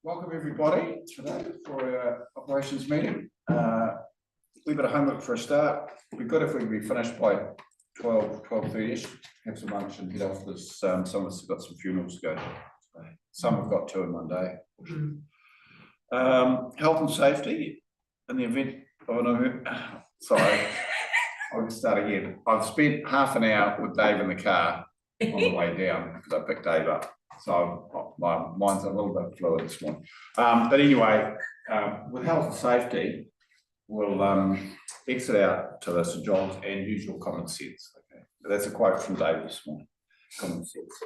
Welcome everybody today for our operations meeting. A wee bit of homework for a start. It'd be good if we could be finished by 12:30ish, have some lunch and head off. There's some of us have got some funerals to go to. Some have got two in one day. Health and safety in the event of an sorry, I'll start again. I've spent half an hour with Dave in the car on the way down because I picked Dave up. So my mind's a little bit fluid this morning. But anyway, with health and safety, we'll exit out to the St John's and use your common sense. Okay, that's a quote from Dave this morning. Common sense.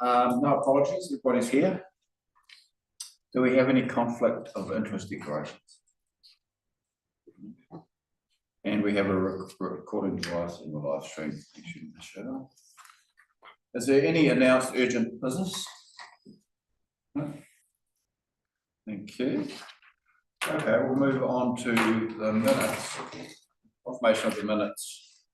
No apologies, everybody's here. Do we have any conflict of interest declarations? And we have a recording device in the live stream. Is there any announced urgent business? No? Thank you. Okay, we'll move on to the minutes. Confirmation of the minutes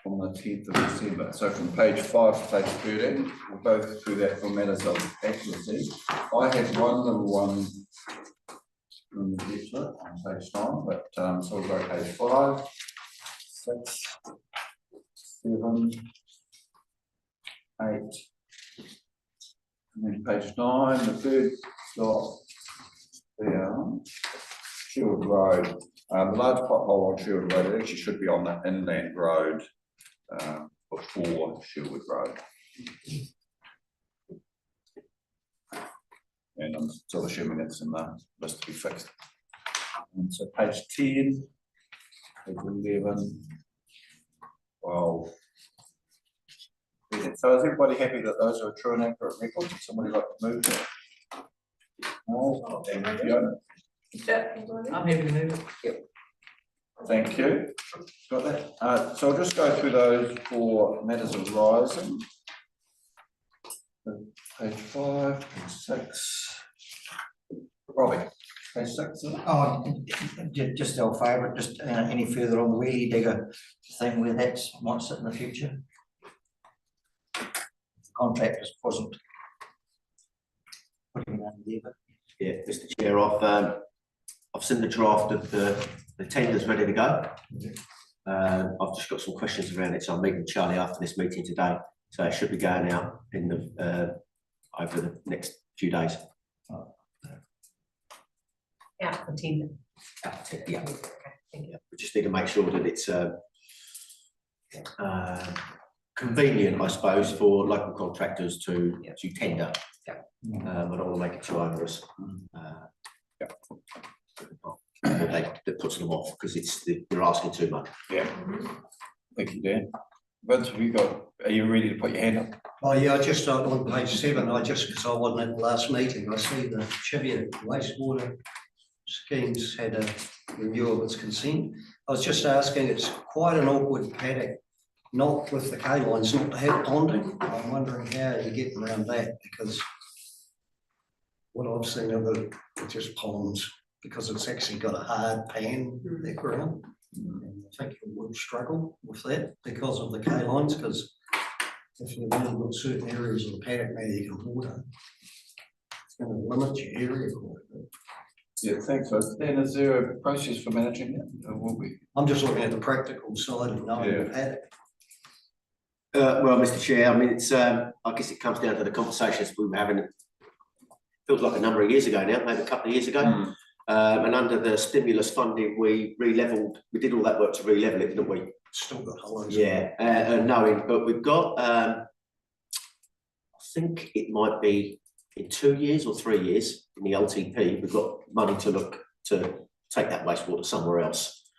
from the 10th of December. So from page 5 to page 13, we'll go through that for matters of accuracy. I had one little one on page 9, but so we'll go page 5, 6, 7, 8, and then page 9, the third stop down, Sherwood Road. The large pothole on Sherwood Road, it actually should be on the inland road before Sherwood Road. And I'm still assuming it's in the list to be fixed. And so page 10, page 11, 12. So is everybody happy that those are true and accurate records? Would somebody like to move that? No? I'm happy to move it. Yep. Thank you. Got that. So I'll just go through those for matters of rising. Page 5, page 6. Robbie, page 6. Oh, just our favourite, just any further on the wheelie digger thing where that might sit in the future. The contract wasn't putting it under there, but yeah, Mr. Chair, I've seen the draft of the tenders ready to go. I've just got some questions around it, so I'm meeting Charlie after this meeting today. So it should be going out in the over the next few days. Yeah, the team. Yeah. Okay, thank you. We just need to make sure that it's convenient, I suppose, for local contractors to tender. Yeah. I don't want to make it too onerous. That puts them off because they're asking too much. Yeah. Thank you, Dan. Vince, have you got? Are you ready to put your hand up? oh yeah, I just on page 7. Because I wasn't at the last meeting, I see the Cheviot wastewater schemes had a renewal of its consent. I was just asking, it's quite an awkward paddock, not with the K lines, not to have ponding. I'm wondering how you get around that, because what I've seen of it, it's just ponds, because it's actually got a hard pan background. I think you would struggle with that because of the K lines, because if you've only got certain areas of the paddock now you can water, it's going to limit your area quite a bit. Yeah, thanks. So Dan, is there a process for managing it? Or will we? I'm just looking at the practical side of knowing the paddock. Well, Mr. Chair, I mean, it's I guess it comes down to the conversations we were having. Feels like a number of years ago now, maybe a couple of years ago. And under the stimulus funding, we re-levelled. We did all that work to re-level it, didn't we? Still got hollows. Yeah, knowing, but we've got. I think it might be in 2 years or 3 years in the LTP. We've got money to look to take that wastewater somewhere else,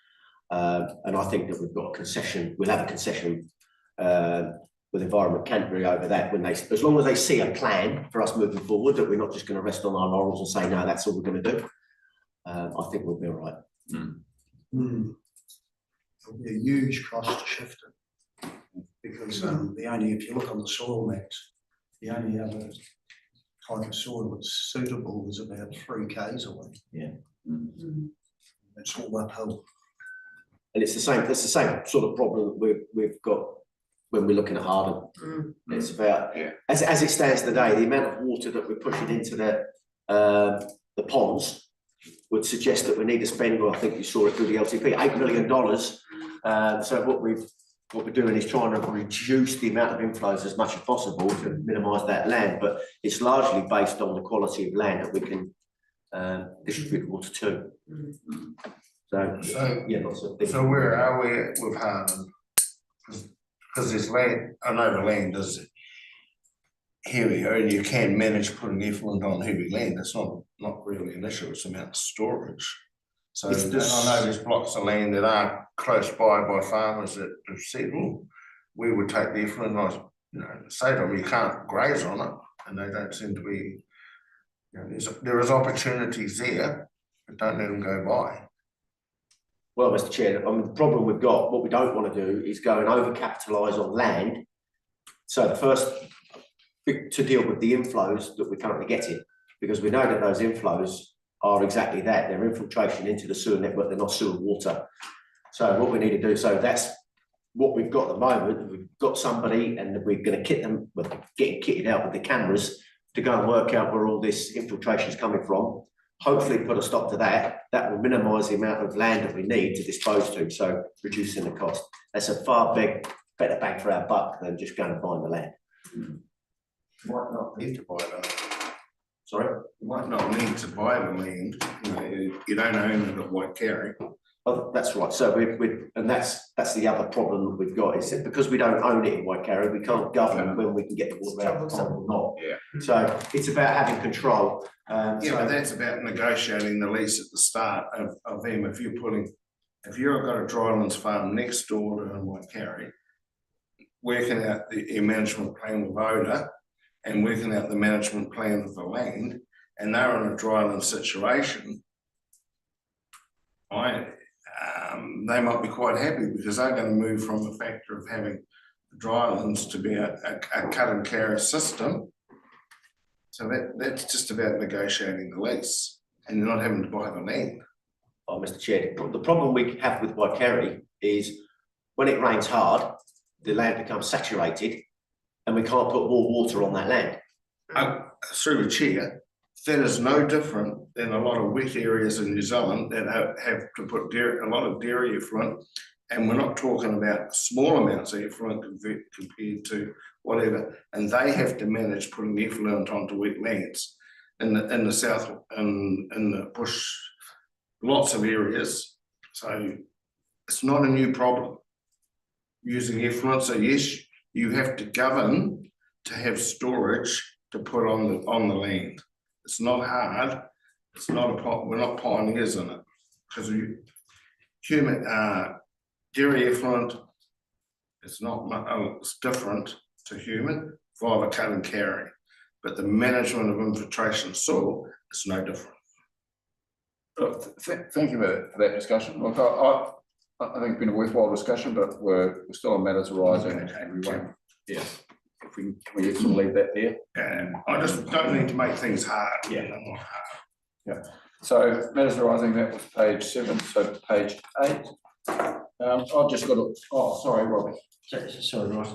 and I think that we've got a concession. We'll have a concession with Environment Canterbury over that when they, as long as they see a plan for us moving forward, that we're not just going to rest on our laurels and say no, that's all we're going to do. I think we'll be all right. It'll be a huge cost to shift it, because if you look on the soil maps, the only other type of soil that's suitable is about 3 k's away. Yeah. It's all uphill. And it's the same. That's the same sort of problem that we've got when we're looking at Harden. Mm. It's about, Yeah. as it stands today, the amount of water that we're pushing into the ponds would suggest that we need to spend, well, I think you saw it through the LTP, $8 million. So what we're doing is trying to reduce the amount of inflows as much as possible to minimise that land, but it's largely based on the quality of land that we can distribute water to. So yeah, lots of things. So where are we with Harden? Because this land, I know the land is heavier and you can manage putting effluent on heavy land. It's not really an issue, it's amount of storage. So It's and the I know there's blocks of land that are close by farmers that have said, well, we would take the effluent, and say to them, you can't graze on it, and they don't seem to be, there is opportunities there, but don't let them go by. Well, Mr. Chair, I mean, the problem we've got, what we don't want to do is go and over-capitalise on land. So the first, to deal with the inflows that we're currently getting, because we know that those inflows are exactly that, they're infiltration into the sewer network, they're not sewer water. So what we need to do, so that's what we've got at the moment, we've got somebody and we're going to kit them, we're getting kitted out with the cameras to go and work out where all this infiltration is coming from. Hopefully put a stop to that. That will minimise the amount of land that we need to dispose to, so reducing the cost. That's a far better bang for our buck than just going to find the land. Might not need to buy that. Sorry? You might not need to buy the land, you don't own it at White Carry. Oh, that's right. So and that's the other problem that we've got is that because we don't own it in Waikato, we can't govern when we can get the water out of the pond or not. Yeah. So it's about having control. Yeah, So- but that's about negotiating the lease at the start of them. If you've got a drylands farm next door to White Carry, working out the management plan with ODA and working out the management plan of the land, and they're in a dryland situation, they might be quite happy because they're going to move from a factor of having drylands to be a cut and carry system. So that's just about negotiating the lease and you're not having to buy the land. Oh, Mr. Chair, the problem we have with Waikari is when it rains hard, the land becomes saturated and we can't put more water on that land. Through the chair, that is no different than a lot of wet areas in New Zealand that have to put a lot of dairy effluent, and we're not talking about small amounts of effluent compared to whatever, and they have to manage putting effluent onto wetlands in the south and in the bush, lots of areas. So it's not a new problem using effluent. So yes, you have to govern to have storage to put on the land. It's not hard. It's not we're not pioneers in it because dairy effluent. It's not. It's different to human via cut and carry, but the management of infiltration soil is no different. Look, thank you for that discussion. Look, I think it's been a worthwhile discussion, but we're still on matters arising, and we won't. Yeah. If we can we sort of leave that there? And I just don't need to make things hard. Yeah. So matters arising, that was page 7. So page 8. I've just got a. Oh, sorry, Robbie. Sorry, Ross.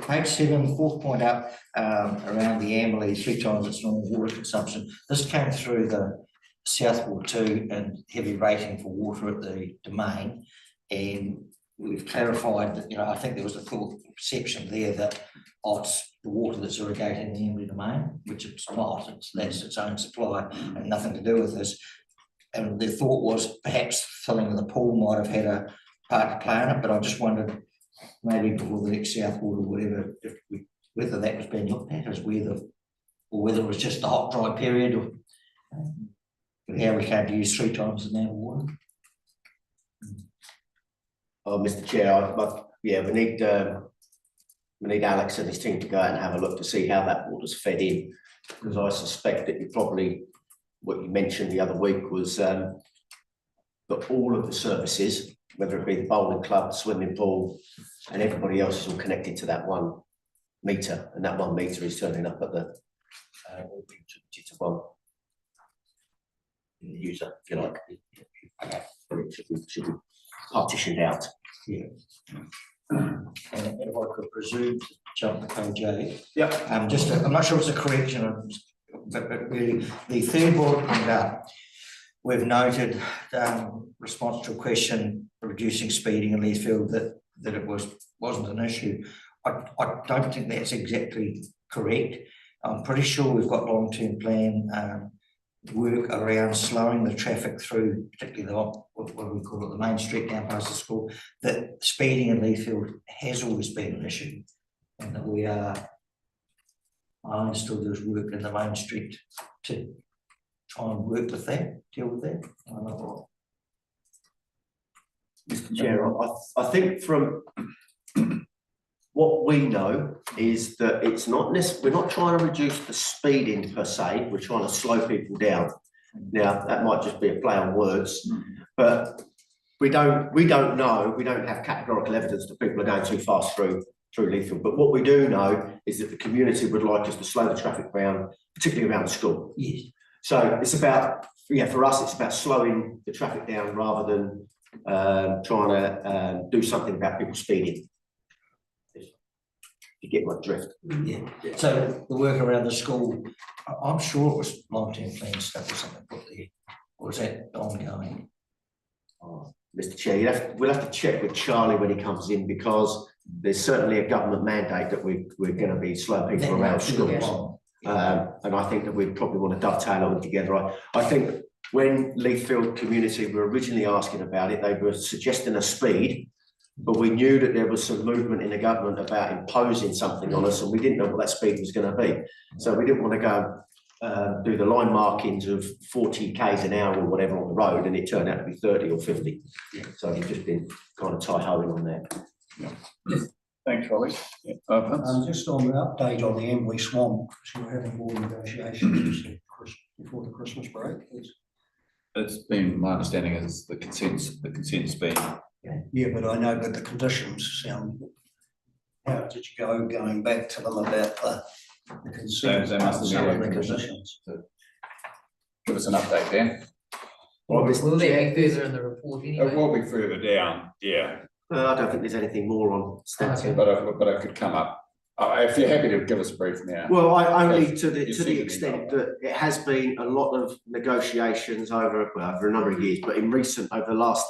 Page 7, fourth point up, around the Amberley 3 times its normal water consumption. This came through the South Ward 2 and heavy rating for water at the domain, and we've clarified that, I think there was a thought perception there that it's the water that's irrigating the Amberley domain, which it's not. That's its own supply and nothing to do with this. And the thought was perhaps filling the pool might have had a part to play in it, but I just wondered maybe before the next South Ward or whatever, whether that was being looked at as whether it was just a hot dry period or how we came to use 3 times the amount of water. Oh, Mr. Chair, we need Alex and his team to go out and have a look to see how that water's fed in, because I suspect that what you mentioned the other week was that all of the services, whether it be the bowling club, the swimming pool, and everybody else is all connected to that one meter, and that 1 meter is turning up at the one user, if you like. It should be partitioned out. Yeah. And if I could presume to jump to page 8. Yep. I'm not sure it's a correction, but really, the third bullet point up, we've noted, response to a question, reducing speeding in Leesfield, that it wasn't an issue. I don't think that's exactly correct. I'm pretty sure we've got long-term plan work around slowing the traffic through, particularly what we call it, the main street down past the school, that speeding in Leesfield has always been an issue, and that we are, I understood there's work in the main street to try and work with that, deal with that. I don't know. Chair, I think from what we know is that it's not we're not trying to reduce the speeding per se, we're trying to slow people down. Now, that might just be a play on words, but we don't know, we don't have categorical evidence that people are going too fast through Leesfield. But what we do know is that the community would like us to slow the traffic down, particularly around the school. Yes. So it's about, for us, it's about slowing the traffic down rather than trying to do something about people speeding. You get my drift. Yeah, so the work around the school, I'm sure it was long-term plan stuff or something put there, or is that ongoing? Oh, Mr. Chair, we'll have to check with Charlie when he comes in, because there's certainly a government mandate that we're going to be slow people around schools. And I think that we'd probably want to dovetail on together. I think when Leesfield community were originally asking about it, they were suggesting a speed, but we knew that there was some movement in the government about imposing something on us, and we didn't know what that speed was going to be. So we didn't want to go do the line markings of 40 k's an hour or whatever on the road, and it turned out to be 30 or 50. So we've just been kind of tie-hoing on that. Thanks, Robbie. Yeah, Vince? Just on the update on the Embley Swamp, because we're having more negotiations before the Christmas break. It's been, my understanding is the consent's been. Yeah, but I know that the conditions sound, how did you go going back to them about the concerns They must about have some of been the conditions. conditions? Give us an update, Dan. Will there be further in the report It anyway? will be further down, yeah, I don't think there's anything more on Stanton. but it could come up. If you're happy to give us a brief now. Well, only to You've seen the it extent before. that it has been a lot of negotiations over a number of years, but over the last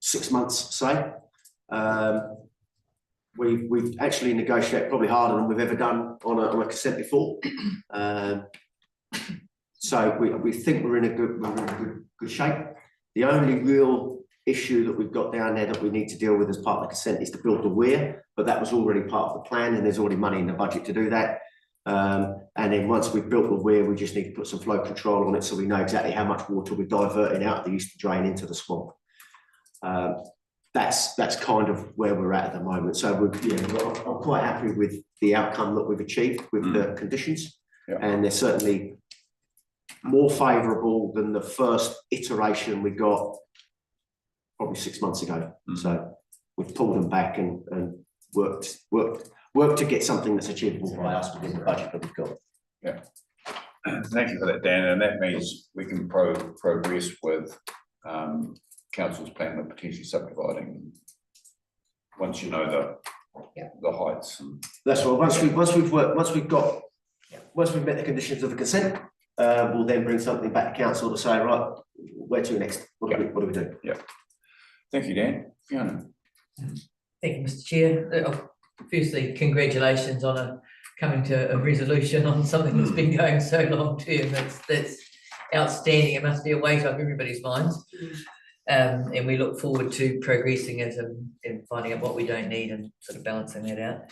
6 months, say, we've actually negotiated probably harder than we've ever done on a consent before. So we think we're in a good shape. The only real issue that we've got down there that we need to deal with as part of the consent is to build the weir, but that was already part of the plan, and there's already money in the budget to do that. And then once we've built the weir, we just need to put some flow control on it, so we know exactly how much water we're diverting out of the eastern drain into the swamp. That's kind of where we're at the moment. So I'm quite happy with the outcome that we've achieved with the conditions, and they're certainly more favourable than the first iteration we got probably 6 months ago. So we've pulled them back and worked to get something that's achievable by us within the budget that we've got. Yeah. Thank you for that, Dan, and that means we can progress with council's plan of potentially subdividing once you know the heights. And That's right. Once we've met the conditions of the consent, we'll then bring something back to council to say, right, where to next? What do we do? thank you, Dan. Fiona. Thank you, Mr. Chair. Firstly, congratulations on coming to a resolution on something that's been going so long term. That's outstanding. It must be a weight off everybody's minds. And we look forward to progressing it and finding out what we don't need and sort of balancing that out.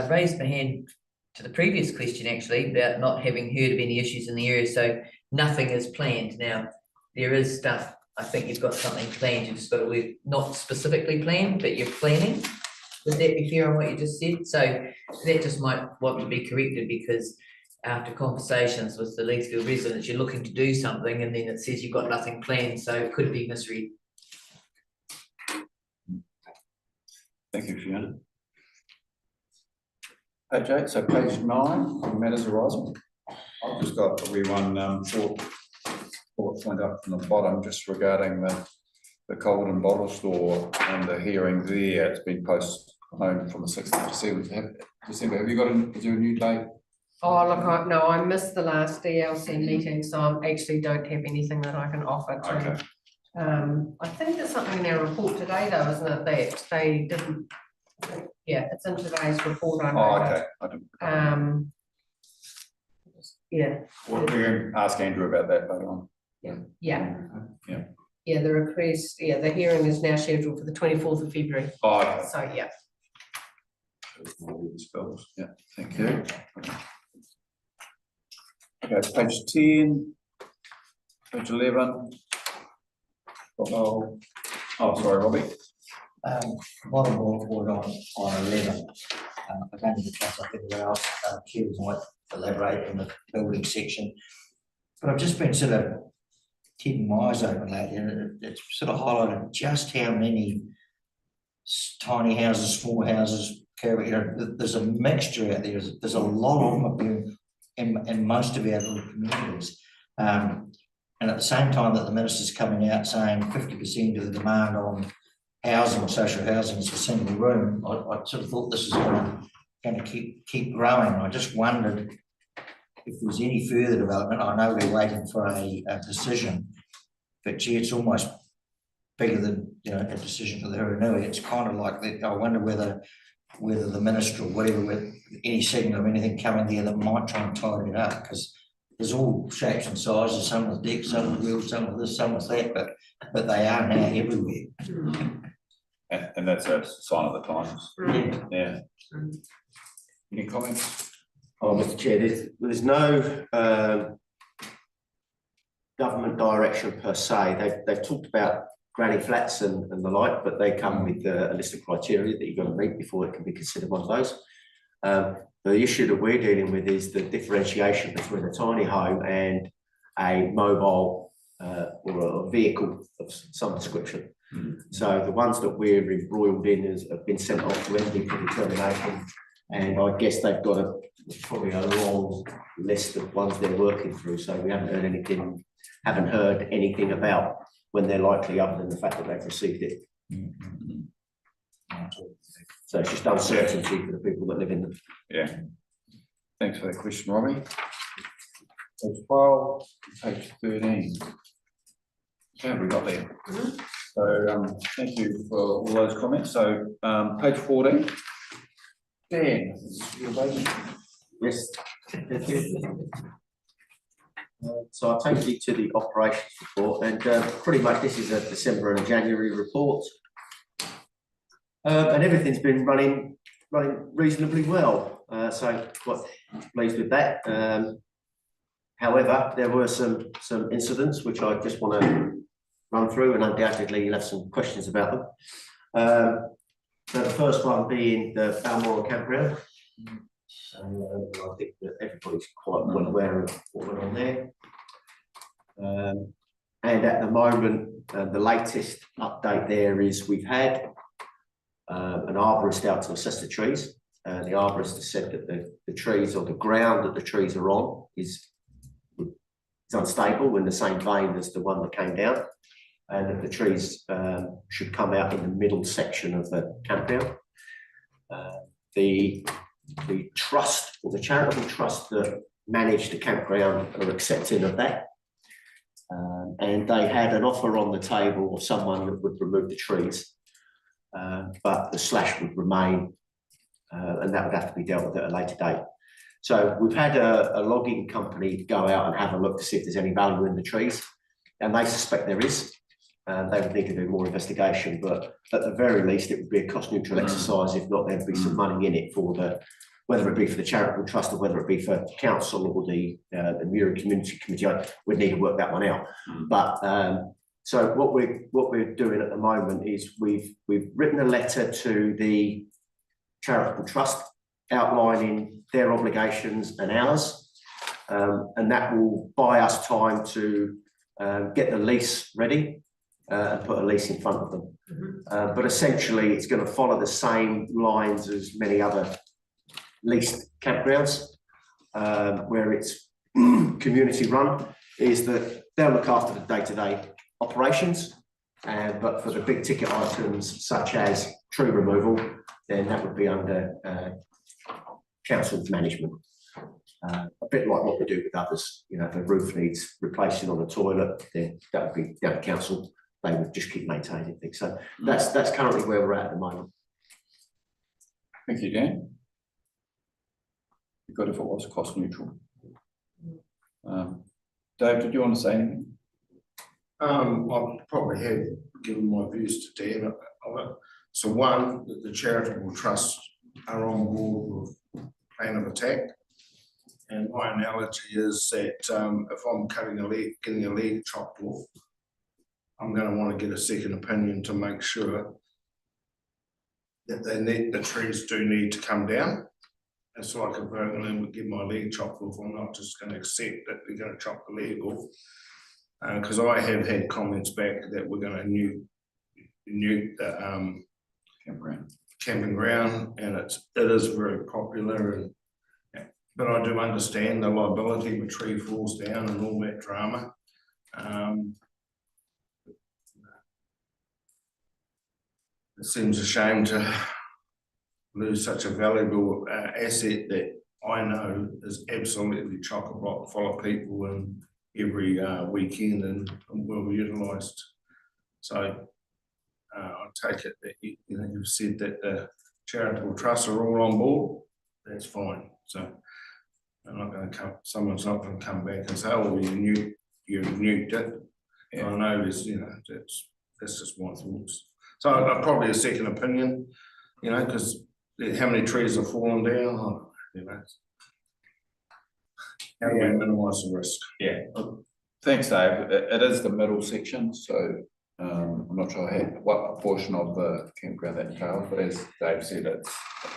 Raised my hand to the previous question actually about not having heard of any issues in the area. So nothing is planned. Now, there is stuff, I think you've got something planned, you've just got to work, not specifically planned, but you're planning. Would that be fair on what you just said? So that just might want to be corrected, because after conversations with the Leesfield residents, you're looking to do something and then it says you've got nothing planned, so it could be misread. Thank you, Fiona. Page 8, so page 9, on matters arising. I've just got a wee one, short point up from the bottom, just regarding the the Colden Bottle Store and the hearing there, it's been postponed from the 6th of December. Have you got is there a new date? Oh, look, no, I missed the last DLC meeting, so I actually don't have anything that I can offer to. Okay, I think there's something in our report today though, isn't it, that they didn't, yeah, it's in today's report, I know. oh, but, okay, I didn't. Yeah, We're going to ask Andrew about that later on. yeah. Yeah. Yeah, the request, yeah, the hearing is now scheduled for the 24th of February, Oh, okay. so yeah. Spells, yeah, thank you. Okay, page 10, page 11. Oh, sorry, Robbie. Bottom board on 11. I don't need to touch up everywhere else. Kieran might elaborate on the building section. But I've just been sort of keeping my eyes open lately, and it's sort of highlighted just how many tiny houses, small houses, you know, there's a mixture out there. There's a lot of them up there in most of our little communities. And at the same time that the minister's coming out saying 50% of the demand on housing, social housing is a single room, I sort of thought this is going to keep growing. I just wondered if there's any further development. I know we're waiting for a decision, but gee, it's almost bigger than, you know, a decision for the Hurunui. It's kind of like that. I wonder whether the minister or whatever, with any signal of anything coming there that might try and tidy it up, because there's all shapes and sizes, some with decks, some with wheels, some with this, some with that, but they are now everywhere. And that's a sign of the times. Yeah. Any comments? Oh, Mr. Chair, there's no government direction per se. They've talked about granny flats and the like, but they come with a list of criteria that you've got to meet before it can be considered one of those. The issue that we're dealing with is the differentiation between a tiny home and a mobile or a vehicle of some description. So the ones that we're embroiled in have been sent off to MD for determination, and I guess they've got probably a long list of ones they're working through. So we haven't heard anything about when they're likely, other than the fact that they've received it. So it's just uncertainty for the people that live in them. Yeah. Thanks for that question, Robbie. Page 12, page 13. How have we got there? So thank you for all those comments. So page 14. Dan, you're waiting. Yes. So I'll take you to the operations report, and pretty much this is a December and a January report. And everything's been running reasonably well. So quite pleased with that. However, there were some incidents which I just want to run through, and undoubtedly you'll have some questions about them. So the first one being the Balmoral campground. So I think that everybody's quite well aware of what went on there. And at the moment, the latest update there is we've had an arborist out to assess the trees. The arborist has said that the trees, or the ground that the trees are on, is unstable in the same vein as the one that came down, and that the trees should come out in the middle section of the campground. The trust, or the charitable trust that managed the campground, are accepting of that. And they had an offer on the table of someone that would remove the trees, but the slash would remain, and that would have to be dealt with at a later date. So we've had a logging company go out and have a look to see if there's any value in the trees, and they suspect there is. They would need to do more investigation, but at the very least, it would be a cost-neutral exercise. If not, there'd be some money in it for whether it be for the charitable trust or whether it be for council or the Mura Community Committee. We'd need to work that one out. But so what we're doing at the moment is we've written a letter to the charitable trust outlining their obligations and ours, and that will buy us time to get the lease ready. And put a lease in front of them. But essentially, it's going to follow the same lines as many other leased campgrounds, where it's community run, is that they'll look after the day-to-day operations. But for the big ticket items such as tree removal, then that would be under council management. A bit like what we do with others, you know, if a roof needs replacing on the toilet, then that would be down to council. They would just keep maintaining things. So that's currently where we're at the moment. Thank you, Dan. Good if it was cost neutral. Dave, did you want to say anything? I'll probably have given my views to Dan on it. So one, that the charitable trusts are on board with plan of attack. And my analogy is that if I'm cutting a leg, getting a leg chopped off, I'm going to want to get a second opinion to make sure that the trees do need to come down. It's like if I'm going to get my leg chopped off, I'm not just going to accept that they're going to chop the leg off. Because I have had comments back that we're going to nuke the camping ground, and it is very popular. And but I do understand the liability if a tree falls down and all that drama. It seems a shame to lose such a valuable asset that I know is absolutely chock-a-block full of people and every weekend and well utilised. So I take it that you've said that the charitable trusts are all on board. That's fine. So I'm not going to come. Someone's not going to come back and say, "Oh, you nuked it." Yeah. I know there's, that's just my thoughts. So probably a second opinion, because how many trees have fallen down? How do we minimise the risk? Yeah. Thanks, Dave. It is the middle section, so I'm not sure what portion of the campground that entails, but as Dave said, it's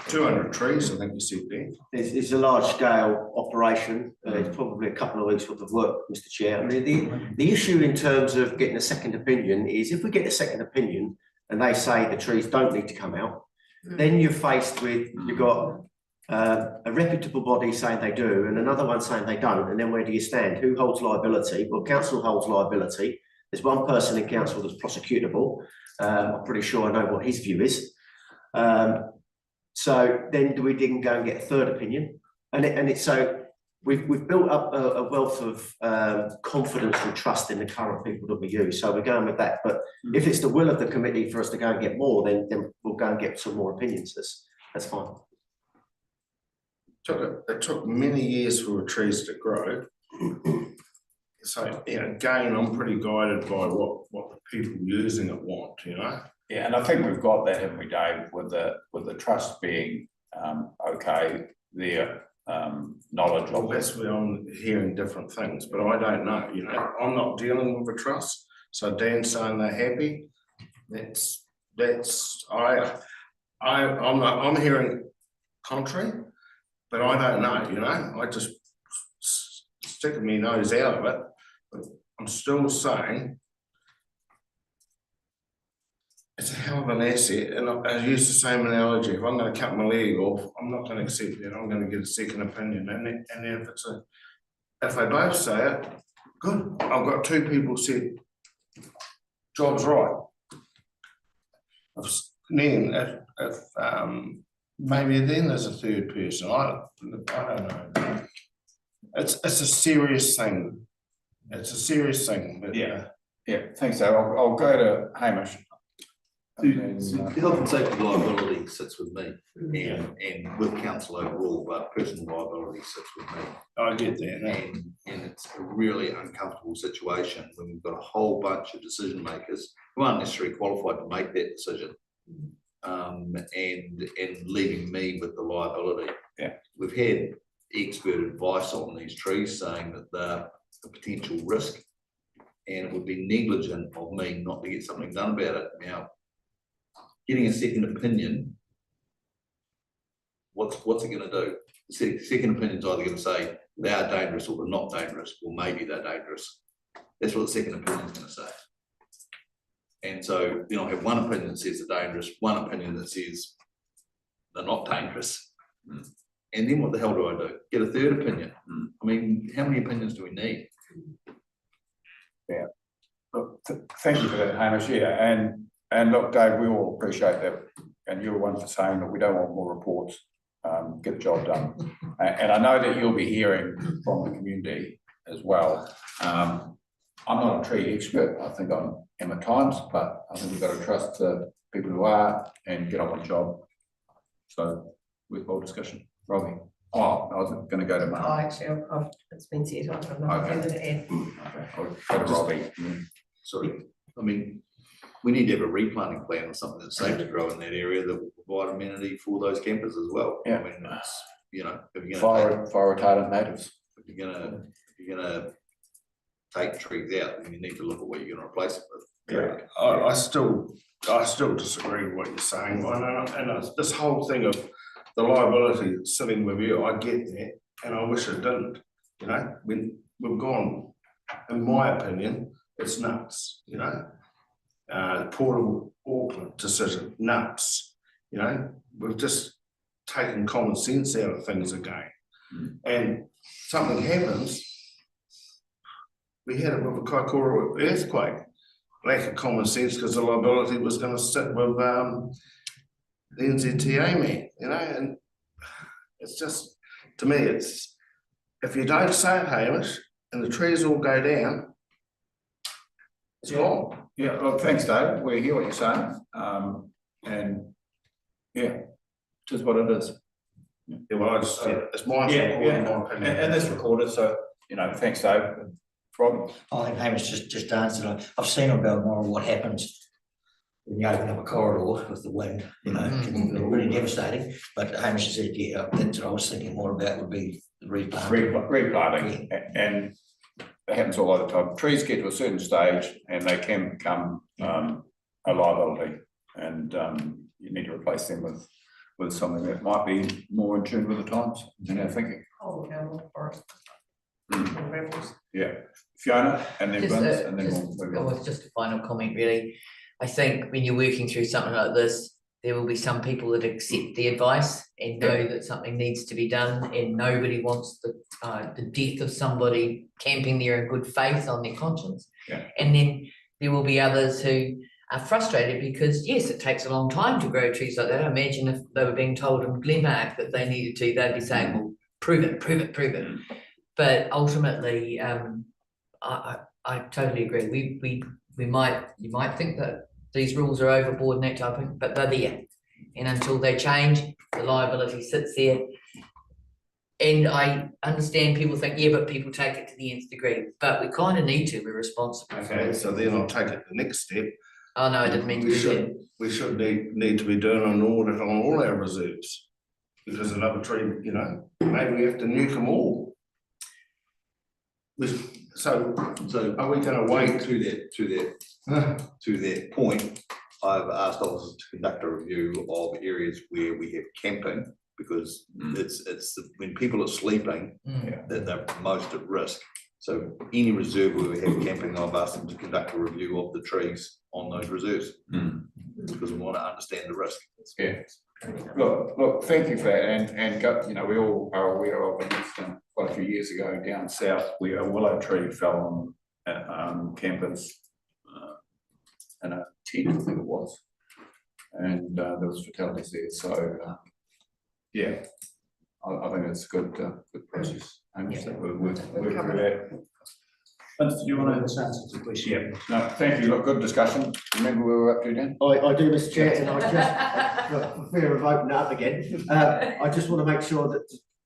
200 trees, I think you said there. It's a large scale operation. It's probably a couple of weeks worth of work, Mr. Chair. I mean, the issue in terms of getting a second opinion is if we get a second opinion and they say the trees don't need to come out, then you're faced with, you've got a reputable body saying they do and another one saying they don't, and then where do you stand? Who holds liability? Well, council holds liability. There's one person in council that's prosecutable. I'm pretty sure I know what his view is. So then do we then go and get a third opinion? And it's so we've built up a wealth of confidence and trust in the current people that we use. So we're going with that. But if it's the will of the committee for us to go and get more, then we'll go and get some more opinions. That's fine. It took many years for the trees to grow. So again, I'm pretty guided by what the people using it want, Yeah, and I think we've got that, haven't we, Dave, with the trust being okay, their knowledge Well, of that's where I'm hearing different things, but I don't know, I'm not dealing with a trust. So Dan's saying they're happy. I'm hearing contrary, but I don't know, I just sticking my nose out of it. But I'm still saying it's a hell of an asset, and I use the same analogy. If I'm going to cut my leg off, I'm not going to accept that. I'm going to get a second opinion, and then if they both say it, good. I've got two people said job's right. Then if maybe then there's a third person. I don't know. It's a serious thing. It's a serious thing. But yeah. Thanks, Dave. I'll go to Hamish. The health and safety liability sits with me and with council overall, but personal liability sits with me. I get that. And it's a really uncomfortable situation when we've got a whole bunch of decision makers who aren't necessarily qualified to make that decision, and leaving me with the liability. Yeah. We've had expert advice on these trees saying that they're a potential risk, and it would be negligent of me not to get something done about it. Now, getting a second opinion, what's it going to do? The second opinion is either going to say they are dangerous or they're not dangerous, or maybe they're dangerous. That's what the second opinion is going to say. And so then I'll have one opinion that says they're dangerous, one opinion that says they're not dangerous. And then what the hell do I do? Get a third opinion. I mean, how many opinions do we need? Yeah. Look, thank you for that, Hamish, yeah, and look, Dave, we all appreciate that, and you're one for saying that we don't want more reports, get the job done. And I know that you'll be hearing from the community as well. I'm not a tree expert, I think I'm at times, but I think we've got to trust the people who are and get on with the job. So, worthwhile discussion, Robbie. Oh, I was gonna go to Oh, Mark. actually, it's been said, I'm not Okay. going to add. Okay, I'll go to Robbie. Sorry, I mean, we need to have a replanting plan or something that's safe to grow in that area that will provide amenity for those campers as well. Yeah. I mean, it's, you know, if you're gonna, Fire retardant natives. if you're gonna take trees out, then you need to look at what you're gonna replace it with. Yeah. I still disagree with what you're saying, and this whole thing of the liability sitting with you, I get that, and I wish it didn't, you know, we've gone, in my opinion, it's nuts, you know? Port of Auckland decision, nuts, you know, we've just taken common sense out of things again. And something happens, we had it with a Kaikoura earthquake, lack of common sense because the liability was gonna sit with the NZTA man, you know, and it's just, to me, it's, if you don't say it, Hamish, and the trees all go down, it's gone. Yeah, well, thanks, Dave. We hear what you're saying. And yeah, just what it is. Yeah, well, it's my Yeah, opinion. and that's recorded, so, you know, thanks, Dave. Robbie? I think Hamish just answered. I've seen on Balmoral what happens when you open up a corridor with the wind, you know, it can be really devastating. But Hamish said, yeah, that's what I was thinking more about would be the replanting. Replanting, and it happens all the time. Trees get to a certain stage and they can become a liability, and you need to replace them with something that might be more in tune with the times and our thinking. Oh, no, forest. Mm. Rebels. Yeah, Fiona, and then Just Vince, a- and then just- we'll It move on. was just a final comment, really. I think when you're working through something like this, there will be some people that accept the advice and know that something needs to be done, and nobody wants the death of somebody camping there in good faith on their conscience. Yeah. And then there will be others who are frustrated because, yes, it takes a long time to grow trees like that. I imagine if they were being told in Glenmark that they needed to, they'd be saying, well, prove it, prove it, prove it. But ultimately, I totally agree. You might think that these rules are overboard and that type of thing, but they're there. And until they change, the liability sits there. And I understand people think, yeah, but people take it to the nth degree, but we kind of need to, we're responsible. Okay, so then I'll take it the next step. Oh, no, I didn't mean to do that. We should need to be doing an audit on all our reserves. Because another tree, you know, maybe we have to nuke them all. So are we gonna wait? To that point, I've asked officers to conduct a review of areas where we have camping, because it's when people are sleeping that they're most at risk. So any reserve where we have camping, I've asked them to conduct a review of the trees on those reserves. Because we want to understand the risk. Yeah. Look, thank you for that, and you know, we all are aware of an incident quite a few years ago down south where a willow tree fell on campers in a tent, I think it was, and there was fatalities there. So yeah, I think it's a good process. I'm just that we'll work through that. Vince, do you want to? Answers the question. Yeah. No, thank you. Look, good discussion. Remember where we're up to, Dan? I do, Mr. Chair, and I just, for fear of opening up again, I just want to make sure that,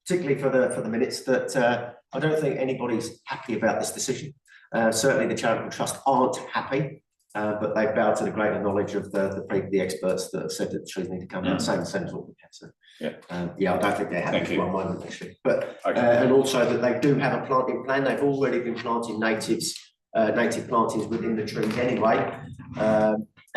particularly for the minutes, that I don't think anybody's happy about this decision. Certainly the charitable trust aren't happy, but they bow to the greater knowledge of the experts that have said that the trees need to come down, same as what we have. So, Yeah. I don't think they're happy Thank for you. one moment, actually. But Okay. and also that they do have a planting plan. They've already been planting native plantings within the trees anyway.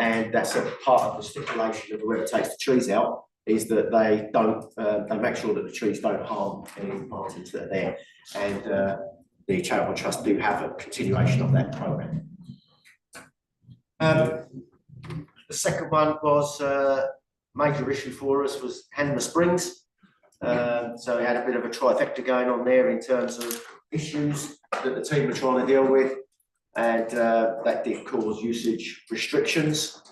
And that's a part of the stipulation of whoever takes the trees out, is that they don't, they make sure that the trees don't harm any plantings that are there. And the charitable trust do have a continuation of that program. The second one was major issue for us was Hanmer Springs. So we had a bit of a trifecta going on there in terms of issues that the team were trying to deal with. and that did cause usage restrictions.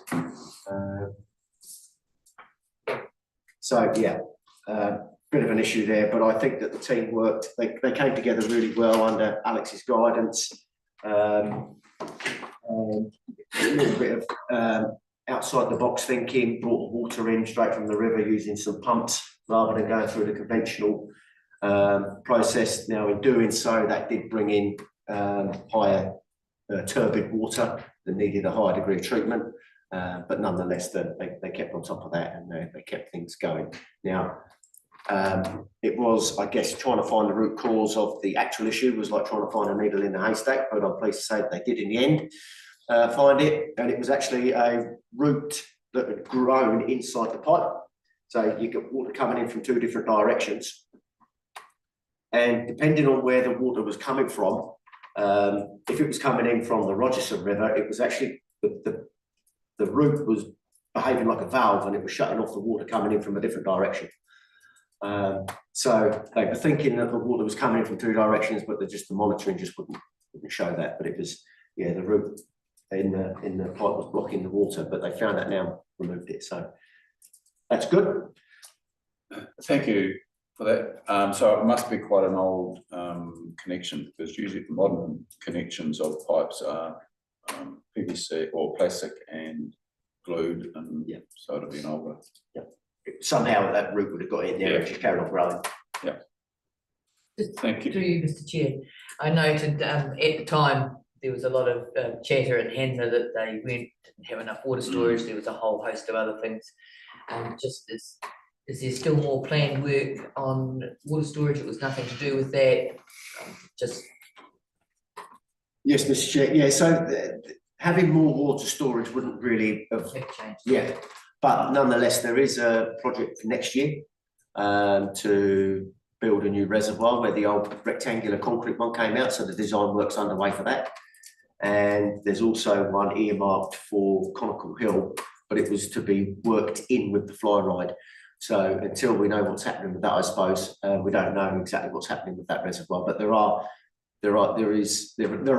So yeah, bit of an issue there, but I think that the team worked, they came together really well under Alex's guidance. A little bit of outside the box thinking, brought the water in straight from the river using some pumps rather than going through the conventional process. Now in doing so, that did bring in higher turbid water that needed a higher degree of treatment. But nonetheless, they kept on top of that and they kept things going. Now, it was, I guess, trying to find the root cause of the actual issue was like trying to find a needle in a haystack, but I'm pleased to say that they did in the end find it. And it was actually a root that had grown inside the pipe. So you get water coming in from two different directions. And depending on where the water was coming from, if it was coming in from the Rogerson River, it was actually the root was behaving like a valve and it was shutting off the water coming in from a different direction. So they were thinking that the water was coming in from two directions, but the monitoring just wouldn't show that. But it was, yeah, the root in the pipe was blocking the water, but they found that now, removed it. So that's good. Thank you for that. So it must be quite an old connection, because usually modern connections of pipes are PVC or plastic and glued, and yeah, so it'll be an older. Yeah. Somehow that root would have got in there and just carried on growing. Yeah. Just Thank you. through you, Mr. Chair. I noted at the time there was a lot of chatter in Hanmer that they didn't have enough water storage. There was a whole host of other things. Just is there still more planned work on water storage? It was nothing to do with that. Just Yes, Mr. Chair. Yeah, so having more water storage wouldn't really have, big change. yeah, but nonetheless, there is a project for next year to build a new reservoir where the old rectangular concrete one came out. So the design work's underway for that. And there's also one earmarked for Conical Hill, but it was to be worked in with the fly ride. So until we know what's happening with that, I suppose, we don't know exactly what's happening with that reservoir, but there are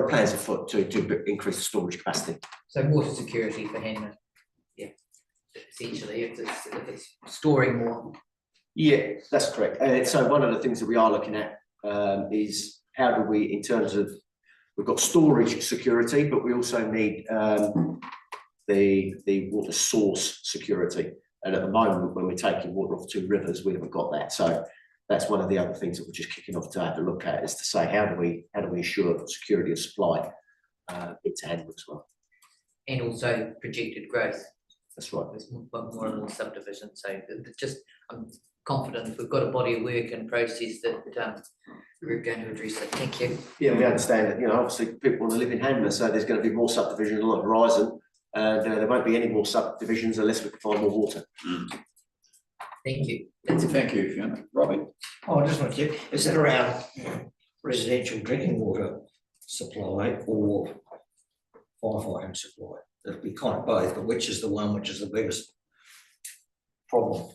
plans afoot to increase the storage capacity. So water security for Hanmer. Yeah, essentially, if it's storing more. Yeah, that's correct. And so one of the things that we are looking at is how do we, in terms of, we've got storage security, but we also need the water source security. And at the moment, when we're taking water off two rivers, we haven't got that. So that's one of the other things that we're just kicking off to have a look at, is to say how do we ensure security of supply into Hanmer as well. And also projected growth. That's right. There's more and more subdivisions, so just I'm confident we've got a body of work and process that we're going to address it. Thank you. Yeah, we understand that, obviously people want to live in Hanmer, so there's going to be more subdivisions on the horizon, and there won't be any more subdivisions unless we can find more water. Thank you. Thank you, Fiona. Robbie? Oh, I just want to check, is it around residential drinking water supply or firefighting supply? It'll be kind of both, but which is the one which is the biggest problem?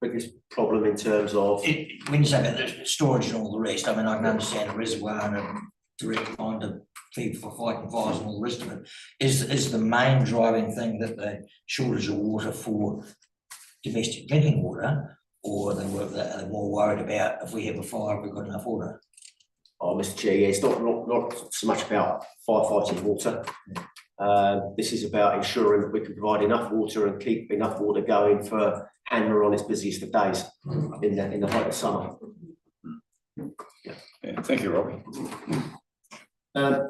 Biggest problem in terms of, When you say about the storage and all the rest, I mean, I can understand the reservoir and a direct line to feed for fighting fires and all the rest of it. Is the main driving thing that the shortage of water for domestic drinking water, or are they more worried about if we have a fire, if we've got enough water? oh, Mr. Chair, yeah, it's not so much about firefighting water. This is about ensuring that we can provide enough water and keep enough water going for Hanmer on its busiest of days in the height of summer. Yeah, thank you, Robbie. And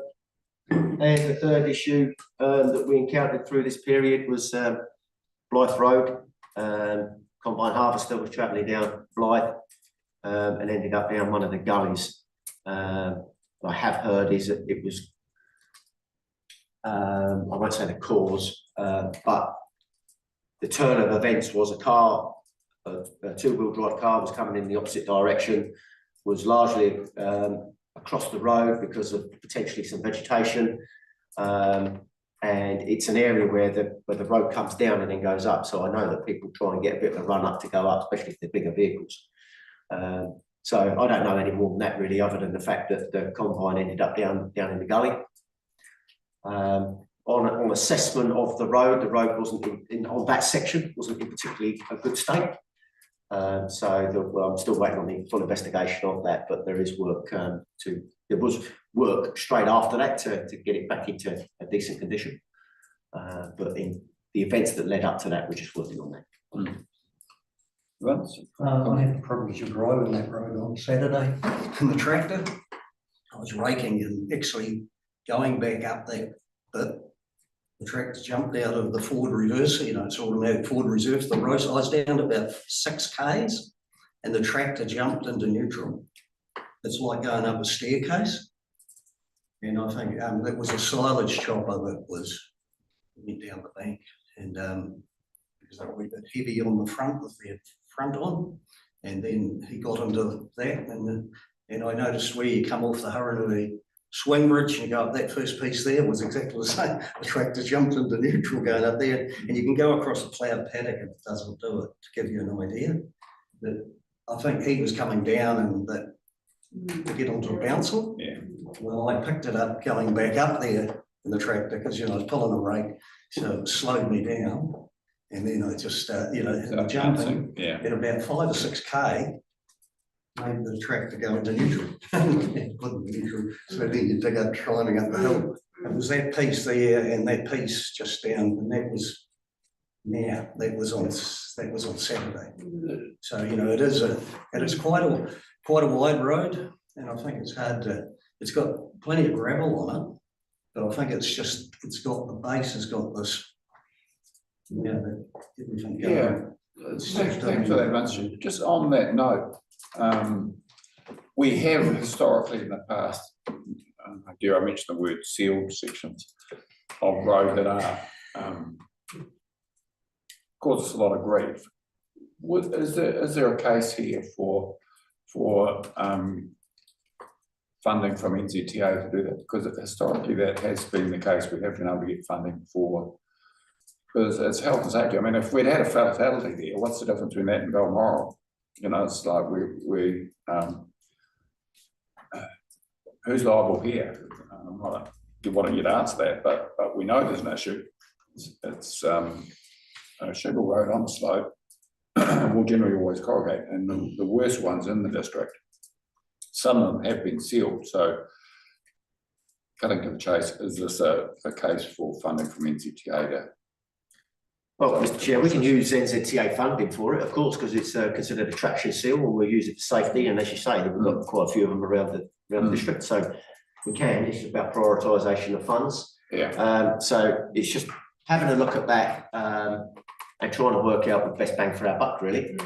the third issue that we encountered through this period was Blythe Road. Combine harvester was travelling down Blythe and ended up down one of the gullies. I have heard is that it was, I won't say the cause, but the turn of events was a two-wheel drive car was coming in the opposite direction, was largely across the road because of potentially some vegetation. And it's an area where the road comes down and then goes up. So I know that people try and get a bit of a run up to go up, especially if they're bigger vehicles. So I don't know any more than that really, other than the fact that the combine ended up down in the gully. On assessment of the road wasn't on that section, wasn't in particularly a good state. I'm still waiting on the full investigation of that, but there is work there was work straight after that to get it back into a decent condition. But in the events that led up to that, we're just working on that. I had the privilege of driving that road on Saturday in the tractor. I was raking and actually going back up that bit. The tractor jumped out of the forward reverse, it's automatic forward reverse. The road, I was down to about 6 k's and the tractor jumped into neutral. It's like going up a staircase. And I think that was a silage chopper that went down the bank. And because they were a wee bit heavy on the front with their front on. And then he got into that and I noticed where you come off the Haranui swing bridge and you go up that first piece there was exactly the same. The tractor jumped into neutral going up there, and you can go across a ploughed paddock if it doesn't do it, to give you an idea. That I think he was coming down and that to get onto a bouncer. Yeah. Well, I picked it up going back up there in the tractor because I was pulling a rake, so it slowed me down. And then I just jumping at about 5 or 6 k. Made the tractor go into neutral. So then you dig up climbing up the hill. It was that piece there and that piece just down, and that was on Saturday. So it is quite a wide road, and I think it's got plenty of gravel on it, but I think it's got the base has got this everything going. Yeah, thanks for that, Vince. Just on that note, we have historically in the past, dare I mention the word, sealed sections of road that are cause us a lot of grief. Is there a case here for funding from NZTA to do that? Because historically that has been the case. We have been able to get funding for, because it's health and safety. I mean, if we'd had a fatality there, what's the difference between that and Balmoral? It's like who's liable here? I'm not wanting you to answer that, but we know there's an issue. It's Shingle Road on the slope will generally always corrugate, and the worst ones in the district, some of them have been sealed. So, cutting to the chase, is this a case for funding from NZTA to? Well, Mr. Chair, we can use NZTA funding for it, of course, because it's considered a traction seal, and we'll use it for safety. And as you say, we've got quite a few of them around the district, so we can. It's about prioritisation of funds. Yeah. So it's just having a look at that and trying to work out the best bang for our buck, really.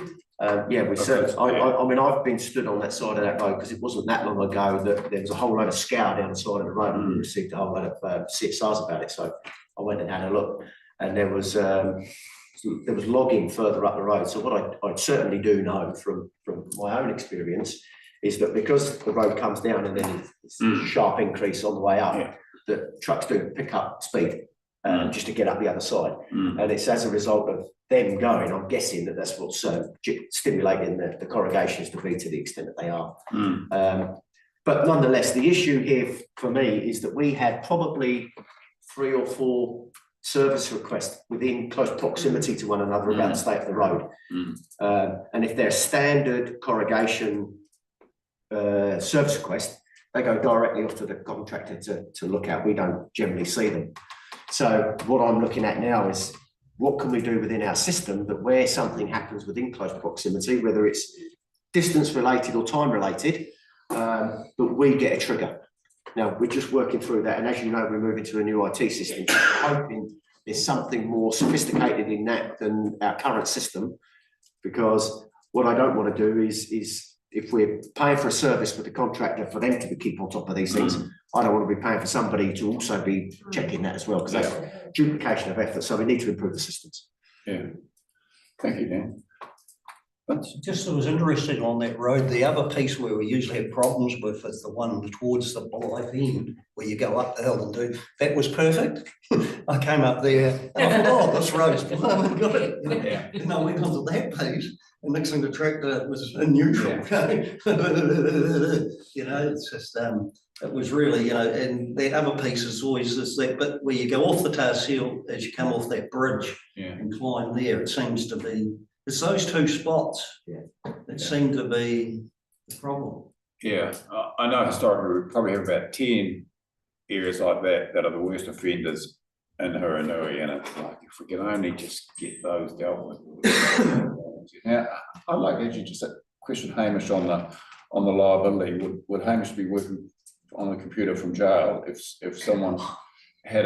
We certainly. I mean, I've been stood on that side of that road because it wasn't that long ago that there was a whole load of scour down the side of the road, and we received a whole load of CSRs about it. So I went and had a look. And there was logging further up the road. So what I certainly do know from my own experience is that because the road comes down and then it's a sharp increase on the way up, that trucks do pick up speed just to get up the other side. And it's as a result of them going, I'm guessing that's what's stimulating the corrugations to be to the extent that they are. But nonetheless, the issue here for me is that we had probably 3 or 4 service requests within close proximity to one another about the state of the road. And if they're standard corrugation service requests, they go directly off to the contractor to look at. We don't generally see them. So what I'm looking at now is what can we do within our system that where something happens within close proximity, whether it's distance related or time related, that we get a trigger. Now, we're just working through that, and as you know, we're moving to a new IT system. I'm hoping there's something more sophisticated in that than our current system, because what I don't want to do is if we're paying for a service with the contractor for them to keep on top of these things, I don't want to be paying for somebody to also be checking that as well, because that's duplication of effort. So we need to improve the systems. Yeah. Thank you, Dan. Just it was interesting on that road, the other piece where we usually have problems with is the one towards the Blythe end, where you go up the hill and do, that was perfect. I came up there and I thought, oh, this road's blooming good. Yeah. And I went onto that piece and next thing the tractor was in neutral. You know, it's just, it was really, you know, and that other piece is always this, that bit where you go off the Tars Hill as you come off that bridge Yeah. and climb there, it seems to be, it's those two spots that seem to be the problem. Yeah, I know historically we probably have about 10 areas like that that are the worst offenders in Huranui, and it's like, if we can only just get those dealt with. Now, I'd like actually just a question, Hamish, on the liability. Would Hamish be working on the computer from jail if someone had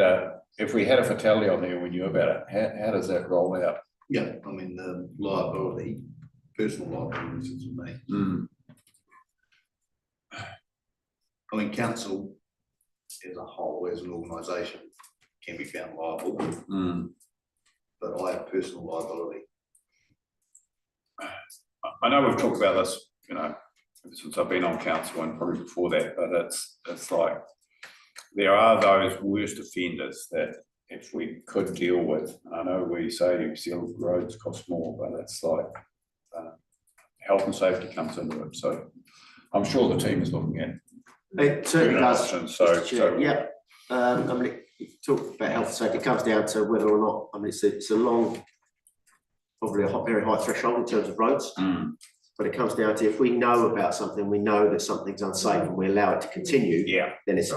if we had a fatality on there, we knew about it? How does that roll out? Yeah, I mean, the liability, personal liability is with me. Mm. I mean, council as a whole, as an organisation, can be found liable, Mm. but I have personal liability. I know we've talked about this, you know, since I've been on council and probably before that, but it's like there are those worst offenders that if we could deal with, I know we say seal roads cost more, but it's like health and safety comes into it. So I'm sure the team is looking at It certainly does. options. Mr. Chair. Yeah, I mean, you talk about health and safety, it comes down to whether or not, I mean, it's a long, probably a very high threshold in terms of roads. Mm. But it comes down to if we know about something, we know that something's unsafe and we allow it to continue. Yeah. Then it's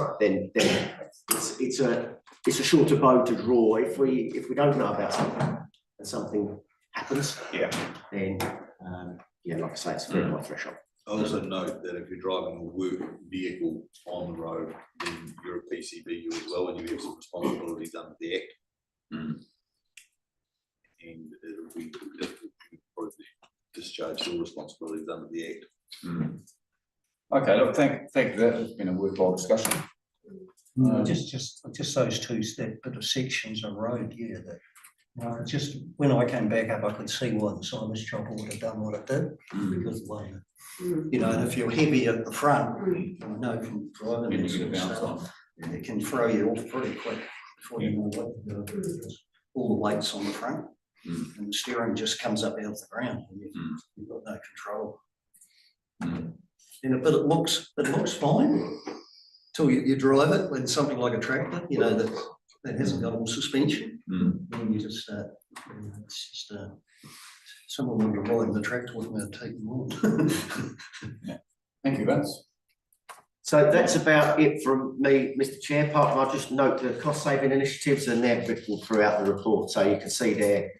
a shorter bow to draw. If we don't know about something and something happens, Yeah. then yeah, like I say, it's a very high threshold. I also note that if you're driving a work vehicle on the road, then you're a PCB as well, and you have some responsibilities under the Act. Mm. And it'll be difficult to probably discharge your responsibilities under the Act. Mm. Okay, look, thank you. That has been a worthwhile discussion. Just those two, that bit of sections of road, yeah, that, you know, just when I came back up, I could see why the Simon's chopper would have done what it did, because of the way, you know, and if you're heavy at the front, I know from driving Then you this get a sort of bounce stuff, on. it can throw you off pretty quick before you know what to do. Because all the weight's on the front, Mm. and the steering just comes up out of the ground, and you've got no control. Mm. But it looks fine till you drive it when something like a tractor, you know, that hasn't got all suspension. Mm. Then you just you know, it's just someone wanted to ride in the tractor with me, I'd take them on. Thank you, Vince. So that's about it from me, Mr. Chair. Part, I'll just note the cost saving initiatives and they're written throughout the report. So you can see there,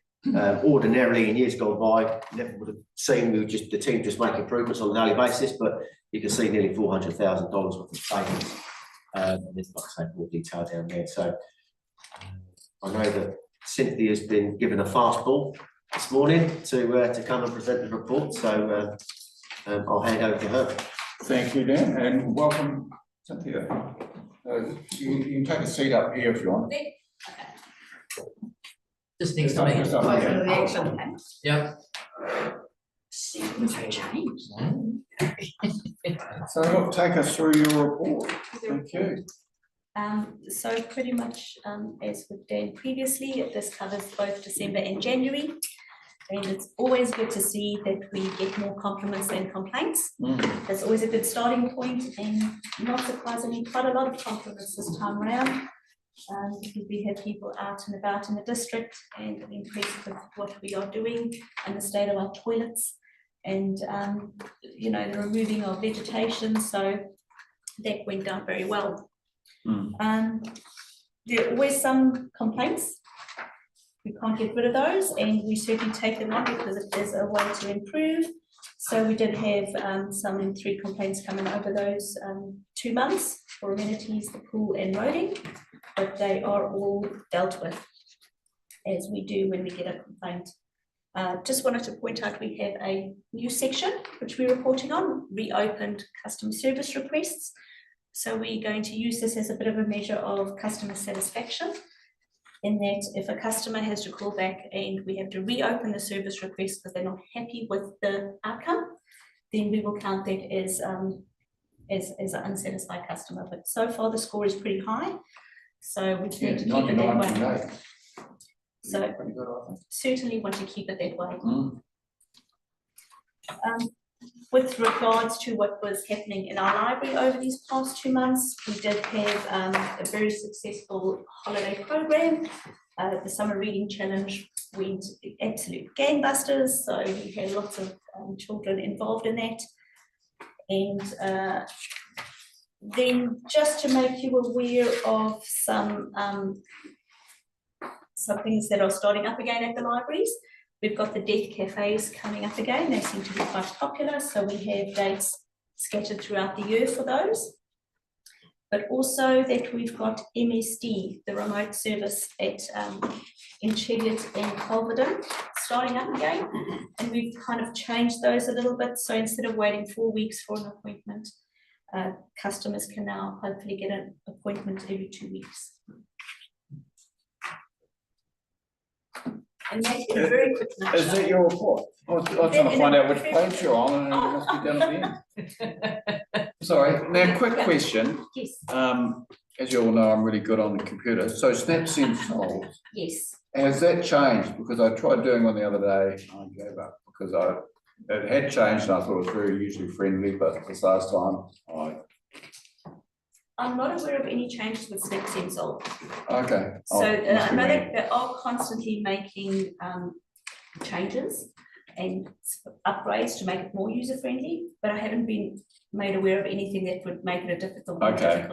ordinarily in years gone by, never would have seen, the team just make improvements on a daily basis, but you can see nearly $400,000 worth of savings. And there's, like I say, more detail down there. So I know that Cynthia's been given a fastball this morning to come and present the report. So I'll hand over to her. Thank you, Dan, and welcome, Cynthia. You can take a seat up here if you want. Just next to me. Just up Wait here. for the action. Yep. So look, take us through your report. Thank you. So pretty much, as with Dan previously, this covers both December and January. And it's always good to see that we get more compliments than complaints. That's always a good starting point, and not surprisingly, quite a lot of compliments this time around. Because we have people out and about in the district and impressed with what we are doing and the state of our toilets and, you know, the removing of vegetation. So that went down very well. There are always some complaints. We can't get rid of those, and we certainly take them on because it is a way to improve. So we did have some 3 complaints coming over those 2 months for amenities, the pool and roading, but they are all dealt with as we do when we get a complaint. Just wanted to point out we have a new section which we're reporting on, reopened customer service requests. So we're going to use this as a bit of a measure of customer satisfaction. in that if a customer has to call back and we have to reopen the service request because they're not happy with the outcome, then we will count that as an unsatisfied customer. But so far the score is pretty high, so we tend to keep it that way. So certainly want to keep it that way. With regards to what was happening in our library over these past 2 months, we did have a very successful holiday program. The Summer Reading Challenge went absolute gangbusters, so we had lots of children involved in that. And then just to make you aware of some things that are starting up again at the libraries. We've got the deaf cafes coming up again. They seem to be quite popular, so we have dates scattered throughout the year for those. But also that we've got MSD, the remote service at in Cheviot and Culverden, starting up again. And we've kind of changed those a little bit. So instead of waiting 4 weeks for an appointment, customers can now hopefully get an appointment every 2 weeks. And that's a very quick nutshell. Is that your report? I was trying to find out which page you're on, and it must be down at the end. Sorry, now quick question. Yes. As you all know, I'm really good on the computer. So SnapSend sold, Yes. has that changed? Because I tried doing one the other day, and I gave up because it had changed and I thought it was very user friendly, but this last time I'm not aware of any changes with SnapSend Solve. okay. So I know that they are constantly making changes and upgrades to make it more user friendly, but I haven't been made aware of anything that would make it a difficult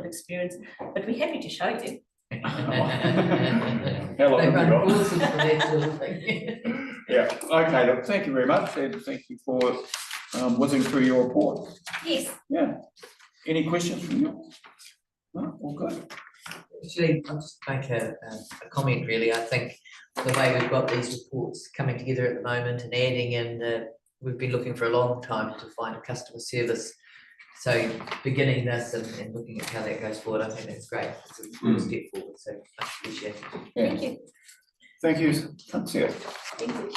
experience. But we're happy to show you. How long They have you run got? courses for that sort of thing. Yeah, okay, look, thank you very much, and thank you for whizzing through your report. Yes. Yeah. Any questions from you? No, all good. Actually, I'll just make a comment really. I think the way we've got these reports coming together at the moment and adding in, we've been looking for a long time to find a customer service. So beginning this and looking at how that goes forward, I think that's great. It's a good step forward, so much appreciated. Yeah. Thank you. Thank you, Tansia. Thank you.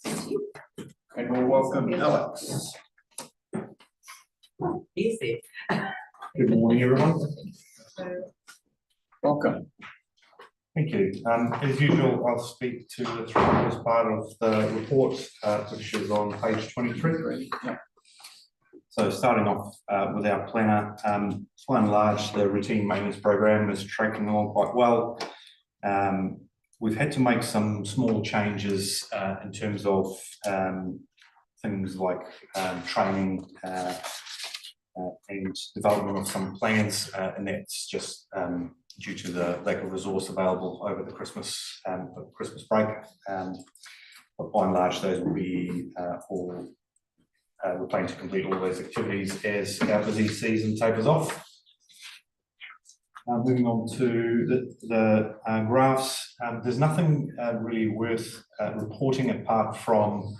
Thank you. And we'll welcome Alex. Yes, there. Good morning, everyone. Welcome. Thank you. As usual, I'll speak to the first part of the report, which is on page 23. Yeah. So starting off with our planner, by and large, the routine maintenance program is tracking along quite well. We've had to make some small changes in terms of things like training and development of some plans, and that's just due to the lack of resource available over the Christmas break. But by and large, those will be all. We're planning to complete all those activities as our busy season tapers off. Moving on to the graphs, there's nothing really worth reporting apart from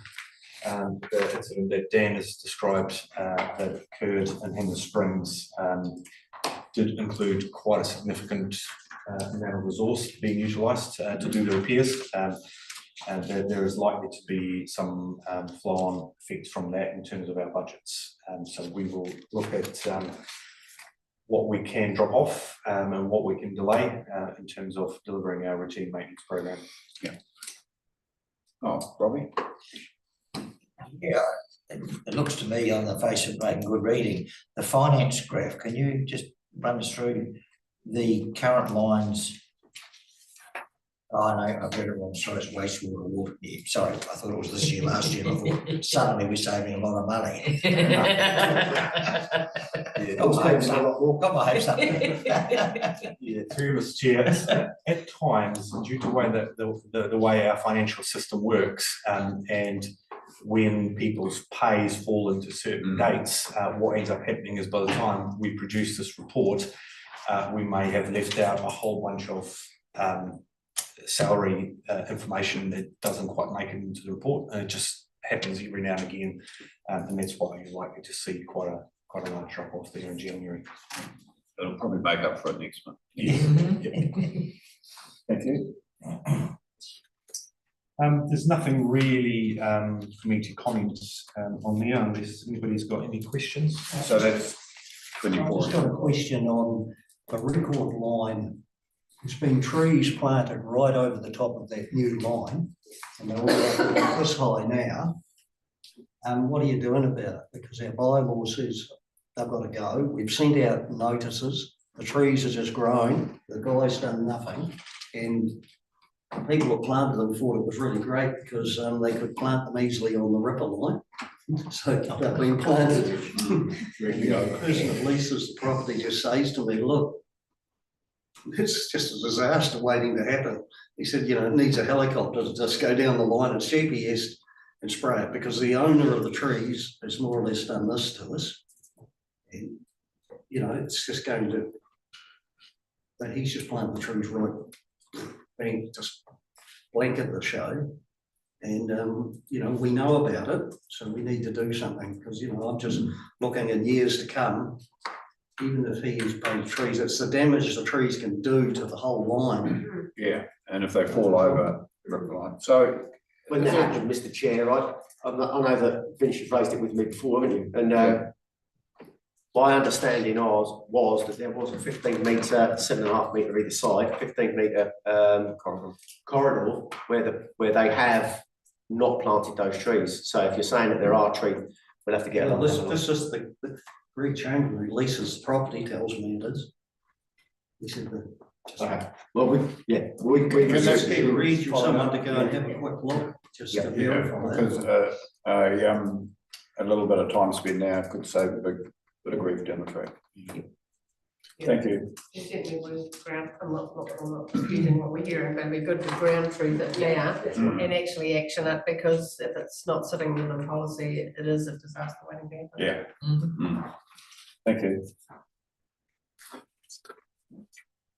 the incident that Dan has described that occurred in Hemmer Springs. Did include quite a significant amount of resource being utilised to do the repairs, and there is likely to be some flow-on effects from that in terms of our budgets. So we will look at what we can drop off and what we can delay in terms of delivering our routine maintenance program. Yeah. Oh, Robbie? Yeah, it looks to me on the face of making good reading, the finance graph, can you just run us through the current lines? Oh, no, I've read it wrong, sorry, it's wastewater, water, yeah, sorry, I thought it was this year, last year, before, suddenly we're saving a lot of money. Got my hopes up. Yeah, through Mr. Chair, at times, due to the way our financial system works, and when people's pays fall into certain dates, what ends up happening is by the time we produce this report, we may have left out a whole bunch of salary information that doesn't quite make it into the report, and it just happens every now and again, and that's why you're likely to see quite a large drop off there in January. It'll probably make up for it next month. Yeah. Thank you. There's nothing really for me to comment on there unless anybody's got any questions. So that's I've 24. just got a question on the record line. There's been trees planted right over the top of that new line, and they're all up this high now. What are you doing about it? Because our bylaw says they've got to go. We've sent out notices. The trees are just growing. The guy's done nothing, and the people who planted them thought it was really great because they could plant them easily on the ripper line. So they've been planted. And the person that leases the property just says to me, look, it's just a disaster waiting to happen. He said, you know, it needs a helicopter to just go down the line and GPS and spray it, because the owner of the trees has more or less done this to us. And, you know, it's just going to, but he's just planted the trees right, being just blanket the show. And, you know, we know about it, so we need to do something, because, you know, I'm just looking in years to come, even if he has paid trees, it's the damage the trees can do to the whole line. Yeah, and if they fall over, rip the line. So When that happened, Mr. Chair, I know that Vince, you've raised it with me before, haven't you? And my understanding was that there was a 15 metre, 7.5 metre either side, 15 metre corridor where they have not planted those trees. So if you're saying that there are trees, we'll have to get. Well, this is the Greg Chamberlain releases the property, tells me it is. He said that. Well, we. Can they get Reed or someone to go and have a quick look, just to verify that? because a little bit of time spent now could save a big bit of grief down the track. Thank you. It certainly was ground, I'm not disputing what we're hearing, but it'd be good to ground truth it now and actually action it, because if it's not sitting within policy, it is a disaster waiting to happen. Yeah. Mhm. Thank you.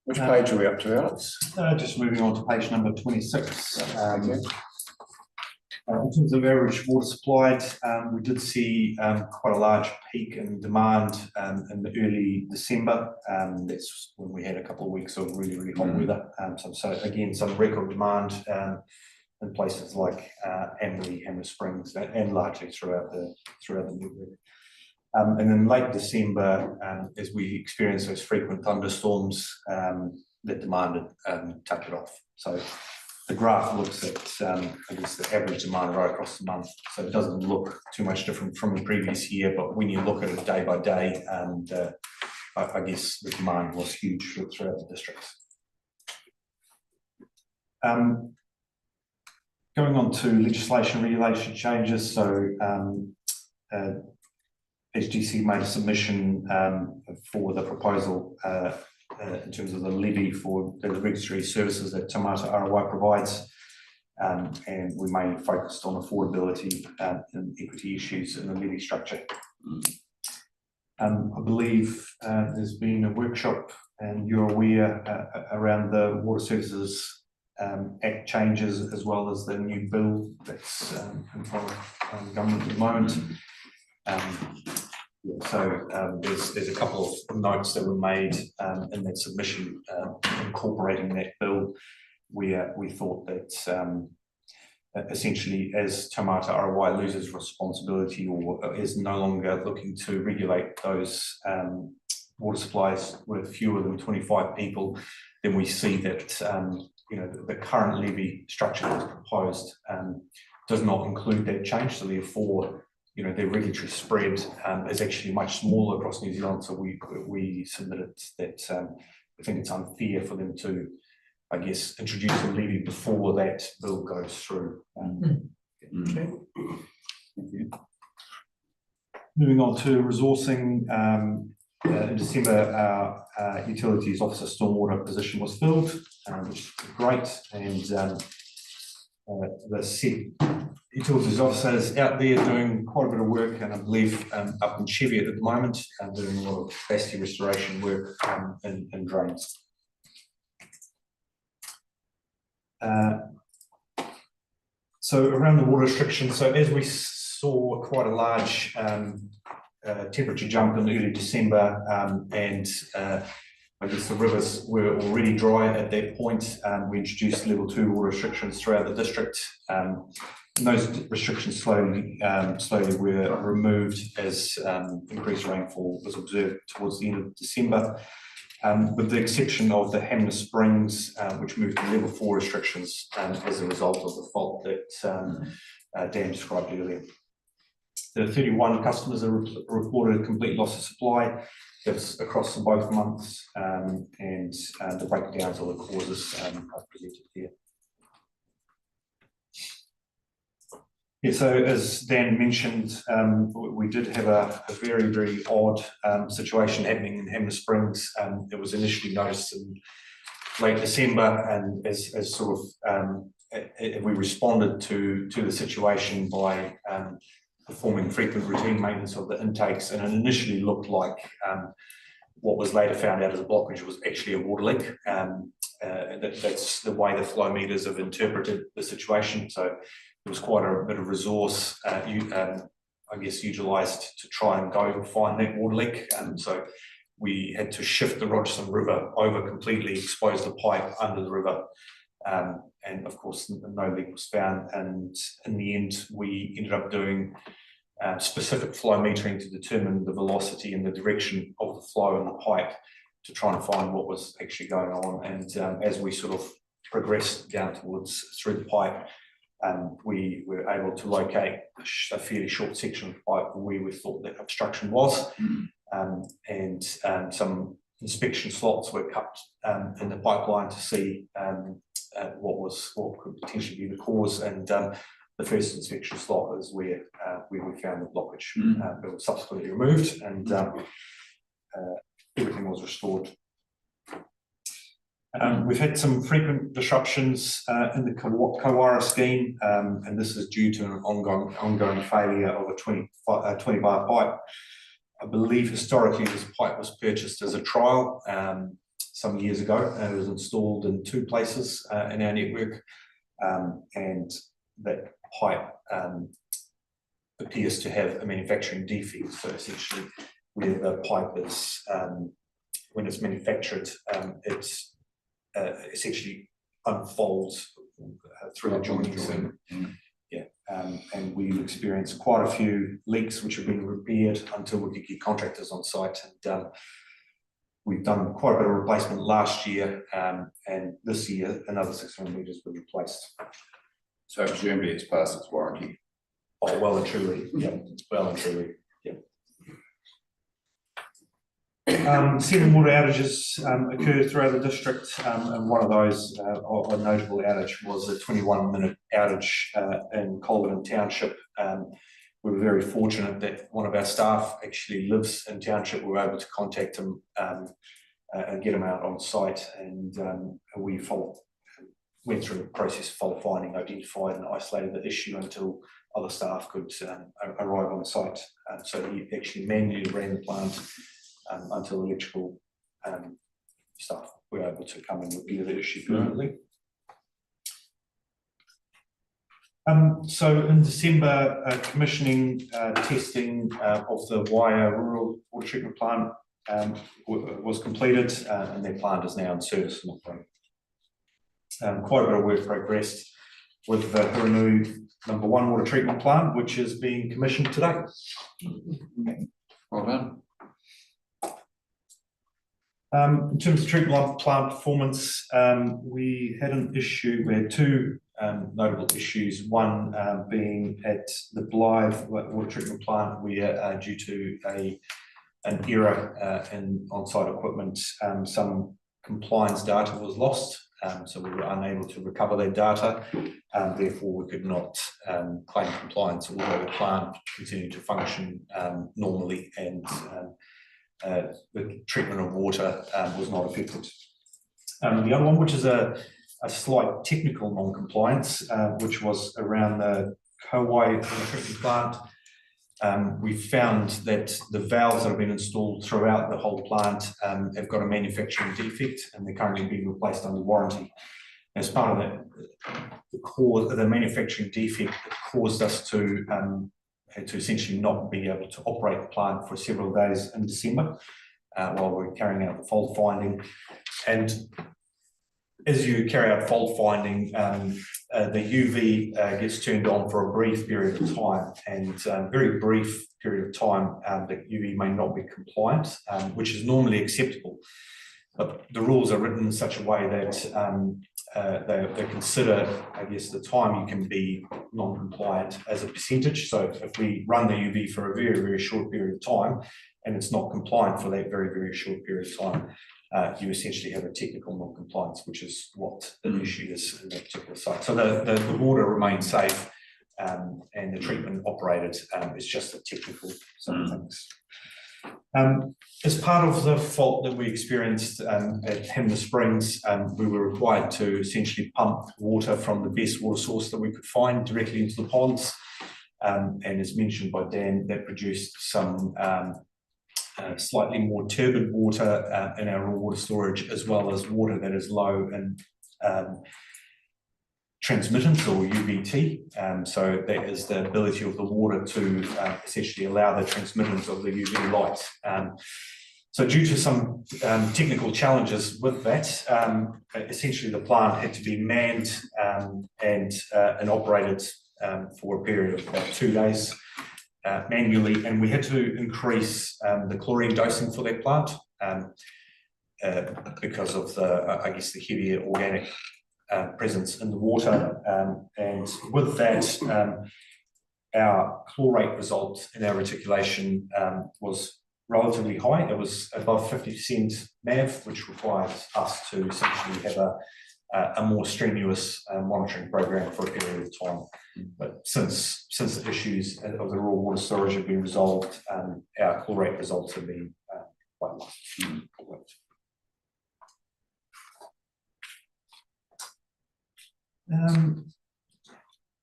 Which page are we up to, Alex? Just moving on to page number 26. Thank you. In terms of average water supplied, we did see quite a large peak in demand in the early December. That's when we had a couple of weeks of really, really hot weather. So again, some record demand in places like Amberley, Hammer Springs, and largely throughout the network. And then late December, as we experienced those frequent thunderstorms, that demand tapered off. So the graph looks at, I guess, the average demand right across the month. So it doesn't look too much different from the previous year, but when you look at it day by day, I guess the demand was huge throughout the districts. Going on to legislation regulation changes. So SGC made a submission for the proposal in terms of the levy for the regulatory services that Taumata ROI provides, and we mainly focused on affordability and equity issues in the levy structure. I believe there's been a workshop, and you're aware around the Water Services Act changes, as well as the new bill that's in front of the government at the moment. So there's a couple of notes that were made in that submission incorporating that bill, where we thought that essentially, as Taumata ROI loses responsibility or is no longer looking to regulate those water supplies with fewer than 25 people, then we see that you know, the current levy structure that's proposed does not include that change. So therefore, you know, their regulatory spread is actually much smaller across New Zealand. So we submitted that I think it's unfair for them to, I guess, introduce a levy before that bill goes through. Okay. Thank you. Moving on to resourcing, in December, our utilities officer stormwater position was filled, which is great, and the utilities officer is out there doing quite a bit of work, and I believe up in Cheviot at the moment, doing a lot of capacity restoration work in drains. So around the water restrictions, so as we saw quite a large temperature jump in early December, and I guess the rivers were already dry at that point. We introduced level 2 water restrictions throughout the district. And those restrictions slowly were removed as increased rainfall was observed towards the end of December. With the exception of the Hamner Springs, which moved to level 4 restrictions as a result of the fault that Dan described earlier. The 31 customers have reported a complete loss of supply. That's across both months, and the breakdowns of the causes are presented here. Yeah, so as Dan mentioned, we did have a very, very odd situation happening in Hamner Springs. It was initially noticed in late December, and as sort of we responded to the situation by performing frequent routine maintenance of the intakes, and it initially looked like what was later found out as a blockage was actually a water leak. That's the way the flow meters have interpreted the situation. So there was quite a bit of resource, I guess, utilised to try and go find that water leak. So we had to shift the Rogerson River over completely, expose the pipe under the river. And of course, no leak was found. And in the end, we ended up doing specific flow metering to determine the velocity and the direction of the flow in the pipe to try and find what was actually going on. And as we sort of progressed down towards through the pipe, we were able to locate a fairly short section of pipe where we thought that obstruction was, and some inspection slots were cut in the pipeline to see what could potentially be the cause. And the first inspection slot is where we found the blockage. It was subsequently removed, and everything was restored. We've had some frequent disruptions in the Kowara scheme, and this is due to an ongoing failure of a 20 bar pipe. I believe historically this pipe was purchased as a trial some years ago, and it was installed in 2 places in our network, and that pipe appears to have a manufacturing defect. So essentially, where the pipe is, when it's manufactured, it's essentially unfolds through the joints. And we've experienced quite a few leaks which have been repaired until we could get contractors on site. And we've done quite a bit of replacement last year, and this year another 600 metres was replaced. So presumably it's past its warranty. Oh, well and truly, yeah, well and truly, yeah. 7 water outages occurred throughout the district, and one of those, a notable outage, was a 21-minute outage in Colvin Township. We were very fortunate that one of our staff actually lives in township. We were able to contact him and get him out on site, and we went through the process of fault finding, identified and isolated the issue until other staff could arrive on site. So he actually manually ran the plant until electrical staff were able to come and repair the issue permanently. So in December, commissioning testing of the Waiā Rural Water Treatment Plant was completed, and their plant is now in service and operating. Quite a bit of work progressed with the Hurunu No. 1 water treatment plant, which is being commissioned today. Well done. In terms of treatment plant performance, we had 2 notable issues. One being at the Blythe water treatment plant, where due to an error in on-site equipment, some compliance data was lost. So we were unable to recover that data, therefore we could not claim compliance, although the plant continued to function normally, and the treatment of water was not affected. The other one, which is a slight technical non-compliance, which was around the Kauai water treatment plant. We found that the valves that have been installed throughout the whole plant have got a manufacturing defect, and they're currently being replaced under warranty. As part of that, the manufacturing defect caused us to essentially not be able to operate the plant for several days in December. while we're carrying out the fault finding. And as you carry out fault finding, the UV gets turned on for a brief period of time, and very brief period of time, the UV may not be compliant, which is normally acceptable. But the rules are written in such a way that they consider, I guess, the time you can be non-compliant as a percentage. So if we run the UV for a very, very short period of time and it's not compliant for that very, very short period of time, you essentially have a technical non-compliance, which is what the issue is in that particular site. So the water remains safe, and the treatment operated is just a technical sort of things. As part of the fault that we experienced at Hamner Springs, we were required to essentially pump water from the best water source that we could find directly into the ponds. And as mentioned by Dan, that produced some slightly more turbid water in our raw water storage, as well as water that is low in transmittance or UVT. So that is the ability of the water to essentially allow the transmittance of the UV light. So due to some technical challenges with that, essentially the plant had to be manned and operated for a period of about 2 days manually, and we had to increase the chlorine dosing for that plant because of the, I guess, the heavier organic presence in the water, and with that, our chlorate result in our reticulation was relatively high. It was above 50% MAV, which requires us to essentially have a more strenuous monitoring program for a period of time. But since the issues of the raw water storage have been resolved, our chlorate results have been quite low.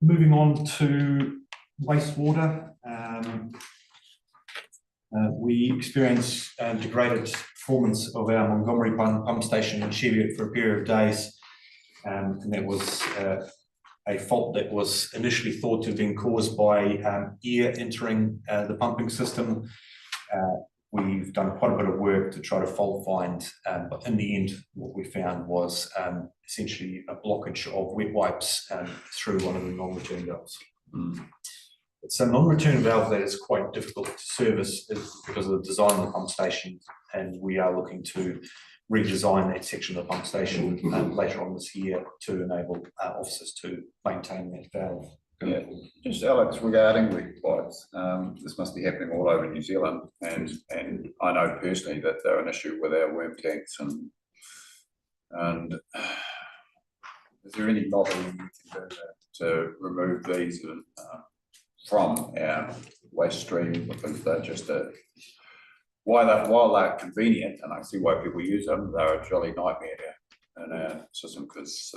Moving on to wastewater, we experienced degraded performance of our Montgomery pump station in Cheviot for a period of days, and that was a fault that was initially thought to have been caused by air entering the pumping system. We've done quite a bit of work to try to fault find, but in the end, what we found was essentially a blockage of wet wipes through one of the non-return valves. It's a non-return valve that is quite difficult to service because of the design of the pump station, and we are looking to redesign that section of the pump station later on this year to enable officers to maintain that valve. Yeah, just Alex, regarding wet wipes, this must be happening all over New Zealand, and I know personally that they're an issue with our worm tanks, and is there any novelty you can do to remove these from our waste stream, because they're just while they're convenient, and I see why people use them, they're a jolly nightmare in our system, because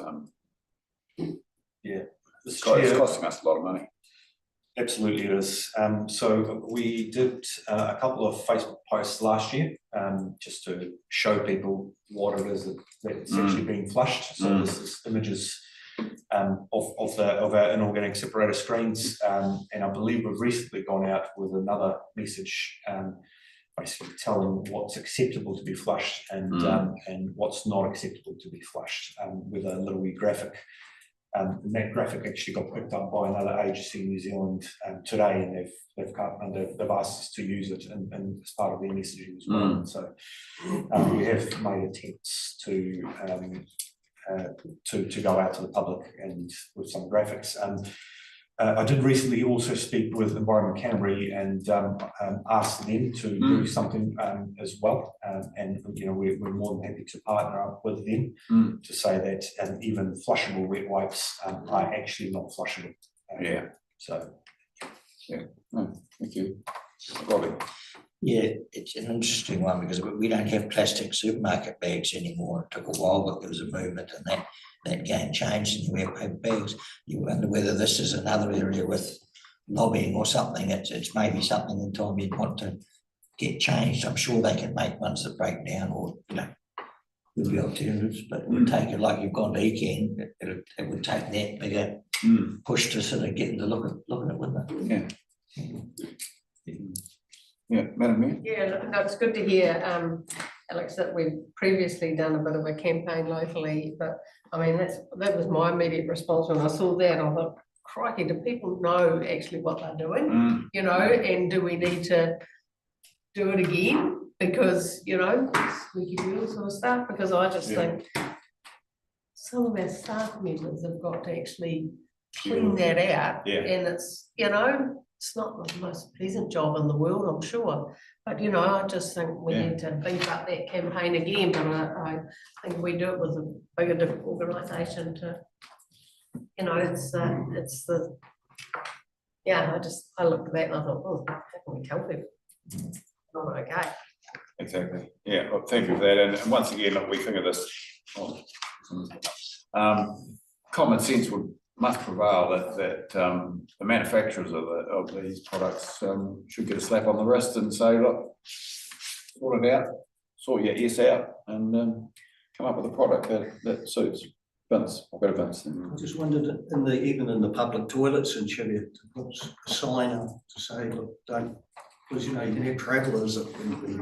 yeah. It's costing us a lot of money. Absolutely it is. So we did a couple of Facebook posts last year just to show people what it is that's actually being flushed. So this is images of our inorganic separator screens, and I believe we've recently gone out with another message basically telling what's acceptable to be flushed and what's not acceptable to be flushed, with a little wee graphic. And that graphic actually got picked up by another agency in New Zealand today, and they've asked us to use it as part of their messaging as well. So we have made attempts to go out to the public and with some graphics. I did recently also speak with Environment Canterbury and ask them to do something as well. And you know, we're more than happy to partner up with them to say that even flushable wet wipes are actually not flushable. So yeah, thank you, Robbie. Yeah, it's an interesting one because we don't have plastic supermarket bags anymore. It took a while, but there was a movement and that game changed and we have paper bags. You wonder whether this is another area with lobbying or something. It's maybe something in time you'd want to get changed. I'm sure they can make ones that break down, or you know, there'll be alternatives, but it would take it like you've gone to Ecan, it would take that bigger push to sort of get them to look at it, wouldn't it? Yeah. Yeah, Madam Mayor? Yeah, no, it's good to hear, Alex, that we've previously done a bit of a campaign locally, but I mean, that was my immediate response when I saw that. I thought, crikey, do people know actually what they're doing? You know, and do we need to do it again? Because, you know, squeaky wheel sort of stuff, because I just think some of our staff members have got to actually clean that out. Yeah. And it's, you know, it's not the most pleasant job in the world, I'm sure. But, you know, I just think we Yeah. need to beef up that campaign again, but I think we do it with a bigger different organisation to, you know, it's the, yeah, I looked at that and I thought, oh, how can we tell people? It's not okay. Exactly, yeah, well, thank you for that, and once again, look, we think of this. Common sense must prevail that the manufacturers of these products should get a slap on the wrist and say, look, sort it out, sort your S out, and come up with a product that suits. Vince, I've got a Vince. I just wondered, even in the public toilets in Cheviot, to put a sign up to say, look, don't, because, you know, you can have travellers that will be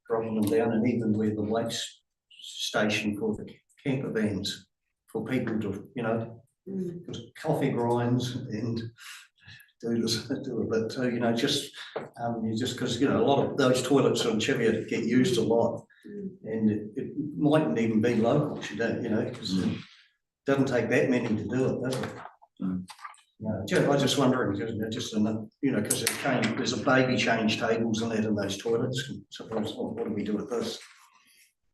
dropping them down, and even where the waste station for the camper vans, for people to, you know, because coffee grinds and do a bit too, you know, just, because, you know, a lot of those toilets in Cheviot get used a lot, and it mightn't even be local, you know, because it doesn't take that many to do it, does it? I was just wondering, just in the, you know, because there's a baby change tables and that in those toilets. So what do we do with this?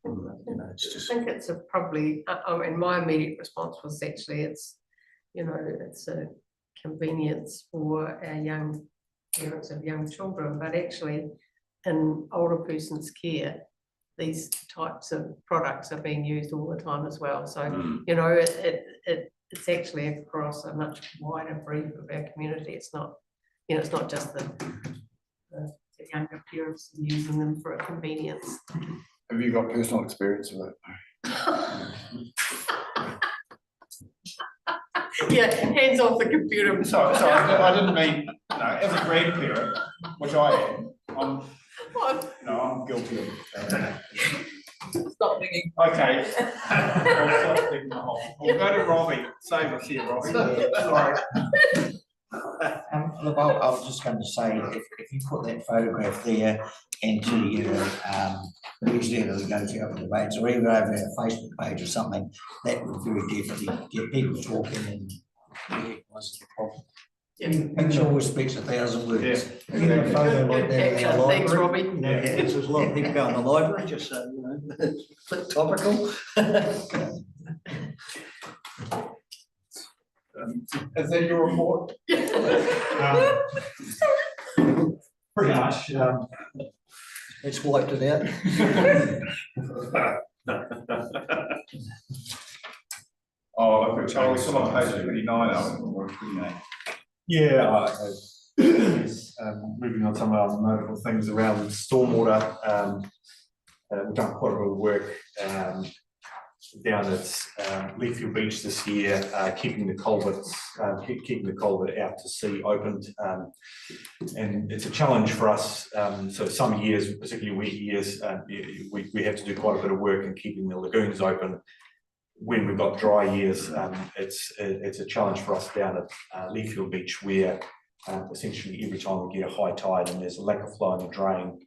You know, it's just. I think it's probably, and my immediate response was actually it's, you know, it's a convenience for our young parents of young children, but actually in older person's care, these types of products are being used all the time as well. So, you know, it's actually across a much wider brief of our community. It's not, you know, it's not just the younger parents using them for a convenience. Have you got personal experience with it? Yeah, hands off the computer. Sorry, I didn't mean, no, as a grandparent, which I am, I'm guilty of it. Stop thinking. Okay. I'll stop digging the hole. We'll go to Robbie, save us here, Robbie. Sorry. Look, I was just going to say, if you put that photograph there into your newsletter that goes out with the rates, or even over our Facebook page or something, that would very definitely get people talking and recognize the problem. Picture always speaks 1,000 words. Yeah, Even a photo like that in our Thanks, library, Robbie. you know, there's a lot of people go in the library, just so, you know, it's a bit topical. Is that your report? Pretty much, It's wiped it out. Oh, okay, so we're still on page 29, are we? Or 28? yeah, moving on some of our notable things around stormwater. We've done quite a bit of work down at Leafield Beach this year, keeping the culverts, keeping the culvert out to sea opened, and it's a challenge for us. So some years, particularly wet years, we have to do quite a bit of work in keeping the lagoons open. When we've got dry years, it's a challenge for us down at Leafield Beach, where essentially every time we get a high tide and there's a lack of flow in the drain,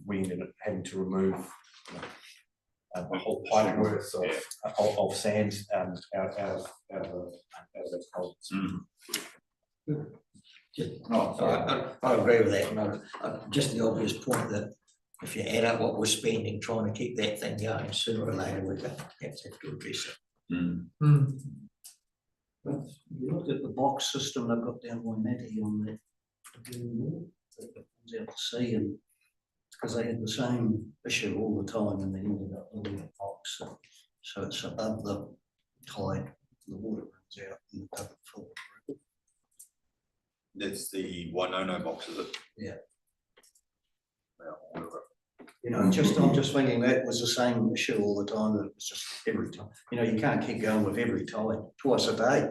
we ended up having to remove a whole pipe worth of sand out of those culverts. I agree with that. And just the obvious point that if you add up what we're spending trying to keep that thing going, sooner or later we're going to have to address it. Well, you looked at the box system they've got down by Matty on that. That comes out to sea, and because they had the same issue all the time, and they ended up building a box. So it's above the tide, the water runs out and it doesn't fall. That's the Wainono box, is it? Yeah. Well, You know, I'm just thinking that was the same issue all the time, that it was just every time. You know, you can't keep going with every tide, twice a day.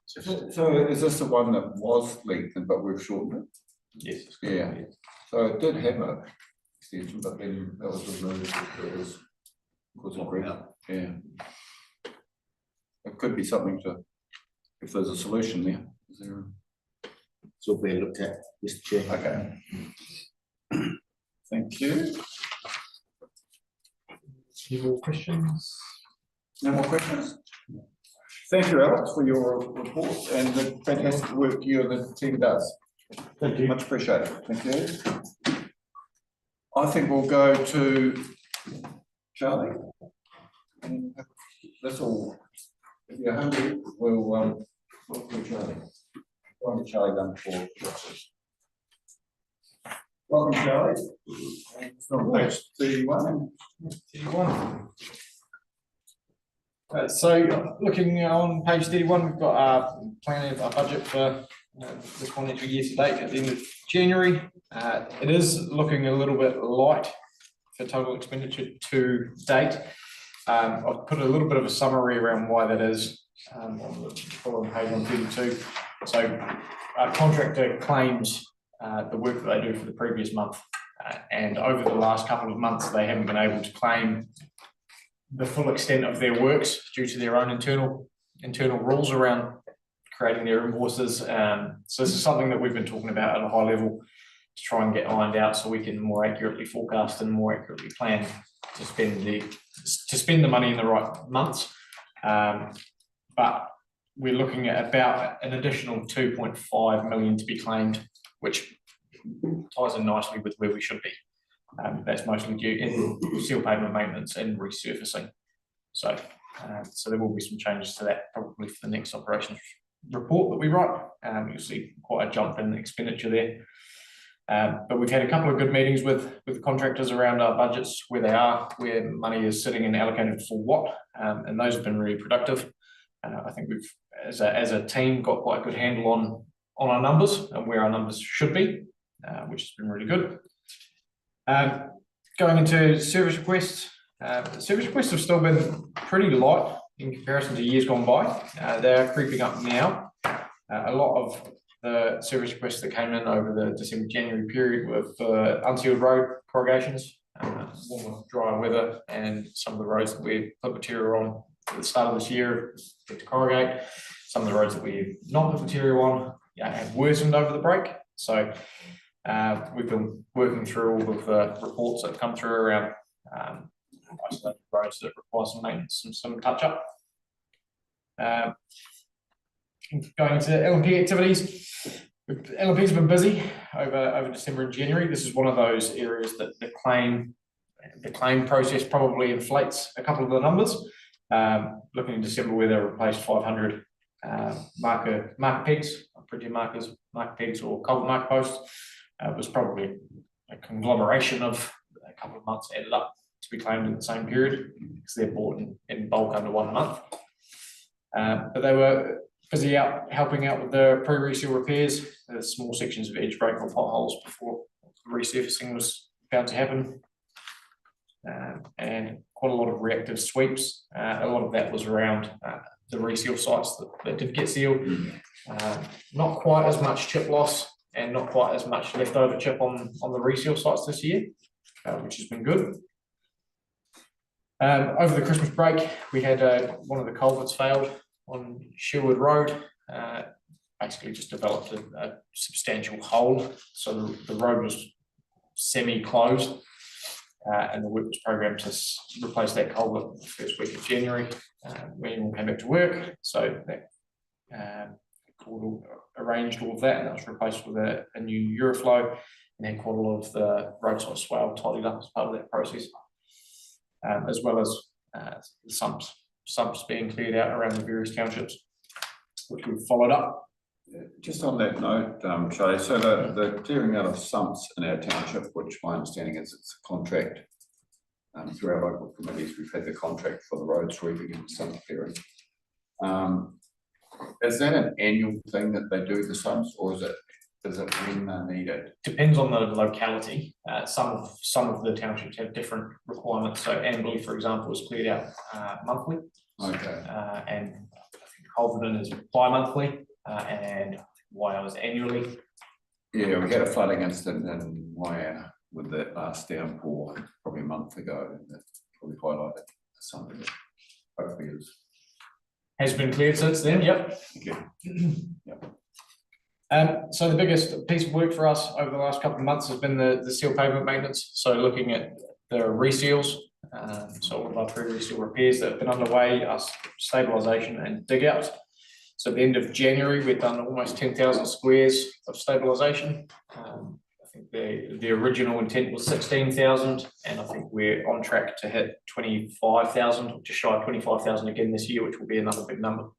So is this the one that was lengthened, but we've shortened it? Yes. Yeah. So it did have a extension, but then that was removed because of Brexit. Yeah. It could be something to, if there's a solution there. Is there? It's all being looked at, Mr. Chair. Okay. Thank you. Any more questions? No more questions? Thank you, Alex, for your report and the fantastic work you and the team does. Thank you. Much appreciated. Thank you. I think we'll go to Charlie. And that's all. If you're hungry, we'll do Charlie. Welcome, Charlie, done for. Welcome, Charlie. It's on page 31. So looking on page 31, we've got planning our budget for this financial year to date at the end of January. It is looking a little bit light for total expenditure to date. I've put a little bit of a summary around why that is on the following page on 32. So our contractor claims the work that they do for the previous month, and over the last couple of months they haven't been able to claim the full extent of their works due to their own internal rules around creating their invoices. So this is something that we've been talking about at a high level to try and get ironed out so we can more accurately forecast and more accurately plan to spend the money in the right months. But we're looking at about an additional 2.5 million to be claimed, which ties in nicely with where we should be. That's mostly due in seal pavement maintenance and resurfacing. So there will be some changes to that probably for the next operations report that we write. You'll see quite a jump in expenditure there. But we've had a couple of good meetings with the contractors around our budgets, where they are, where money is sitting and allocated for what, and those have been really productive. I think we've, as a team, got quite a good handle on our numbers and where our numbers should be, which has been really good. Going into service requests, service requests have still been pretty light in comparison to years gone by. They are creeping up now. A lot of the service requests that came in over the December-January period were for unsealed road corrugations, warmer, drier weather, and some of the roads that we put material on at the start of this year to corrugate. Some of the roads that we've not put material on have worsened over the break. So we've been working through all of the reports that have come through around isolated roads that require some maintenance and some touch up. Going into L&P activities, L&P's been busy over December and January. This is one of those areas that the claim process probably inflates a couple of the numbers. Looking in December, where they replaced 500 marker pegs, pretty marker pegs or culvert marker posts, was probably a conglomeration of a couple of months added up to be claimed in the same period, because they're bought in bulk under 1 month. But they were busy out helping out with the pre-reseal repairs, the small sections of edge break or potholes before resurfacing was about to happen, and quite a lot of reactive sweeps. A lot of that was around the reseal sites that did get sealed. Not quite as much chip loss and not quite as much leftover chip on the reseal sites this year, which has been good. Over the Christmas break, we had one of the culverts failed on Sherwood Road. Basically just developed a substantial hole, so the road was semi-closed, and the work was programmed to replace that culvert the first week of January when everyone came back to work. So that arranged all of that, and that was replaced with a new Euroflow, and then quite a lot of the roadside swale tidied up as part of that process, as well as the sumps being cleared out around the various townships, which we've followed up. Just on that note, Charlie, so the clearing out of sumps in our township, which my understanding is it's a contract through our local committees, we've had the contract for the road sweeping and sump clearing. Is that an annual thing that they do the sumps, or is it when they're needed? Depends on the locality. Some of the townships have different requirements. So Amberley, for example, is cleared out monthly. Okay. And I think Holverton is bi-monthly, and Wales annually. Yeah, we had a flooding incident in Waiana with that last downpour probably a month ago, and that probably highlighted something that hopefully is. Has been cleared since then, yep. So the biggest piece of work for us over the last couple of months has been the seal pavement maintenance, so looking at the reseals. So all of our pre-reseal repairs that have been underway, our stabilisation and dig out. So at the end of January, we've done almost 10,000 squares of stabilisation. I think the original intent was 16,000, and I think we're on track to hit 25,000, just shy of 25,000 again this year, which will be another big number.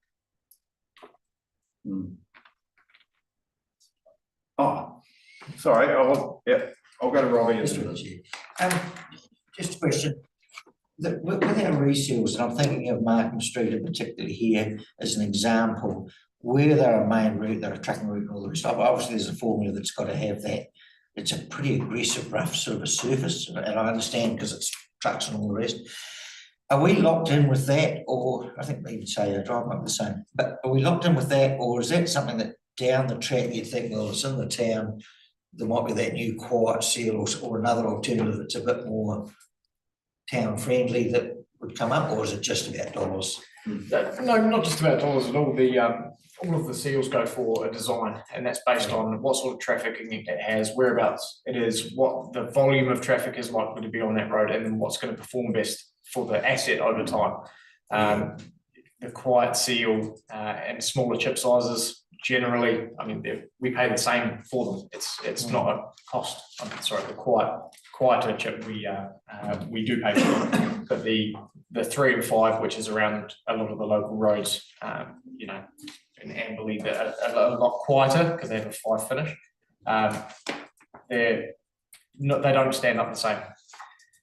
Oh, sorry, I'll go to Robbie. Just a question. With our reseals, and I'm thinking of Markham Street in particular here as an example, where they're a main route, they're a tracking route and all the rest of it, obviously there's a formula that's got to have that. It's a pretty aggressive, rough sort of a surface, and I understand because it's trucks and all the rest. Are we locked in with that, or I think they even say drive up the same, but are we locked in with that, or is that something that down the track you think, well, it's in the town, there might be that new quiet seal or another alternative that's a bit more town friendly that would come up, or is it just about dollars? No, not just about dollars at all. All of the seals go for a design, and that's based on what sort of trafficking it has, whereabouts it is, what the volume of traffic is likely to be on that road, and then what's going to perform best for the asset over time. The quiet seal and smaller chip sizes, generally, I mean, we pay the same for them. It's not a cost. I'm sorry, the quieter chip we do pay for, but the 3 and 5, which is around a lot of the local roads, you know, in Amberley, they're a lot quieter because they have a 5 finish. They don't stand up the same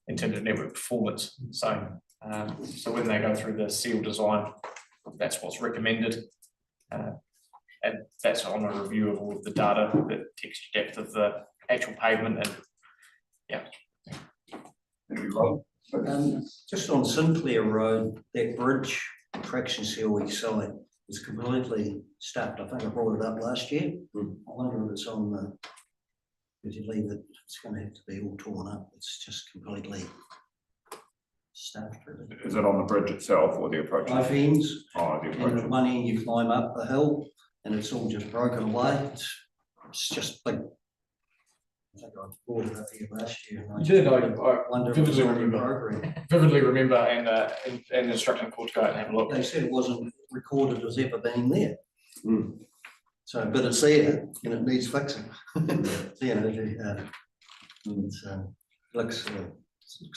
in terms of network performance. So when they go through the seal design, that's what's recommended. And that's on a review of all of the data, the texture depth of the actual pavement, and yeah. Just on Sinclair Road, that bridge traction seal each side is completely stuffed. I think I brought it up last year. I wonder if it's on the, if you leave it, it's going to have to be all torn up. It's just completely stuffed. Is it on the bridge itself or the approach? Both ends. Oh, the And approach. at one end you climb up the hill and it's all just broken away. It's just big. I think I brought it up here last year. You did, I wonder if it's vividly on the remember. program. Vividly remember, and instructing the court to go out and have a look. They said it wasn't recorded as ever being there. So, but it's there and it needs fixing. You know, and looks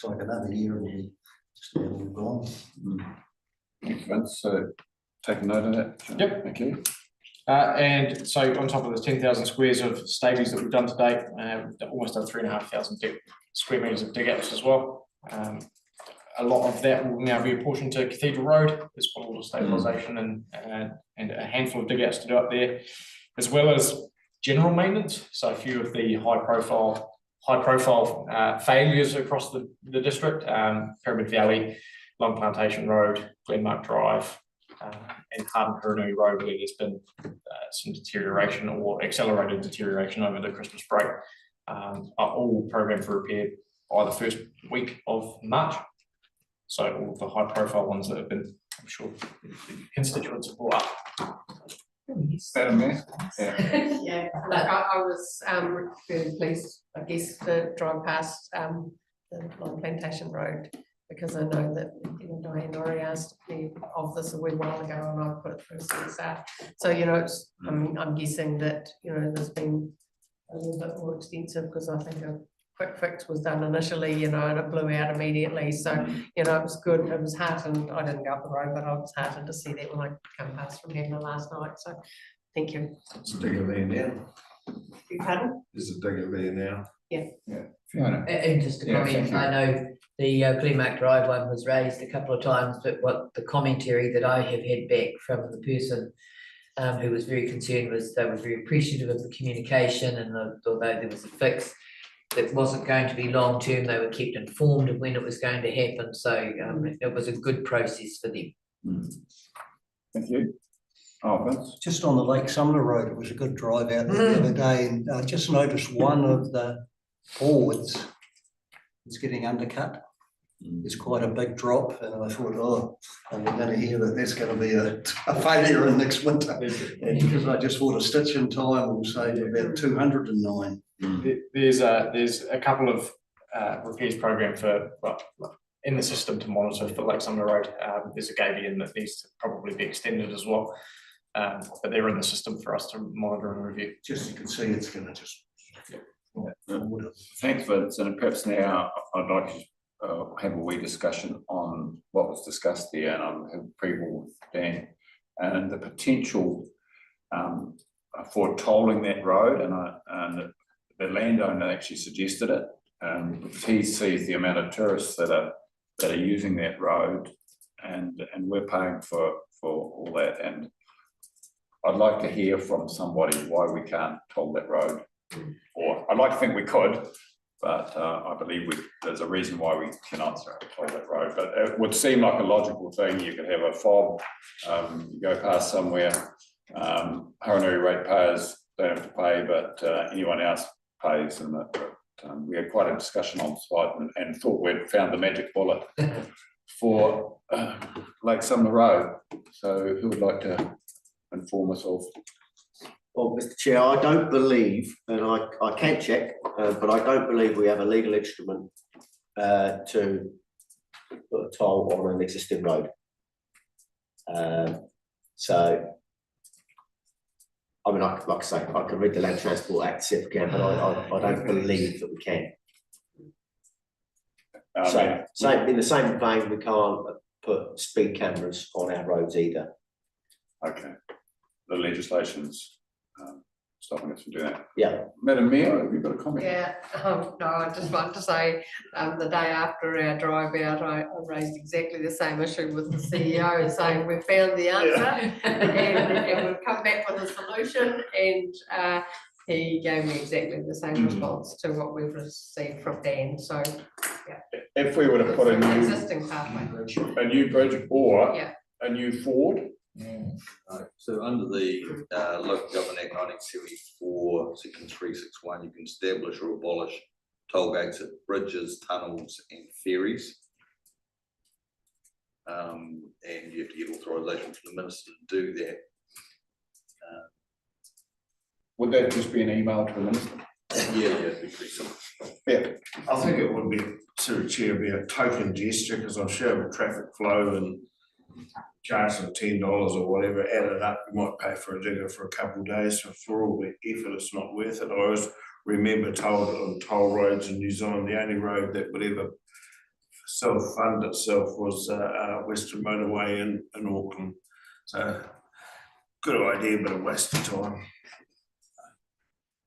like another year will be just all gone. Thank you, Vince. So take a note of that. Yep. Thank you. And so on top of the 10,000 squares of stabies that we've done to date, we've almost done 3,500 square metres of dig outs as well. A lot of that will now be apportioned to Cathedral Road. There's got all the stabilisation and a handful of dig outs to do up there, as well as general maintenance. So a few of the high profile failures across the district, Pyramid Valley, Long Plantation Road, Glenmark Drive, and Harden-Kurunu Road, where there's been some deterioration or accelerated deterioration over the Christmas break, are all programmed for repair by the first week of March. So all of the high profile ones that have been, I'm sure, constituents have brought up. Madam Mayor? Yeah. Yeah, look, I was really pleased, I guess, to drive past the Long Plantation Road, because I know that Diane already asked me of this a wee while ago, and I put it through CSR. So, you know, it's, I'm guessing that, you know, there's been a little bit more extensive, because I think a quick fix was done initially, you know, and it blew out immediately. So, you know, it was good. It was heartened. I didn't go up the road, but I was heartened to see that when I come past from Hamner last night. So, thank you. It's a digger there now. Pardon? There's a digger there now. Yeah. Yeah. Fiona. And just to Yeah, comment, thank you. I know the Glenmark Drive one was raised a couple of times, but what the commentary that I have had back from the person who was very concerned was they were very appreciative of the communication, and although there was a fix, it wasn't going to be long term, they were kept informed of when it was going to happen. So it was a good process for them. Thank you. Oh, Vince? Just on the Lake Sumner Road, it was a good drive out there the other day, and I just noticed one of the boards is getting undercut. It's quite a big drop, and I thought, oh, I'm gonna hear that there's gonna be a failure in next winter. And because I just thought a stitch in time will save about 209. There's a couple of repairs program for, well, in the system to monitor for Lake Sumner Road. There's a Gabion that needs to probably be extended as well. But they're in the system for us to monitor and review. Just you can see it's gonna just. Thanks, Vince, and perhaps now I'd like to have a wee discussion on what was discussed there, and I'm have approval with Dan, and the potential for tolling that road, and the landowner actually suggested it, because he sees the amount of tourists that are using that road, and we're paying for all that, and I'd like to hear from somebody why we can't toll that road, or I'd like to think we could. But I believe there's a reason why we cannot toll that road. But it would seem like a logical thing. You could have a fob, you go past somewhere, Haranui ratepayers don't have to pay, but anyone else pays. And we had quite a discussion on site and thought we'd found the magic bullet for Lake Sumner Road. So who would like to inform us of? Well, Mr. Chair, I don't believe, and I can check, but I don't believe we have a legal instrument to put a toll on an existing road. So, I mean, like I say, I can read the Land Transport Act if we can, but I don't believe that we can. So, in the same vein, we can't put speed cameras on our roads either. Okay, the legislation's stopping us from doing that. Yeah. Madam Mayor, have you got a comment? Yeah, no, I just want to say, the day after our drive out, I raised exactly the same issue with the CEO, saying we found the answer and we've come back with a solution, and he gave me exactly the same response to what we've received from Dan, so, yeah. If we were to put a new Existing pathway. bridge or Yeah. a new ford, So under the Local Government Act 1974, section 361, you can establish or abolish toll gates at bridges, tunnels and ferries. And you have to get authorisation from the minister to do that. would that just be an email to the minister? Yeah, it'd be pretty simple. Yeah. I think it would be, through Chair, be a token gesture, because I'm sure with traffic flow and charge them $10 or whatever, add it up, you might pay for a digger for a couple of days, so for all the effort, it's not worth it. I always remember told on toll roads in New Zealand, the only road that would ever self-fund itself was Western Motorway in Auckland. So, good idea, but a waste of time.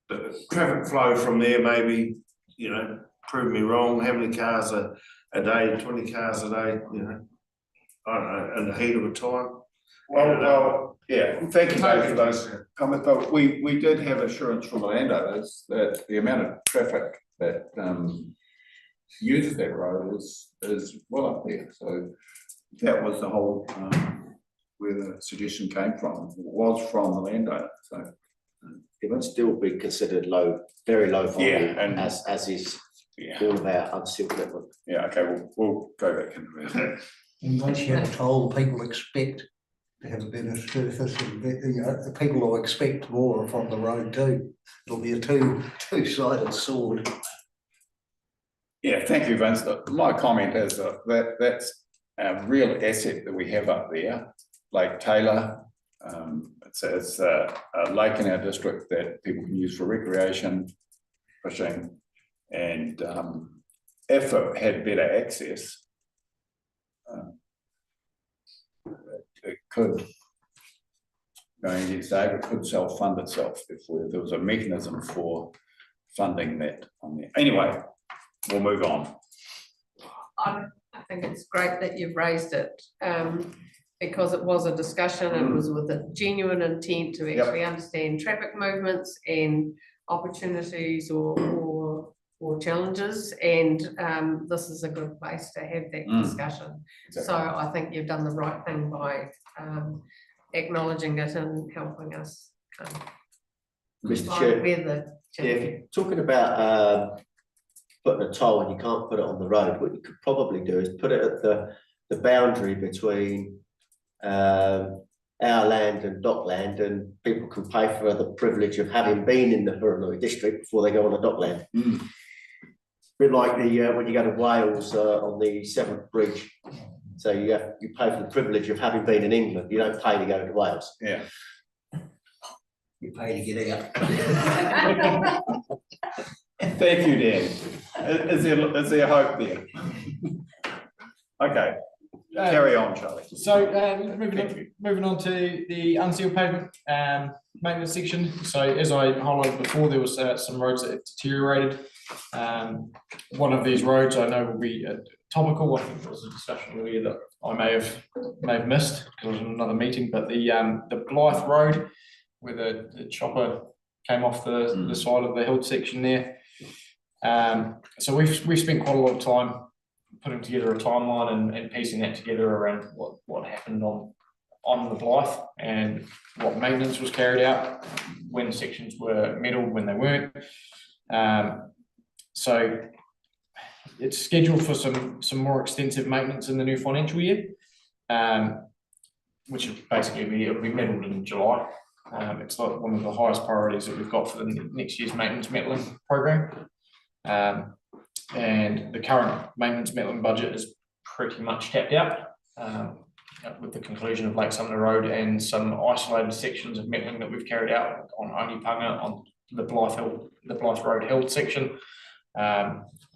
The traffic flow from there, maybe, you know, prove me wrong, how many cars a day, 20 cars a day, you know, I don't know, in the heat of a time. Well, yeah, thank you Dave for those comments, but we did have assurance from the landowners that the amount of traffic that uses that road is well up there, so that was the whole where the suggestion came from, it was from the landowner, so. It would still be considered low, very low volume, Yeah, and- as is Yeah, all of our unsealed network. yeah, okay, we'll go back into it. And once you have a toll, people expect to have a better surface, and you know, the people will expect more from the road too. It'll be a two-sided sword. Yeah, thank you, Vince. My comment is that's a real asset that we have up there, Lake Taylor. It's a lake in our district that people can use for recreation, fishing, and if it had better access, it could, going against Dave, it could self-fund itself if there was a mechanism for funding that on there. Anyway, we'll move on. I think it's great that you've raised it, because it was a discussion and it was with a genuine intent to actually understand traffic movements and opportunities or challenges, and this is a good place to have that discussion. Exactly. So I think you've done the right thing by acknowledging it and helping us. Mr. find Chair, where the yeah, if you're talking about putting a toll and you can't put it on the road, what you could probably do is put it at the boundary between our land and Dockland, and people can pay for the privilege of having been in the Huronui district before they go on the Dockland. Bit like the when you go to Wales on the Seventh Bridge. So you pay for the privilege of having been in England. You don't pay to go to Wales. Yeah. You pay to get out. Thank you, Dan. Is there hope there? Okay, carry on, Charlie. So moving on to the unsealed pavement maintenance section. So as I highlighted before, there was some roads that had deteriorated. One of these roads I know will be topical. I think there was a discussion earlier that I may have missed because I was in another meeting. But the Blythe Road, where the chopper came off the side of the hill section there. So we've spent quite a lot of time putting together a timeline and piecing that together around what happened on the Blythe and what maintenance was carried out, when sections were metalled, when they weren't. So it's scheduled for some more extensive maintenance in the new financial year, which will basically it'll be metalled in July. It's like one of the highest priorities that we've got for the next year's maintenance metalling program. And the current maintenance metalling budget is pretty much tapped out with the conclusion of Lake Sumner Road and some isolated sections of metalling that we've carried out on Onipanga on the Blythe Road held section.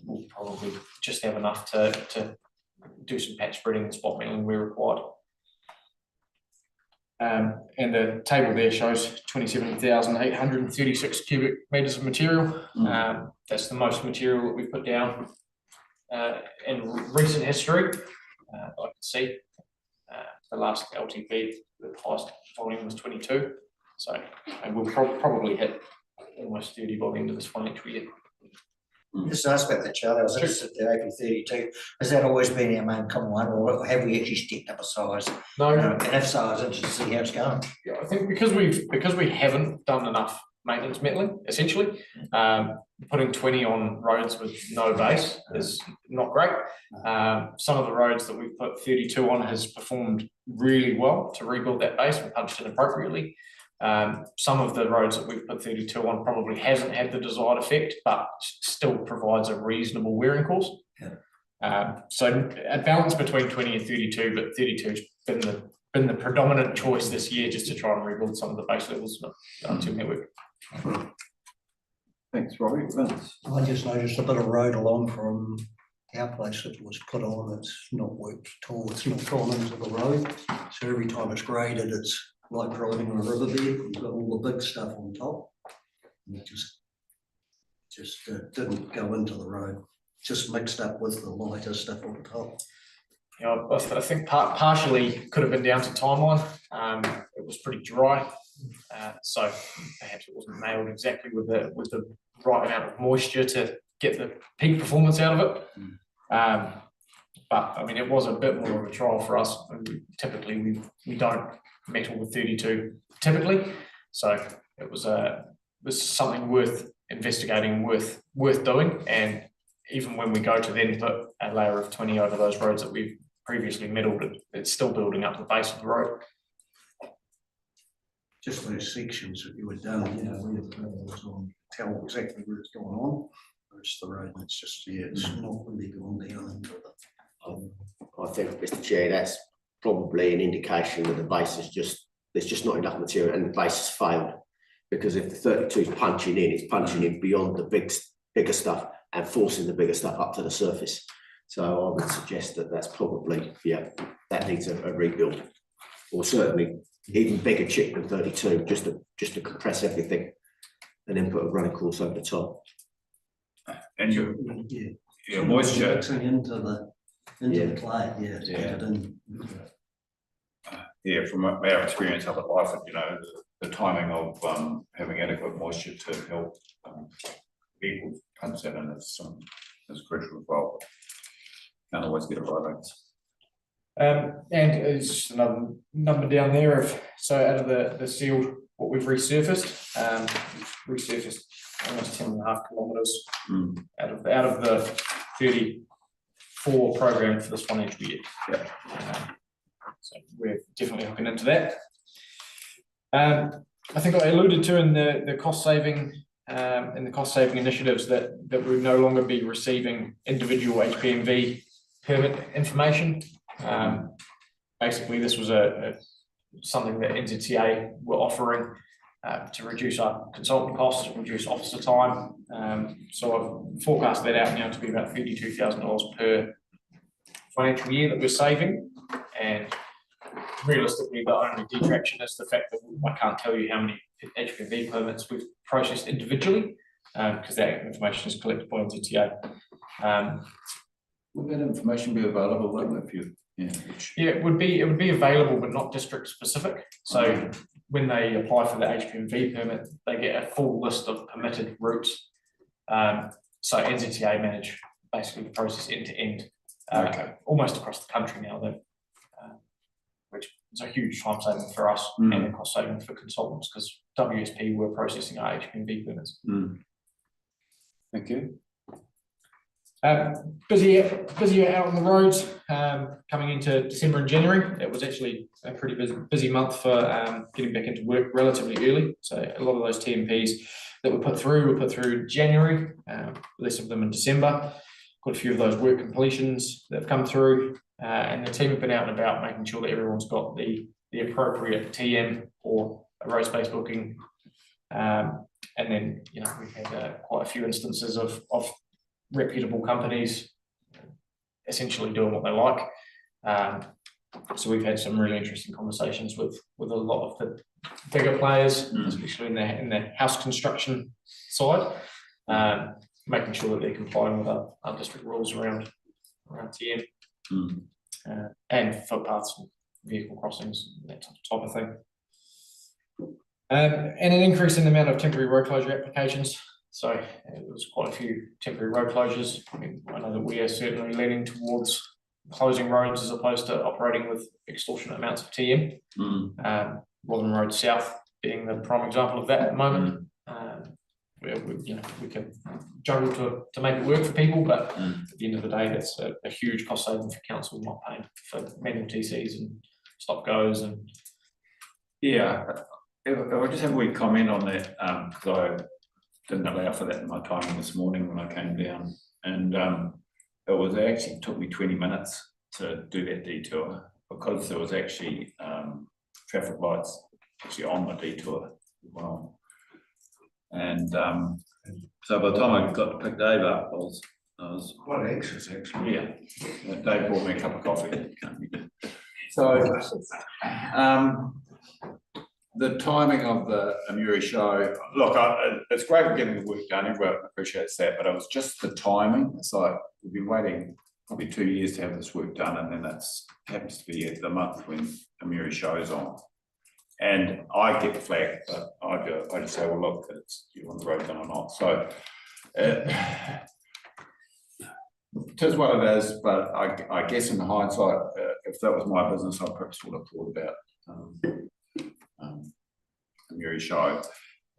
We'll probably just have enough to do some patch spreading and spot metalling where required. And the table there shows 27,836 cubic meters of material. That's the most material that we've put down in recent history. I can see the last LTP, the highest volume was 22. So and we'll probably hit almost 30 by the end of this financial year. Just ask about that, Charlie. I was interested in the AP32. Has that always been our main common one, or have we actually stepped up a size? No. And if so, I was interested to see how it's going. Yeah, I think because we haven't done enough maintenance metalling, essentially, putting 20 on roads with no base is not great. Some of the roads that we've put 32 on has performed really well to rebuild that base and punched in appropriately. Some of the roads that we've put 32 on probably hasn't had the desired effect, but still provides a reasonable wearing course. So a balance between 20 and 32, but 32's been the predominant choice this year, just to try and rebuild some of the base levels until network. Thanks, Robbie. Vince? I just noticed a bit of road along from our place that was put on, it's not worked at all, it's not gone into the road. So every time it's graded, it's like driving on a riverbed, you've got all the big stuff on top. And it just didn't go into the road, just mixed up with the lighter stuff on top. Yeah, I think partially could have been down to timeline. It was pretty dry, so perhaps it wasn't nailed exactly with the right amount of moisture to get the peak performance out of it. But I mean, it was a bit more of a trial for us. Typically, we don't metal with 32 typically, so it was something worth investigating, worth doing. And even when we go to then put a layer of 20 over those roads that we've previously metalled, it's still building up the base of the road. Just those sections that you were done, you know, where the road was on, tell exactly where it's going on. It's the road, it's just, yeah, it's not really going down into the. I think, Mr. Chair, that's probably an indication that the base is there's just not enough material and the base has failed. Because if the 32 is punching in, it's punching in beyond the bigger stuff and forcing the bigger stuff up to the surface. So I would suggest that that's probably, yeah, that needs a rebuild, or certainly even bigger chip than 32, just to compress everything and then put a running course over the top. And your moisture. Mixing into the clay, Yeah, from our experience up at Lyford, you know, the timing of having adequate moisture to help equal punch that in is crucial as well. Can't always get it right. And it's just another number down there of, so out of the sealed, what we've resurfaced, we've resurfaced almost 10.5 kilometres out of the 34 program for this financial year. Yeah. So we're definitely looking into that. I think I alluded to in the cost saving initiatives that we would no longer be receiving individual HPMV permit information. Basically, this was something that NZTA were offering to reduce our consultant costs, reduce officer time. So I've forecast that out now to be about $32,000 per financial year that we're saving. And realistically, the only detraction is the fact that I can't tell you how many HPMV permits we've processed individually, because that information is collected by NZTA. Would that information be available, wouldn't it, if you, Yeah, it would be available, but not district specific. So when they apply for the HPMV permit, they get a full list of permitted routes. So NZTA manage basically the process end to end, almost across the country now, which is a huge time saving for us and a cost saving for consultants, because WSP were processing our HPMV permits. Thank you. Busy out on the roads coming into December and January. It was actually a pretty busy month for getting back into work relatively early. So a lot of those TMPs that were put through January, less of them in December. Got a few of those work completions that have come through, and the team have been out and about making sure that everyone's got the appropriate TM or a road space booking. And then, you know, we've had quite a few instances of reputable companies essentially doing what they like. So we've had some really interesting conversations with a lot of the bigger players, especially in the house construction side, making sure that they're complying with our district rules around TM and footpaths, vehicle crossings, that type of thing. And an increase in the amount of temporary road closure applications. So it was quite a few temporary road closures. I mean, I know that we are certainly leaning towards closing roads as opposed to operating with extortionate amounts of TM. Rotherham Road South being the prime example of that at the moment. Where we can juggle to make it work for people, but at the end of the day, that's a huge cost saving for council not paying for manual TCs and stop goes and. Yeah, if I just have a wee comment on that, because I didn't allow for that in my timing this morning when I came down, and it actually took me 20 minutes to do that detour, because there was actually traffic lights actually on the detour as well. And so by the time I got to pick Dave up, I was Quite anxious, actually. yeah. Dave brought me a cup of coffee. So the timing of the Amuri show, look, it's great for getting the work done, everyone appreciates that, but it was just the timing. It's like we've been waiting probably 2 years to have this work done, and then that's happens to be the month when Amuri show's on. And I get the flag, but I just say, well, look, it's you on the road done or not. So it is what it is, but I guess in hindsight, if that was my business, I perhaps would have thought about Amuri show.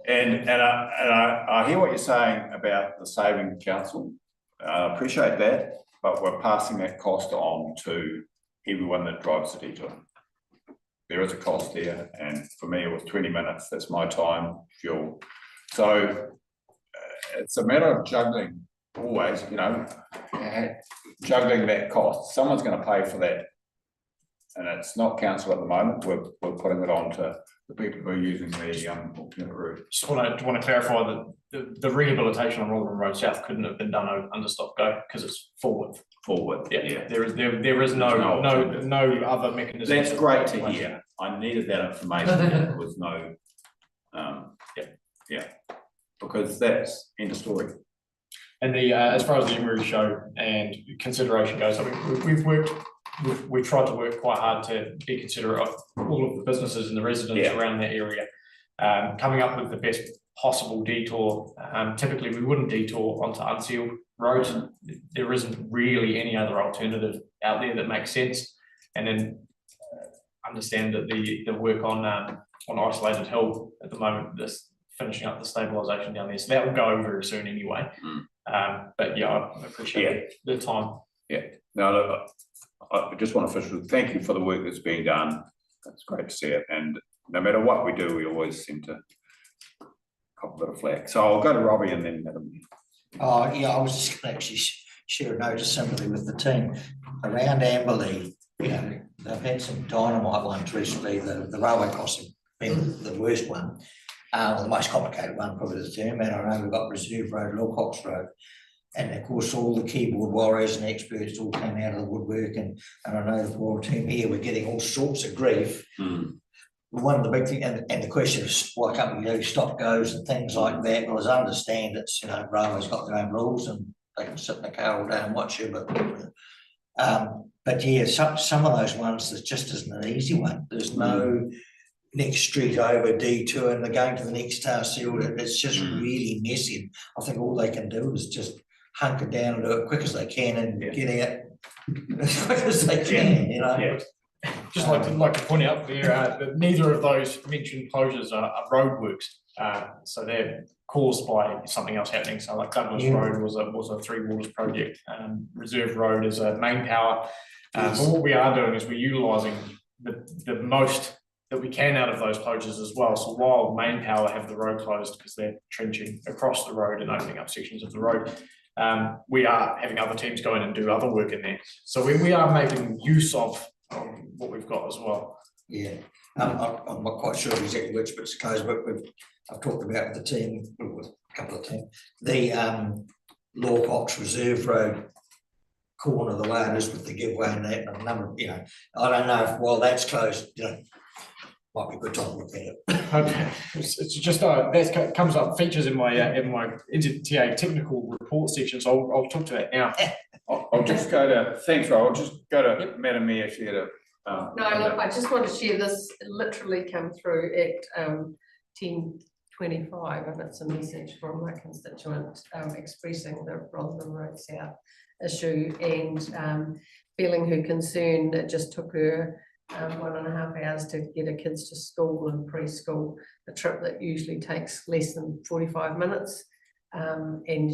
And I hear what you're saying about the saving council. I appreciate that, but we're passing that cost on to everyone that drives the detour. There is a cost there, and for me, it was 20 minutes. That's my time, fuel. So it's a matter of juggling always, you know, juggling that cost. Someone's going to pay for that, and it's not council at the moment. We're putting it on to the people who are using the alternate route. Just want to clarify that the rehabilitation on Rotherham Road South couldn't have been done under stop go because it's forward. Yeah. There is no other mechanism. That's great to hear. I needed that information. There was no because that's end of story. And the as far as the Amuri show and consideration goes, I mean we've tried to work quite hard to be considerate of all of the businesses and the residents around that area, coming up with the best possible detour. Typically we wouldn't detour onto unsealed roads. There isn't really any other alternative out there that makes sense. And then understand that the work on Isolated Hill at the moment, this finishing up the stabilisation down there, so that will go very soon anyway. But yeah, I appreciate the time. No, look, I just want to thank you for the work that's being done. It's great to see it, and no matter what we do, we always seem to cop a bit of flack. So I'll go to Robbie and then Madam. Oh, yeah, I was just gonna actually share a notice similarly with the team around Amberley. You know, they've had some dynamite ones recently. The railway crossing being the worst one, the most complicated one probably the term. And I know we've got Reserve Road, Lilcox Road, and of course all the keyboard warriors and experts all came out of the woodwork. And I know the Royal team here were getting all sorts of grief. One of the big things, and the question is why can't we do stop goes and things like that? Well, as I understand, it's, you know, railways got their own rules and they can sit in the car all day and watch you. But yeah, some of those ones that just isn't an easy one. There's no next street over detour and they're going to the next seal. It's just really messy. I think all they can do is just hunker down and do it quick as they can and get out as quick as they can. You know. Just like to point out there that neither of those mentioned closures are roadworks, so they're caused by something else happening. So like Douglas Road was a Three Waters project. Reserve Road is a main power. But what we are doing is we're utilising the most that we can out of those closures as well. So while main power have the road closed because they're trenching across the road and opening up sections of the road, we are having other teams go in and do other work in there. So we are making use of what we've got as well. Yeah, I'm not quite sure exactly which bits are closed, but I've talked about with the team, with a couple of teams, the Lawcox Reserve Road corner of the way it is with the giveaway and that, and a number of, you know, I don't know if while that's closed, you know, might be a good time to look at it. Okay, it's just that comes up features in my NZTA technical report section, so I'll talk to that now. I'll just go to, thanks, Rob. I'll just go to Madam Mayor. She had a. No, look, I just want to share this, it literally come through at 10:25, and it's a message from my constituent expressing the Rotherham Road South issue and feeling her concern. It just took her 1.5 hours to get her kids to school and preschool, a trip that usually takes less than 45 minutes. And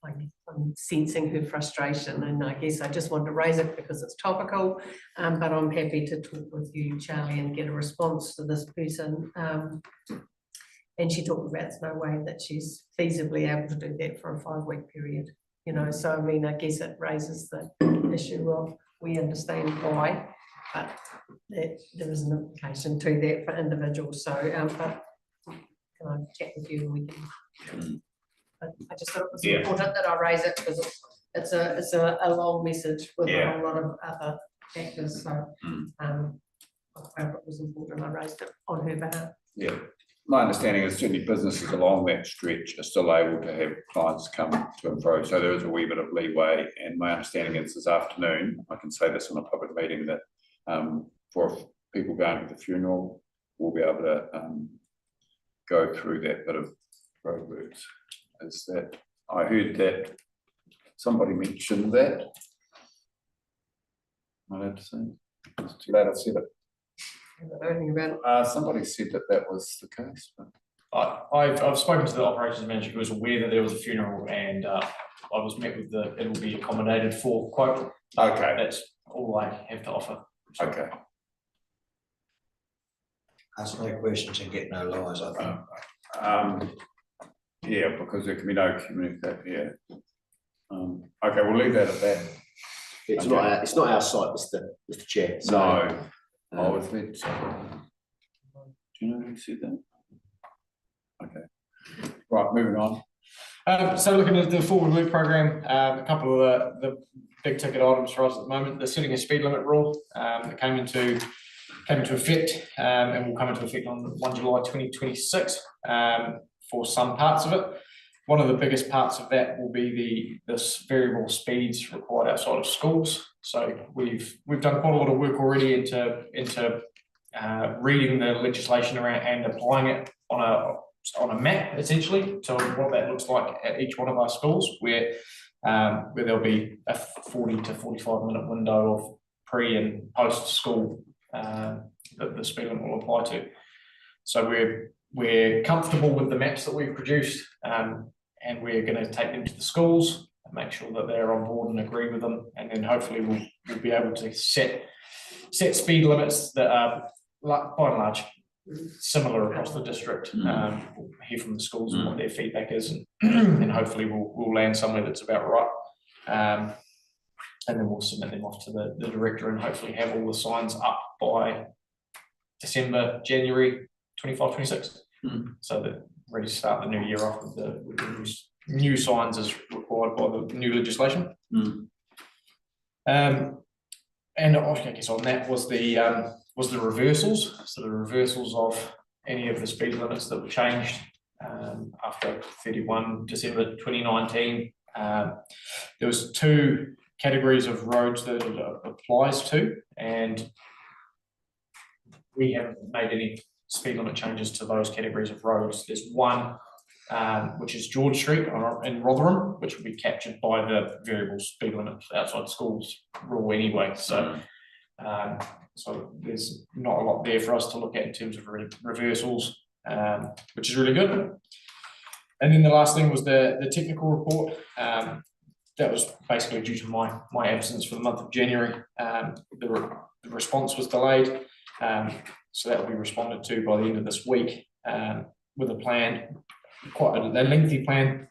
I'm sensing her frustration, and I guess I just want to raise it because it's topical, but I'm happy to talk with you, Charlie, and get a response to this person. And she talked about there's no way that she's feasibly able to do that for a 5-week period, you know, so I mean, I guess it raises the issue of we understand why, but there is an implication to that for individuals, so but can I chat with you and we can. I just thought it was important that I raise it because it's a long message with a whole lot of other factors. So I found it was important I raised it on her behalf. Yeah, my understanding is certainly businesses along that stretch are still able to have clients come to and fro. So there is a wee bit of leeway. And my understanding is this afternoon, I can say this in a public meeting, that for people going to the funeral, we'll be able to go through that bit of roadworks. Is that I heard that somebody mentioned that. I have to say it's too late. I said it. Somebody said that was the case. But I've spoken to the operations manager who was aware that there was a funeral, and I was met with it'll be accommodated for quote. Okay, that's all I have to offer. Okay. Ask no questions and get no lies, I think. Yeah, because there can be no communication. Yeah. Okay, we'll leave that at that. It's not our site, Mr. Chair. So, no, I was led. Do you know who said that? Okay. Right, moving on. So looking at the forward work program, a couple of the big ticket items for us at the moment. The setting a speed limit rule that came into effect and will come into effect on 1 July 2026. For some parts of it. One of the biggest parts of that will be this variable speeds required outside of schools. So we've done quite a lot of work already into reading the legislation around and applying it on a map, essentially, to what that looks like at each one of our schools, where there'll be a 40 to 45 minute window of pre and post school that the speed limit will apply to. So we're comfortable with the maps that we've produced, and we're going to take them to the schools and make sure that they're on board and agree with them, and then hopefully we'll be able to set speed limits that are by and large similar across the district. We'll hear from the schools and what their feedback is, and hopefully we'll land somewhere that's about right. And then we'll submit them off to the director and hopefully have all the signs up by December, January 25-26. So that ready to start the new year off with the new signs as required by the new legislation. And I guess on that was the reversals. So the reversals of any of the speed limits that were changed after 31 December 2019. There was 2 categories of roads that it applies to, and we haven't made any speed limit changes to those categories of roads. There's one which is George Street in Rotherham, which will be captured by the variable speed limit outside schools rule anyway. So so there's not a lot there for us to look at in terms of reversals, which is really good. And then the last thing was the technical report. That was basically due to my absence for the month of January. The response was delayed, so that will be responded to by the end of this week with a plan, quite a lengthy plan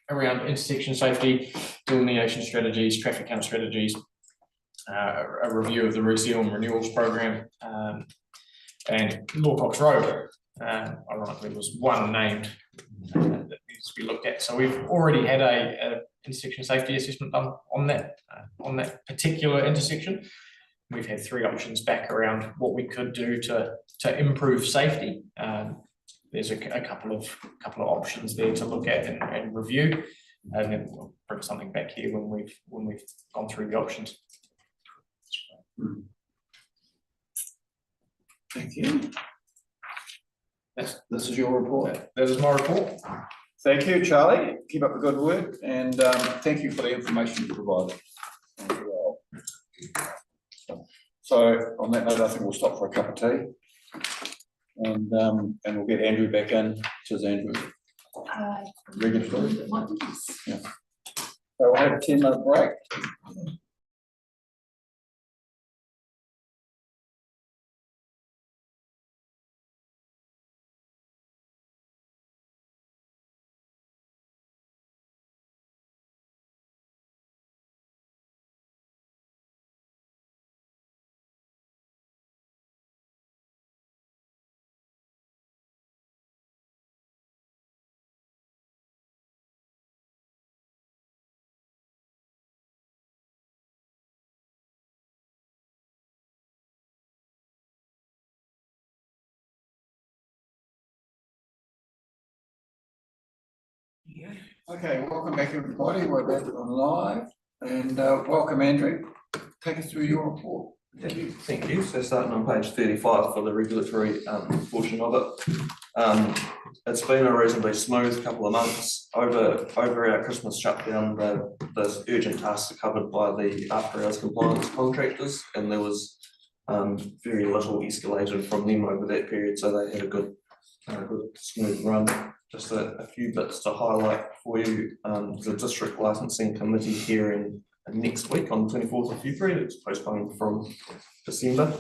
around intersection safety, delineation strategies, traffic count strategies, a review of the reseal and renewals program, and Lawcox Road, ironically, was one named that needs to be looked at. So we've already had a intersection safety assessment done on that particular intersection. We've had 3 options back around what we could do to improve safety. There's a couple of options there to look at and review, and then we'll bring something back here when we've gone through the options. Thank you. This is your report. That is my report. Thank you, Charlie. Keep up the good work, and thank you for the information you provided. So on that note, I think we'll stop for a cup of tea, and we'll get Andrew back in. Cheers, Andrew. Regulatory. Yeah. So we'll have a 10-minute break. Okay, welcome back everybody. We're back on live, and welcome Andrew. Take us through your report. Thank you. So starting on page 35 for the regulatory portion of it. It's been a reasonably smooth couple of months. Over our Christmas shutdown, the urgent tasks are covered by the after hours compliance contractors, and there was very little escalated from them over that period, so they had a good smooth run. Just a few bits to highlight for you. The district licensing committee hearing next week on the 24th of February. It's postponed from December.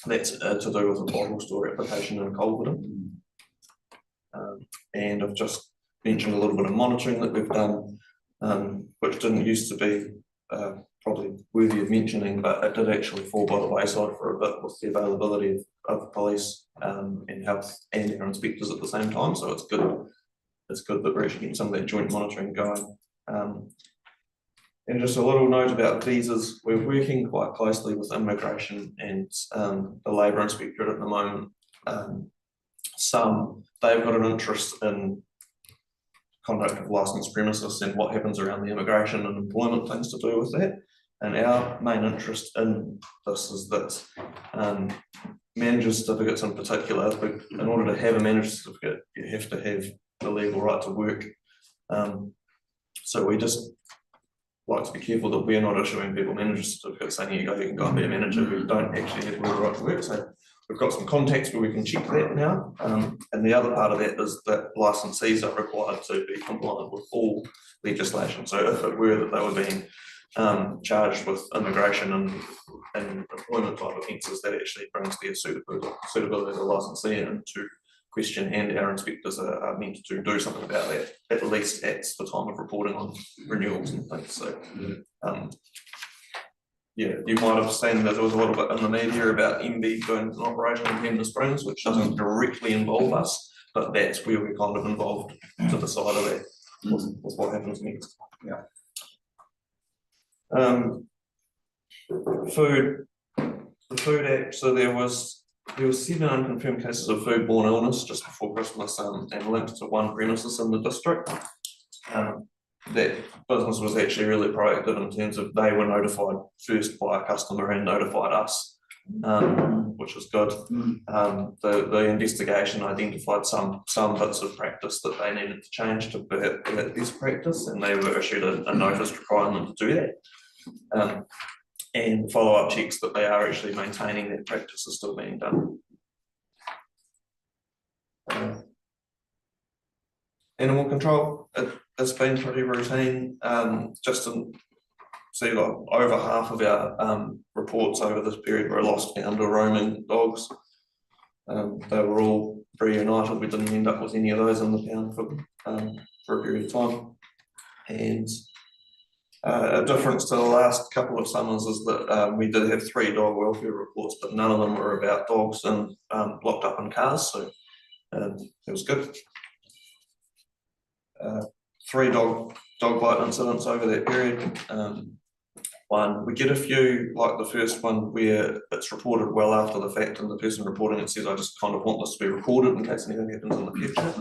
That's to do with the bottle store application in Colverton. And I've just mentioned a little bit of monitoring that we've done, which didn't used to be probably worthy of mentioning, but it did actually fall by the wayside for a bit with the availability of police and health and our inspectors at the same time. So it's good. It's good that we're actually getting some of that joint monitoring going. And just a little note about visas. We're working quite closely with immigration and the Labour Inspectorate at the moment. They've got an interest in conduct of licensed premises and what happens around the immigration and employment things to do with that. And our main interest in this is that manager's certificates in particular, in order to have a manager's certificate, you have to have the legal right to work. So we just like to be careful that we're not issuing people managers certificates saying, here you go, you can go and be a manager who don't actually have the right to work. So we've got some contacts where we can check that now. And the other part of that is that licensees are required to be compliant with all legislation. So if it were that they were being charged with immigration and employment type offences, that actually brings their suitability as a licensee into question, and our inspectors are meant to do something about that, at least at the time of reporting on renewals and things. So yeah, you might have seen that there was a little bit in the media about MB doing an operation in Hamden Springs, which doesn't directly involve us, but that's where we're kind of involved to the side of that with what happens next. Yeah. Food, the Food Act, so there was 7 unconfirmed cases of foodborne illness just before Christmas, and linked to one premises in the district. That business was actually really proactive in terms of they were notified first by a customer and notified us, which was good. The investigation identified some bits of practice that they needed to change to be at best practice, and they were issued a notice requiring them to do that. And follow-up checks that they are actually maintaining that practice is still being done. Animal control, it's been pretty routine. Just to see, like, over half of our reports over this period were lost, found, or roaming dogs. They were all reunited. We didn't end up with any of those in the pound for a period of time. And a difference to the last couple of summers is that we did have 3 dog welfare reports, but none of them were about dogs and locked up in cars, so it was good. 3 dog bite incidents over that period. We get a few, like the first one where it's reported well after the fact, and the person reporting it says, I just kind of want this to be recorded in case anything happens in the future.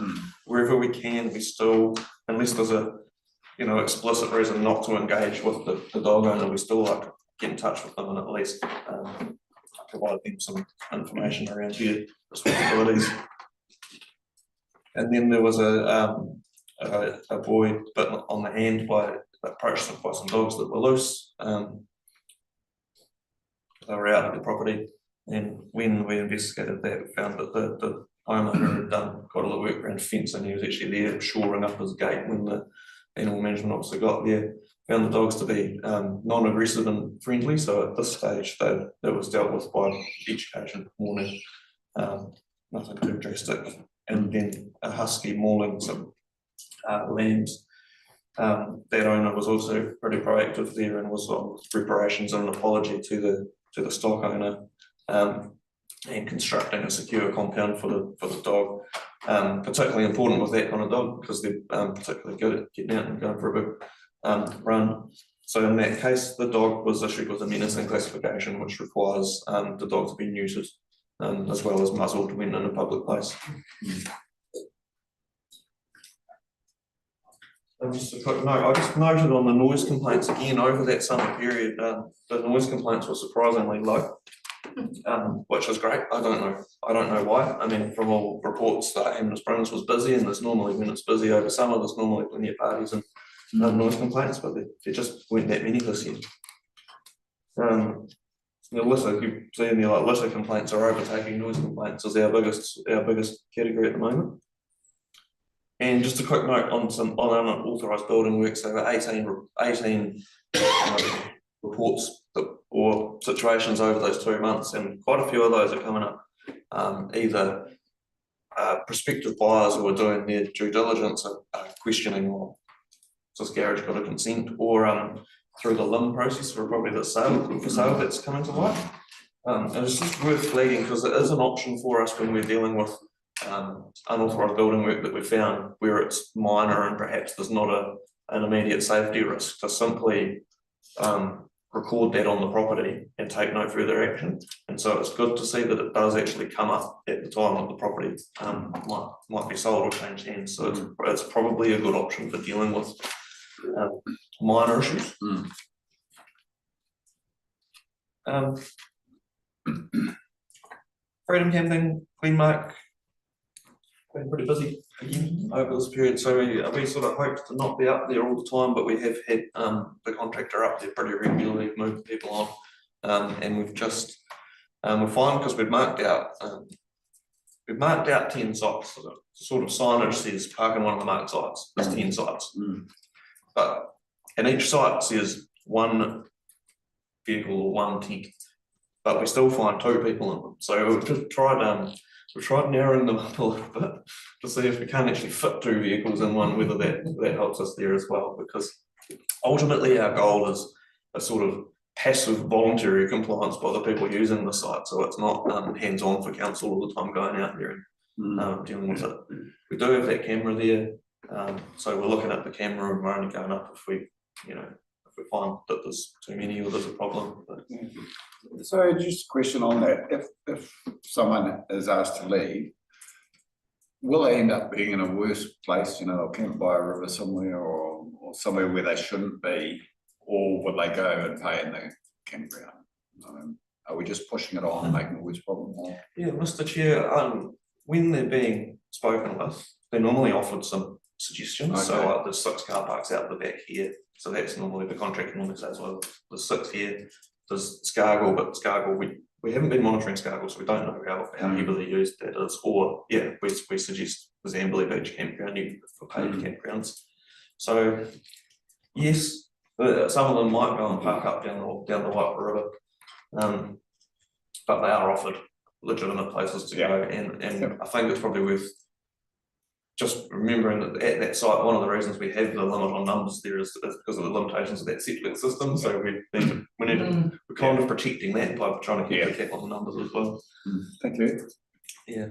Wherever we can, we still, unless there's a explicit reason not to engage with the dog owner, we still like to get in touch with them and at least provide them some information around their responsibilities. And then there was a boy bitten on the hand approached by some dogs that were loose. They were out at the property, and when we investigated that, we found that the homeowner had done quite a lot of work around fence, and he was actually there shoring up his gate when the animal management officer got there. Found the dogs to be non-aggressive and friendly, so at this stage that was dealt with by education, warning, nothing too drastic. And then a husky mauling some lambs. That owner was also pretty proactive there and was on preparations and an apology to the stock owner, and constructing a secure compound for the dog. Particularly important with that kind of dog because they're particularly good at getting out and going for a big run. So in that case, the dog was issued with a menacing classification, which requires the dog to be neutered as well as muzzled when in a public place. Just a quick note, I just noted on the noise complaints again over that summer period, the noise complaints were surprisingly low, which is great. I don't know why. I mean, from all reports that Hamden Springs was busy, and there's normally, when it's busy over summer, there's normally plenty of parties and noise complaints, but there just weren't that many this year. The litter, you see in the litter complaints are overtaking noise complaints as our biggest category at the moment. And just a quick note on unauthorised building works, there were 18 reports or situations over those 2 months, and quite a few of those are coming up either prospective buyers who are doing their due diligence are questioning, well, has this garage got a consent, or through the LIM process for probably the sale that's coming to light. And it's just worth flagging because it is an option for us when we're dealing with unauthorised building work that we found where it's minor and perhaps there's not an immediate safety risk, to simply record that on the property and take no further action. And so it's good to see that it does actually come up at the time that the property might be sold or change hands. So it's probably a good option for dealing with minor issues. Freedom Camping, Clean Mark, been pretty busy again over this period, so we sort of hoped to not be up there all the time, but we have had the contractor up there pretty regularly, moving people on. And we've just, we're fine because we've marked out 10 sites, sort of signage says park in one of the marked sites, there's 10 sites. But, and each site says one vehicle or one tent, but we still find 2 people in them, so we've just tried narrowing them up a little bit to see if we can actually fit 2 vehicles in one, whether that helps us there as well, because ultimately our goal is a sort of passive voluntary compliance by the people using the site, so it's not hands-on for council all the time going out there and dealing with it. We do have that camera there, so we're looking at the camera and we're only going up if we, you know, if we find that there's too many or there's a problem. But So just a question on that, if someone is asked to leave, will they end up being in a worse place, you know, camped by a river somewhere or somewhere where they shouldn't be, or would they go and pay in the campground? Are we just pushing it on and making a worse problem more? yeah, Mr. Chair, when they're being spoken with, they're normally offered some suggestions, so Okay. like there's 6 car parks out the back here, so that's normally the contract normally says, well, there's 6 here, there's Scargill, but Scargill, we haven't been monitoring Scargill, so we don't know how heavily used that is, or yeah, we suggest the Zamberley Beach campground for paid campgrounds. So yes, some of them might go and park up down the White River, but they are offered legitimate places to go, and I think it's probably worth just remembering that at that site, one of the reasons we have the limit on numbers there is because of the limitations of that settling system. So we're kind of protecting that by trying to keep the cap on the numbers as well. Thank you. Yeah.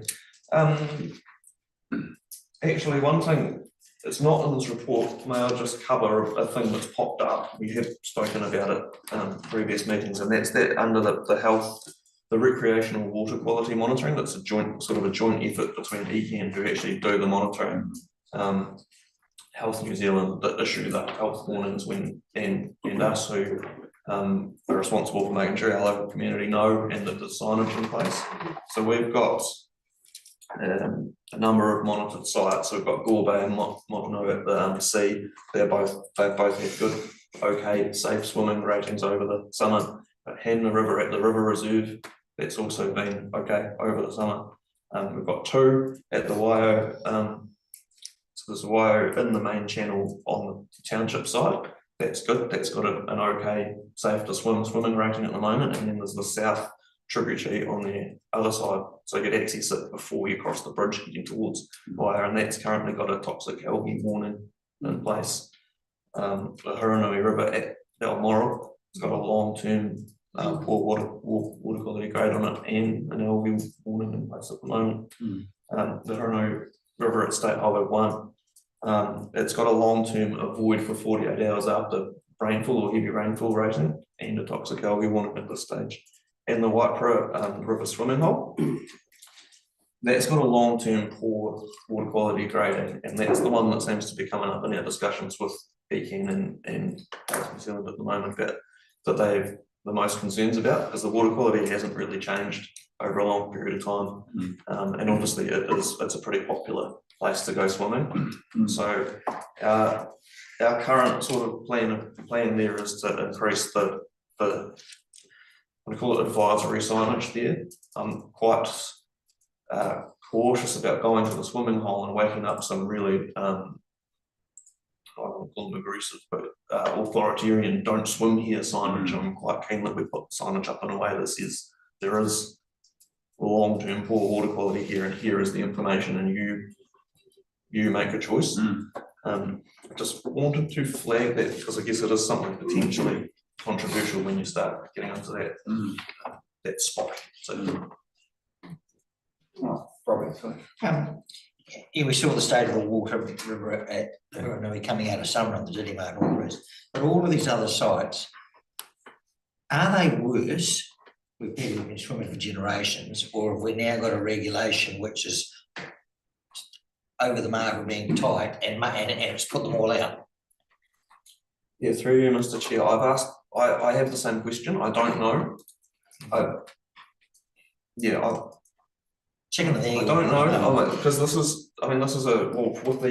Actually, one thing, it's not in this report, may I just cover a thing that's popped up? We have spoken about it previous meetings, and that's that under the health, the recreational water quality monitoring. That's a joint effort between ECAN who actually do the monitoring. Health New Zealand that issue the health warnings and us who are responsible for making sure our local community know and that there's signage in place. So we've got a number of monitored sites. So we've got Gore Bay and Montano at the sea. They both have good, okay, safe swimming ratings over the summer. But Hanna River at the River Reserve, that's also been okay over the summer. We've got 2 at the Waio. So there's a Waio in the main channel on the township side. That's good. That's got an okay, safe to swimming rating at the moment. And then there's the south tributary on the other side, so you could access it before you cross the bridge heading towards Waio, and that's currently got a toxic algae warning in place. The Huranui River at Balmoral, it's got a long-term poor water quality grade on it and an algae warning in place at the moment. The Huranui River at State Highway 1, it's got a long-term avoid for 48 hours after rainfall or heavy rainfall rating and a toxic algae warning at this stage. And the Waipara River swimming hole, that's got a long-term poor water quality grading, and that's the one that seems to be coming up in our discussions with ECAN and Health New Zealand at the moment that they have the most concerns about, because the water quality hasn't really changed over a long period of time. And obviously it's a pretty popular place to go swimming. So our current sort of plan there is to increase the we call it advisory signage there. I'm quite cautious about going to the swimming hole and waking up some really, I don't call them aggressive, but authoritarian don't swim here signage. I'm quite keen that we put signage up in a way that says there is long-term poor water quality here, and here is the information, and you make a choice. I just wanted to flag that because I guess it is something potentially controversial when you start getting into that spot. So Probably so. Yeah, we saw the state of the water river at Huranui coming out of summer and the Didymae and all the rest. But all of these other sites, are they worse? We've been swimming for generations, or have we now got a regulation which is over the mark of being tight and it's put them all out? yeah, through you, Mr. Chair, I have the same question. I don't know. Chicken and egg. I don't know, because this is with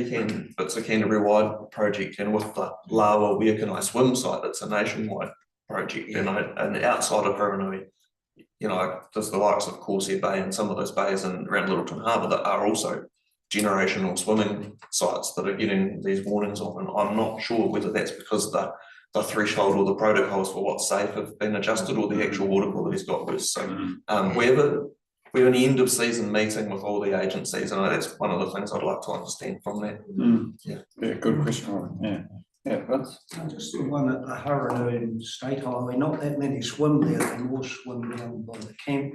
it's a Canterbury-wide project, and with the Lawa Where Can I Swim site, it's a nationwide project, and outside of Viranui, there's the likes of Corsair Bay and some of those bays and around Littleton Harbour that are also generational swimming sites that are getting these warnings of, and I'm not sure whether that's because the threshold or the protocols for what's safe have been adjusted, or the actual water quality's got worse. So we have an end of season meeting with all the agencies, and that's one of the things I'd like to understand from that. Yeah, good question, that's. Just the one at the Hurricane State Highway, not that many swim there, they more swim down by the camp,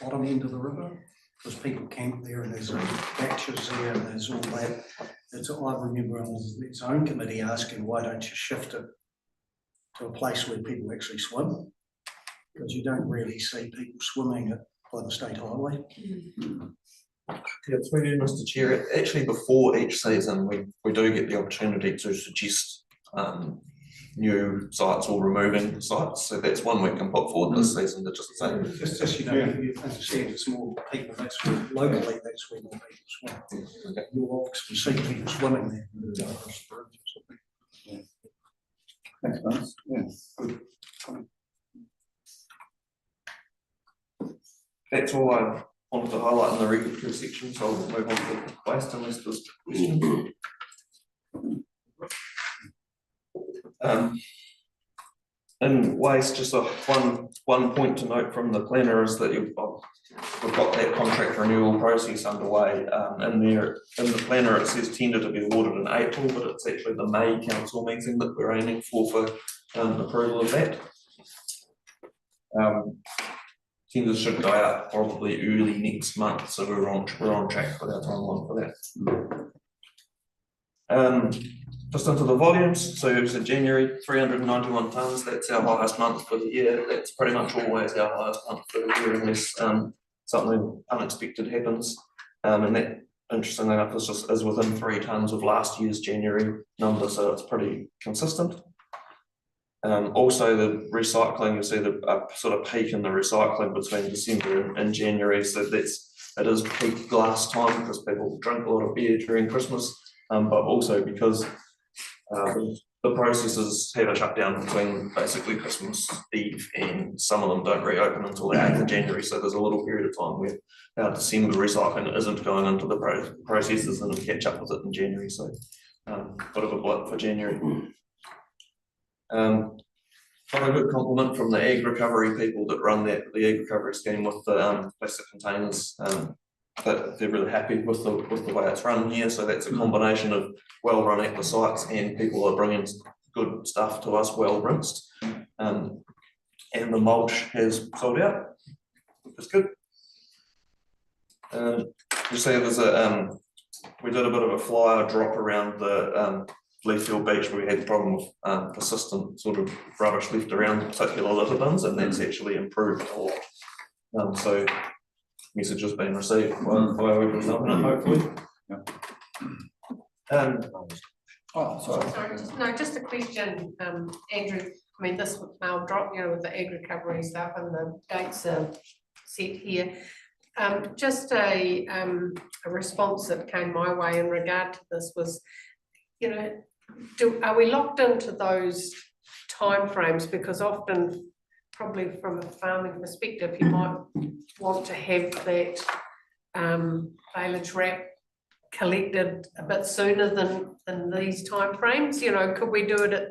bottom end of the river. Because people camp there and there's batches there and there's all that. I remember on its own committee asking, why don't you shift it to a place where people actually swim? Because you don't really see people swimming by the state highway. Yeah, through you, Mr. Chair. Actually, before each season, we do get the opportunity to suggest new sites or removing sites. So that's one we can put forward this season to just say. Just you understand, it's more people. That's where locally. That's where more people swim. More often see people swimming there. Thanks, Vance. Yeah, good. That's all I wanted to highlight in the regulatory section, so I'll move on to waste unless there's questions. In waste, just one point to note from the planner is that we've got that contract renewal process underway. In the planner it says tender to be awarded in April, but it's actually the May council meeting that we're aiming for approval of that. Tenders should go out probably early next month, so we're on track for our timeline for that. Just into the volumes, so it was in January, 391 tonnes, that's our highest month for the year. That's pretty much always our highest month for the year unless something unexpected happens. And that, interestingly enough, is within 3 tonnes of last year's January number, so it's pretty consistent. Also the recycling, you'll see the sort of peak in the recycling between December and January, so it is peak glass time because people drink a lot of beer during Christmas, but also because the processes have a shutdown between basically Christmas Eve and some of them don't reopen until the 8th of January, so there's a little period of time where our December recycling isn't going into the processes and we catch up with it in January, so bit of a blip for January. Got a good compliment from the egg recovery people that run the egg recovery scheme with the plastic containers. But they're really happy with the way it's run here. So that's a combination of well-run aqua sites and people are bringing good stuff to us, well rinsed. And the mulch has sold out, which is good. You see, there's we did a bit of a flyer drop around the Leafield Beach where we had the problem with persistent sort of rubbish left around particular litter bins, and that's actually improved a lot. So message has been received by we've been helping it, hopefully. Just a question, Andrew. I mean, this I'll drop with the egg recovery stuff and the dates are set here. Just a response that came my way in regard to this was, are we locked into those timeframes? Because often, probably from a farming perspective, you might want to have that silage wrap collected a bit sooner than these timeframes. Could we do it at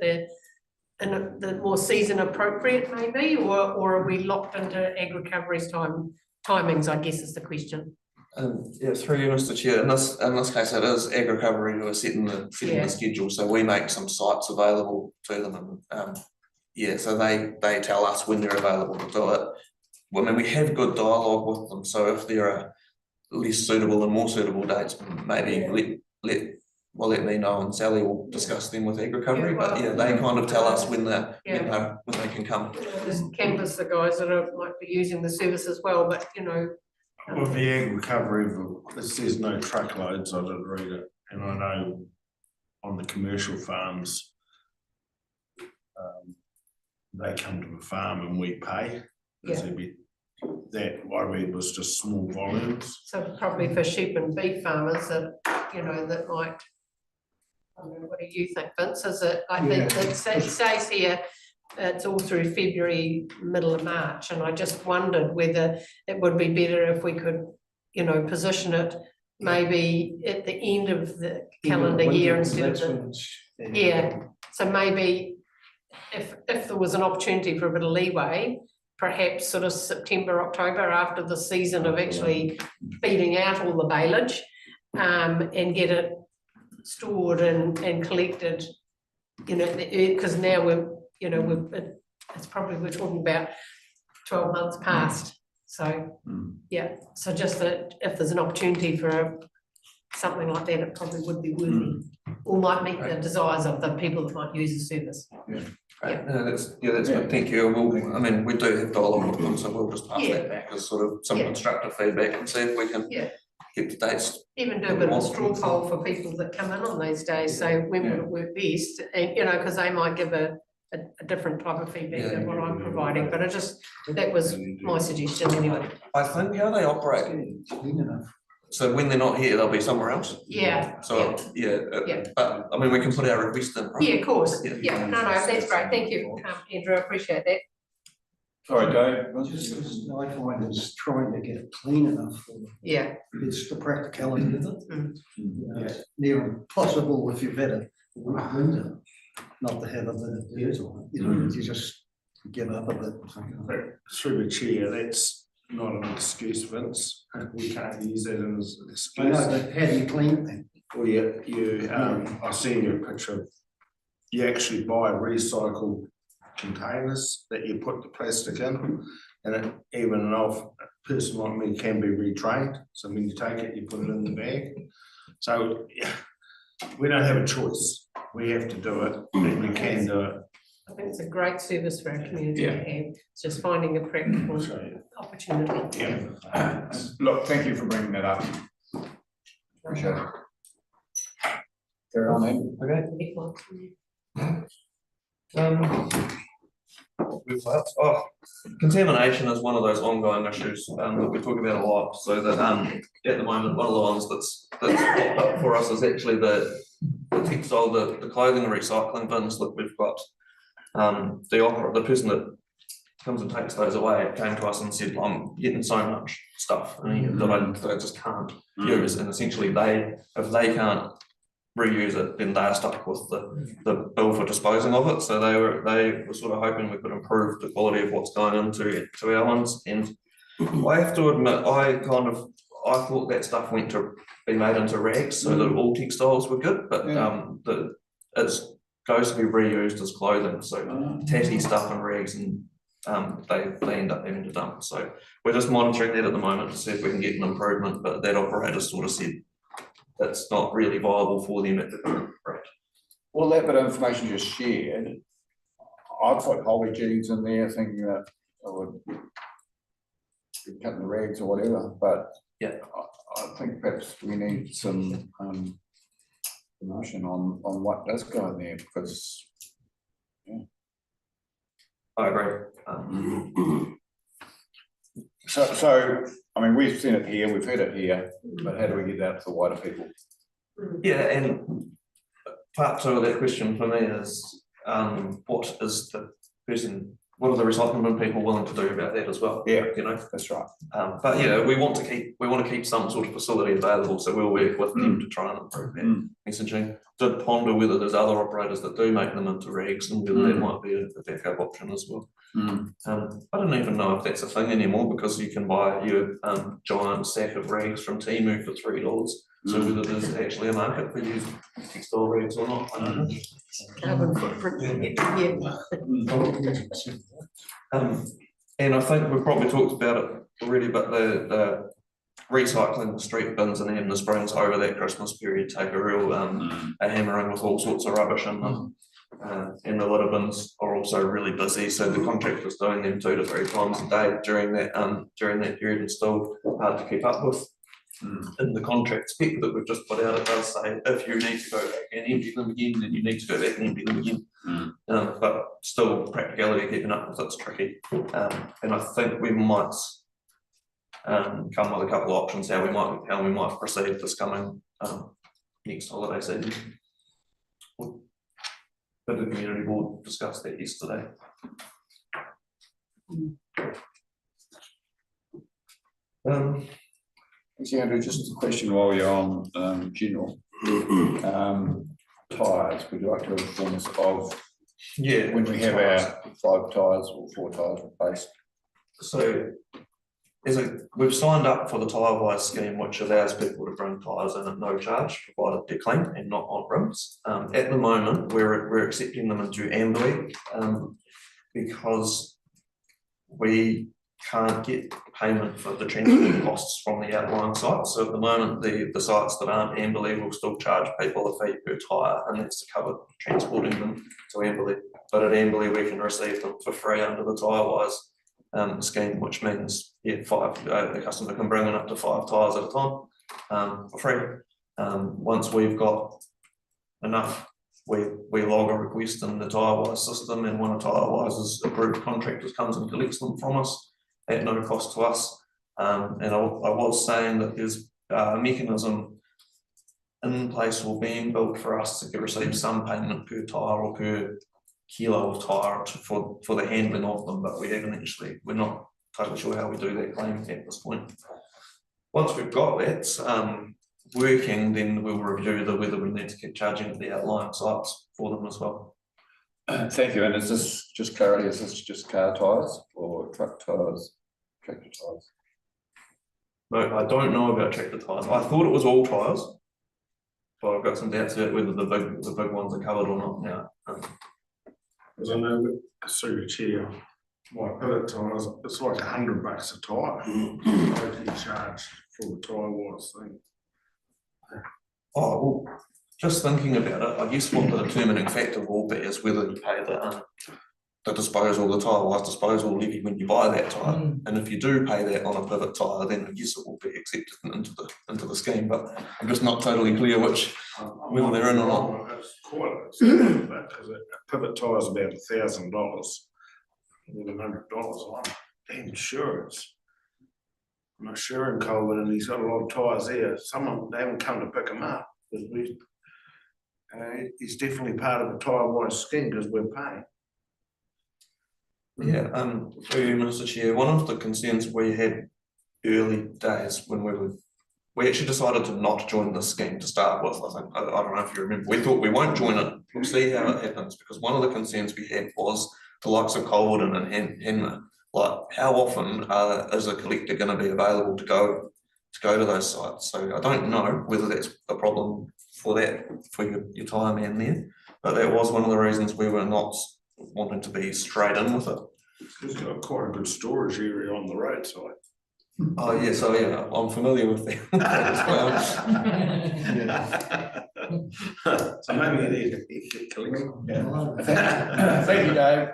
the more season appropriate maybe, or are we locked into egg recovery's timings? I guess is the question. Yeah, through you, Mr. Chair. In this case, it is egg recovery who are setting the schedule. So we make some sites available to them, and so they tell us when they're available to do it. I mean, we have good dialogue with them. So if there are less suitable and more suitable dates, maybe let me know, and Sally will discuss them with egg recovery. But they kind of tell us when they can come. Just canvass the guys that might be using the service as well, but With the egg recovery, it says no truckloads, I did read it, and I know on the commercial farms, they come to the farm and we pay. There'd be that I read was just small volumes. So probably for sheep and beef farmers that, you know, that might. I don't know, what do you think, Vince? Is it, I think it says here, it's all through February, middle of March, and I just wondered whether it would be better if we could, you know, position it maybe at the end of the calendar year instead of the, yeah. So maybe if there was an opportunity for a bit of leeway, perhaps sort of September, October, after the season of actually feeding out all the baleage, and get it stored and collected, you know, because now it's probably, we're talking about 12 months past. So, yeah, so just that if there's an opportunity for something like that, it probably would be worthy, or might meet the desires of the people that might use the service. That's good, thank you. I mean, we do have dialogue with them, so we'll just pass that back as sort of some constructive feedback and see if we can keep the dates. Even do a bit of a straw poll for people that come in on those days, so when would it work best, and, you know, because they might give a different type of feedback than what I'm providing, but that was my suggestion anyway. I think how they operate, so when they're not here, they'll be somewhere else. Yeah. So, but I mean, we can put our request in. Yeah, of course, Yeah. yeah, no, that's great, thank you, Andrew, I appreciate that. Sorry, Dave. Just as I find is trying to get it clean enough for them. Yeah. It's the practicality of it. Near impossible if you've had a winter, not to have a bit of dirt on it, you know, you just give up a bit. Through the chair, that's not an excuse, Vince. We can't use that as an I excuse. know, but how do you clean it then? Well, I seen your picture of, you actually buy recycled containers that you put the plastic in, and even a person like me can be retrained. So when you take it, you put it in the bag. So we don't have a choice. We have to do it, and we can do it. I think it's a great service for our community to have, it's just finding a practical opportunity. Yeah. Look, thank you for bringing that up. Appreciate it. Carry on, Ed. Contamination is one of those ongoing issues that we talk about a lot. So that at the moment, one of the ones that's popped up for us is actually the textile, the clothing recycling bins that we've got. The person that comes and takes those away came to us and said, I'm getting so much stuff that I just can't use. And essentially if they can't reuse it, then they are stuck with the bill for disposing of it. So they were sort of hoping we could improve the quality of what's going into our ones. And I have to admit, I thought that stuff went to be made into rags, so that all textiles were good, but it goes to be reused as clothing, so tatty stuff and rags, and they end up having to dump. So we're just monitoring that at the moment to see if we can get an improvement, but that operator sort of said that's not really viable for them at the current rate. Well, that bit of information just shared, I'd put Holly Jeans in there thinking that I would be cutting the rags or whatever, but I think perhaps we need some promotion on what does go in there, because I agree. So I mean, we've seen it here, we've heard it here, but how do we get that to the wider people? Yeah, and part two of that question for me is what are the recycling bin people willing to do about that as well? Yeah, you know, that's right. But yeah, we want to keep some sort of facility available, so we'll work with them to try and improve that messaging. To ponder whether there's other operators that do make them into rags and whether that might be a backup option as well. I don't even know if that's a thing anymore, because you can buy your giant sack of rags from Temu for $3. So whether there's actually a market for using textile rags or not, I don't know. Carbon footprint, and I think we've probably talked about it already, but the recycling the street bins in Emna Springs over that Christmas period take a real a hammering with all sorts of rubbish in them. And the litter bins are also really busy, so the contractor's doing them 2 to 3 times a day during that period, and still hard to keep up with. In the contract spec that we've just put out, it does say if you need to go back and empty them again, then you need to go back and empty them again. But still, practicality keeping up with it's tricky. And I think we might come with a couple of options how we might proceed this coming next holiday season. But the community board discussed that yesterday. Thanks, Andrew, just a question while you're on, general. Tyres, would you like to inform us of Yeah. when we have our 5 tyres or 4 tyres replaced? So we've signed up for the Tyre-Wise scheme, which allows people to bring tyres in at no charge, provided they're clean and not on rims. At the moment, we're accepting them into Amberley, because we can't get payment for the transport costs from the outlying sites. So at the moment, the sites that aren't Amberley will still charge people a fee per tyre, and that's to cover transporting them to Amberley. But at Amberley, we can receive them for free under the Tyre-Wise scheme, which means the customer can bring in up to 5 tyres at a time for free. Once we've got enough, we log a request in the Tyre-Wise system, and one of Tyre-Wise's approved contractors comes and collects them from us at no cost to us. And I was saying that there's a mechanism in place or being built for us to receive some payment per tyre or per kilo of tyre for the handling of them, but we're not totally sure how we do that claim at this point. Once we've got that working, then we'll review whether we need to keep charging the outlying sites for them as well. Thank you, and is this just clarity, is this just car tyres or truck tyres, tractor tyres? No, I don't know about tractor tyres. I thought it was all tyres, but I've got some doubts about whether the big ones are covered or not now. Because I know that, through the chair, my pivot tyres, it's like $100 a tyre. Totally charged for the Tyre-Wise thing. Oh, well, just thinking about it, I guess what the determining factor will be is whether you pay the disposal, the Tyre-Wise disposal levy when you buy that tyre. And if you do pay that on a pivot tyre, then I guess it will be accepted into the scheme, but I'm just not totally clear whether they're in or not. It's quite because a pivot tyre is about $1,000. With $100 on insurance. I'm assuring Colin, and he's got a lot of tyres there. They haven't come to pick him up. He's definitely part of the Tyre-Wise scheme because we're paying. Yeah, through you, Minister Chair, one of the concerns we had early days when we actually decided to not join the scheme to start with. I don't know if you remember, we thought we won't join it, we'll see how it happens, because one of the concerns we had was the likes of Colwyn and Henma, like how often is a collector going to be available to go to those sites? So I don't know whether that's a problem for your tyre man there, but that was one of the reasons we were not wanting to be straight in with it. It's got quite a good storage area on the roadside. Oh yeah, so yeah, I'm familiar with that as well. So maybe it is a collection. Thank you, Dave.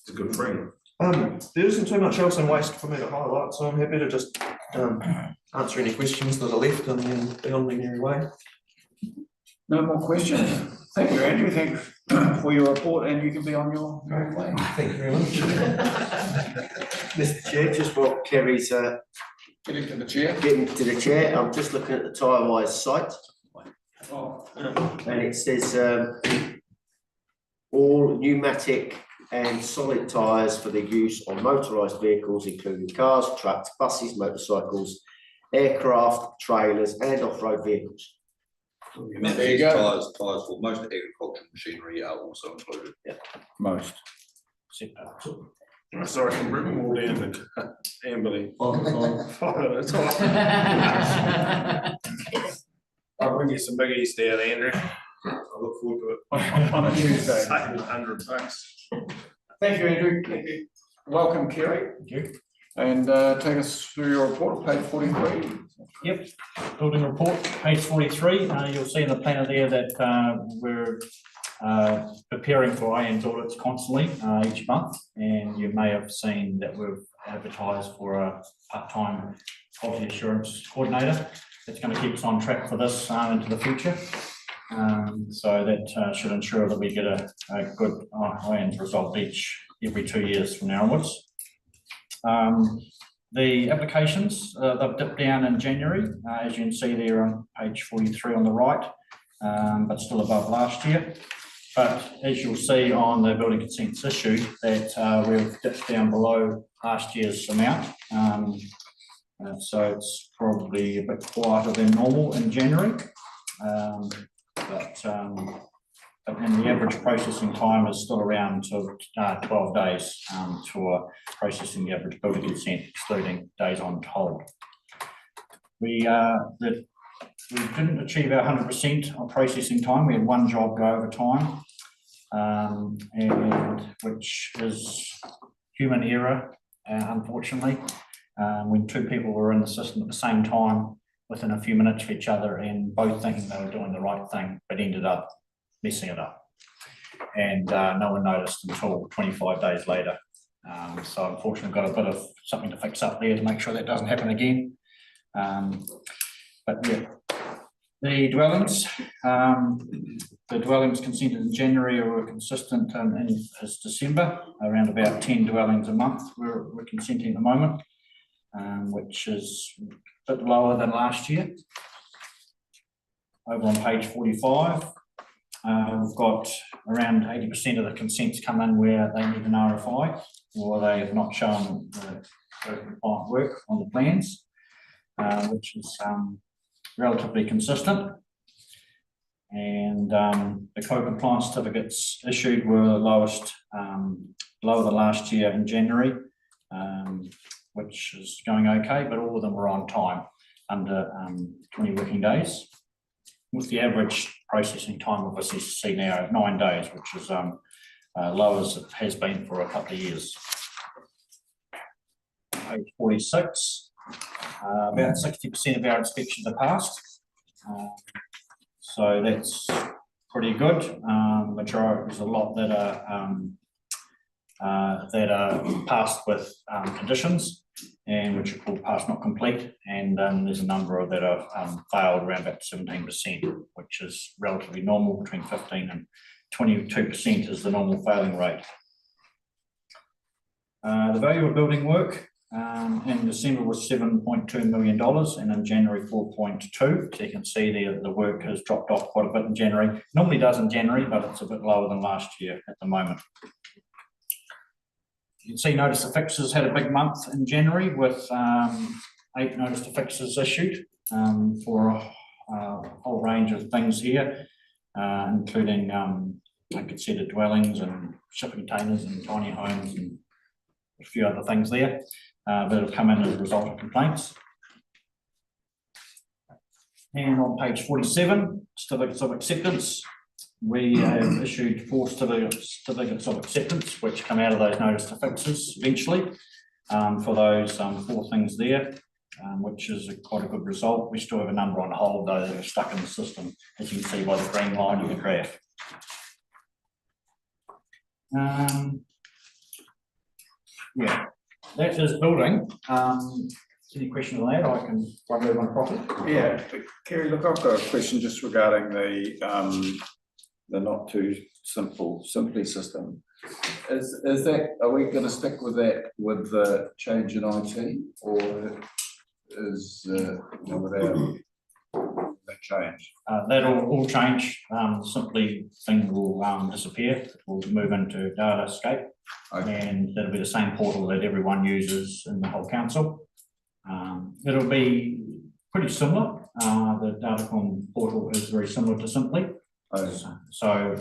It's a good friend. There isn't too much else in waste for me to highlight, so I'm happy to just answer any questions that are left and then be on the merry way. No more questions. Thank you, Andrew. Thanks for your report, and you can be on your merry way. Thank you very much. Mr Chair, just while Kerry's Getting to the chair. getting to the chair, I'm just looking at the Tyre-Wise site. Oh. And it says all pneumatic and solid tyres for the use on motorised vehicles, including cars, trucks, buses, motorcycles, aircraft, trailers and off-road vehicles. And that There you means go. tyres for most agricultural machinery are also included. Most. So I can bring them all down to Amberley. That's all. I'll bring you some biggies down, Andrew. I look forward to it. On a Tuesday. Saving $100. Thank you, Andrew. Thank you. Welcome, Kerry. Thank you. And take us through your report, page 43. Yep, building report, page 43. You'll see in the planner there that we're preparing for IANZ audits constantly each month, and you may have seen that we've advertised for a part-time quality assurance coordinator. That's going to keep us on track for this into the future. So that should ensure that we get a good IANZ result every 2 years from now onwards. The applications, they've dipped down in January, as you can see there on page 43 on the right, but still above last year. But as you'll see on the building consents issued, that we've dipped down below last year's amount. So it's probably a bit quieter than normal in January. And the average processing time is still around 12 days for processing the average building consent, excluding days on hold. We didn't achieve our 100% of processing time. We had one job go over time, and which is human error, unfortunately. When two people were in the system at the same time, within a few minutes of each other, and both thinking they were doing the right thing, but ended up messing it up. And no one noticed until 25 days later. So unfortunately got a bit of something to fix up there to make sure that doesn't happen again. But yeah, the dwellings consented in January were consistent in December, around about 10 dwellings a month we're consenting at the moment, which is a bit lower than last year. Over on page 45, we've got around 80% of the consents come in where they need an RFI, or they have not shown the compliant work on the plans, which is relatively consistent. And the co-compliance certificates issued were the lowest, lower than last year in January, which is going okay, but all of them were on time, under 20 working days, with the average processing time of a CCC now at 9 days, which is low as it has been for a couple of years. Page 46, about 60% of our inspections are passed, so that's pretty good. Majority, there's a lot that are passed with conditions, and which are called pass not complete, and there's a number of that have failed, around about 17%, which is relatively normal. Between 15 and 22% is the normal failing rate. The value of building work in December was $7.2 million, and in January 4.2. So you can see there the work has dropped off quite a bit in January. Normally does in January, but it's a bit lower than last year at the moment. You can see notice to fixes had a big month in January with 8 notice to fixes issued for a whole range of things here, including considered dwellings and shipping containers and tiny homes and a few other things there that have come in as a result of complaints. And on page 47, certificates of acceptance. We have issued 4 certificates of acceptance, which come out of those notice to fixes eventually, for those 4 things there, which is quite a good result. We still have a number on hold though that are stuck in the system, as you can see by the green line in the graph. Yeah, that is building. Any question on that? I can move on properly. Yeah, Kerry, look, I've got a question just regarding the not too simply system. Is that, are we going to stick with that with the change in IT, or is without that change? That'll all change. Simply thing will disappear. We'll move into Datascape, and that'll be the same portal that everyone uses in the whole council. It'll be pretty similar. The Datacom portal is very similar to Simply. So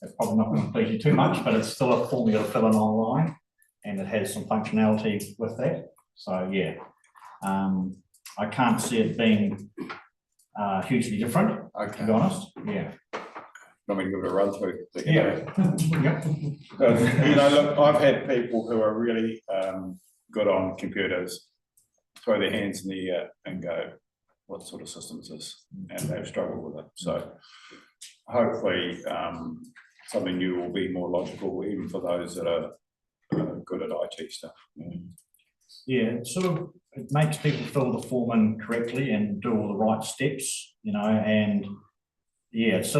it's probably not going to please you too much, but it's still a form you got to fill in online, and it has some functionality with that. So yeah, I can't see it being hugely different, to be honest. Yeah. Let me give it a run through. Yeah. Look, I've had people who are really good on computers throw their hands in the air and go, what sort of system is this? And they've struggled with it. So hopefully something new will be more logical, even for those that are good at IT stuff. Yeah, it makes people fill the form in correctly and do all the right steps, and yeah, it's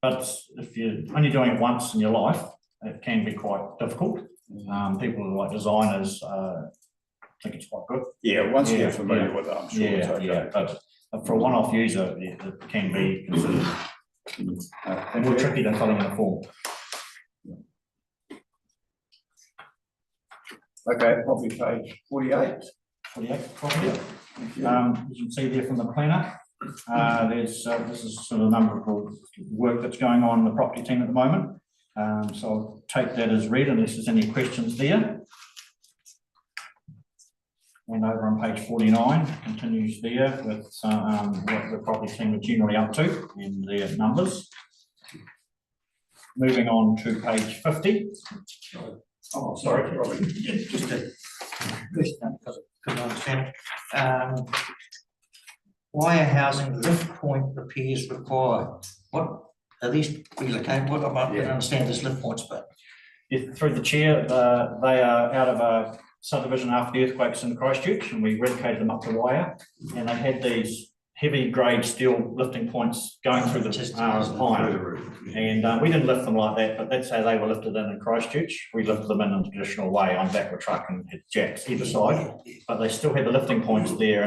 but if you're only doing it once in your life, it can be quite difficult. People like designers think it's quite good. Yeah, once you Yeah, get familiar yeah. with it, I'm sure it's Yeah, okay. yeah, but for a one-off user, it can be considered Thank more you. tricky than filling in a form. Okay, probably page 48. 48 property. As you can see there from the planner, there's, this is sort of the number of work that's going on in the property team at the moment. So I'll take that as read unless there's any questions there. And over on page 49, continues there with what the property team are generally up to and their numbers. Moving on to page 50. Oh, sorry, Robbie. Just a question, because I couldn't understand. Why are housing lift point repairs required? What are these relocated? What I don't understand this lift points, but Through the chair, they are out of a subdivision after the earthquakes in Christchurch, and we relocated them up to Wire, and they had these heavy grade steel lifting points going through the iron. And we didn't lift them like that, but that's how they were lifted in Christchurch. We lifted them in a traditional way on back of a truck and had jacks either side, but they still had the lifting points there,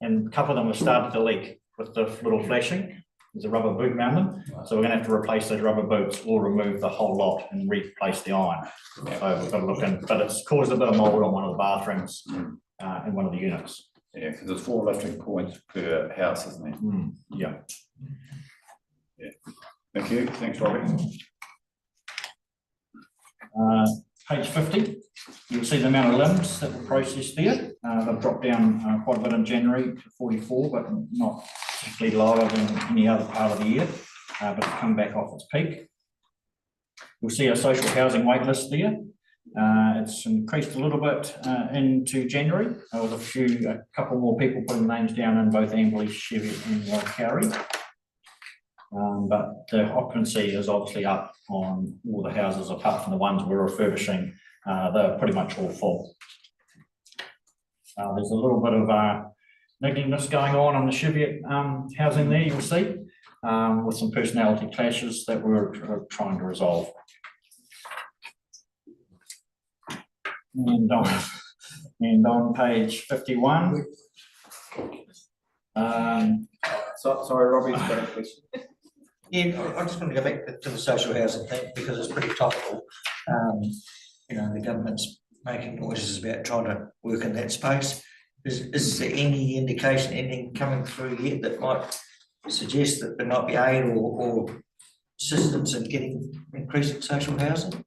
and a couple of them have started to leak with the little flashing. There's a rubber boot around them, so we're going to have to replace those rubber boots or remove the whole lot and replace the iron. So we've got to look in, but it's caused a bit of mold on one of the bathrooms in one of the units. Yeah, because there's 4 lifting points per house, isn't there? Yeah. Yeah. Thank you. Thanks, Robbie. Page 50, you'll see the amount of limbs that were processed there. They've dropped down quite a bit in January to 44, but not particularly lower than any other part of the year, but it's come back off its peak. You'll see a social housing wait list there. It's increased a little bit into January. There was a couple more people putting names down in both Amberley, Cheviot and Waikari. But the occupancy is obviously up on all the houses apart from the ones we're refurbishing. They're pretty much all full. There's a little bit of niggliness going on the Cheviot housing there, you'll see, with some personality clashes that we're trying to resolve. And on page 51. Sorry, Robbie's got a question. yeah, I just want to go back to the social housing thing because it's pretty topical. You know, the government's making noises about trying to work in that space. Is there any indication, anything coming through yet that might suggest that there might be aid or assistance in getting increasing social housing?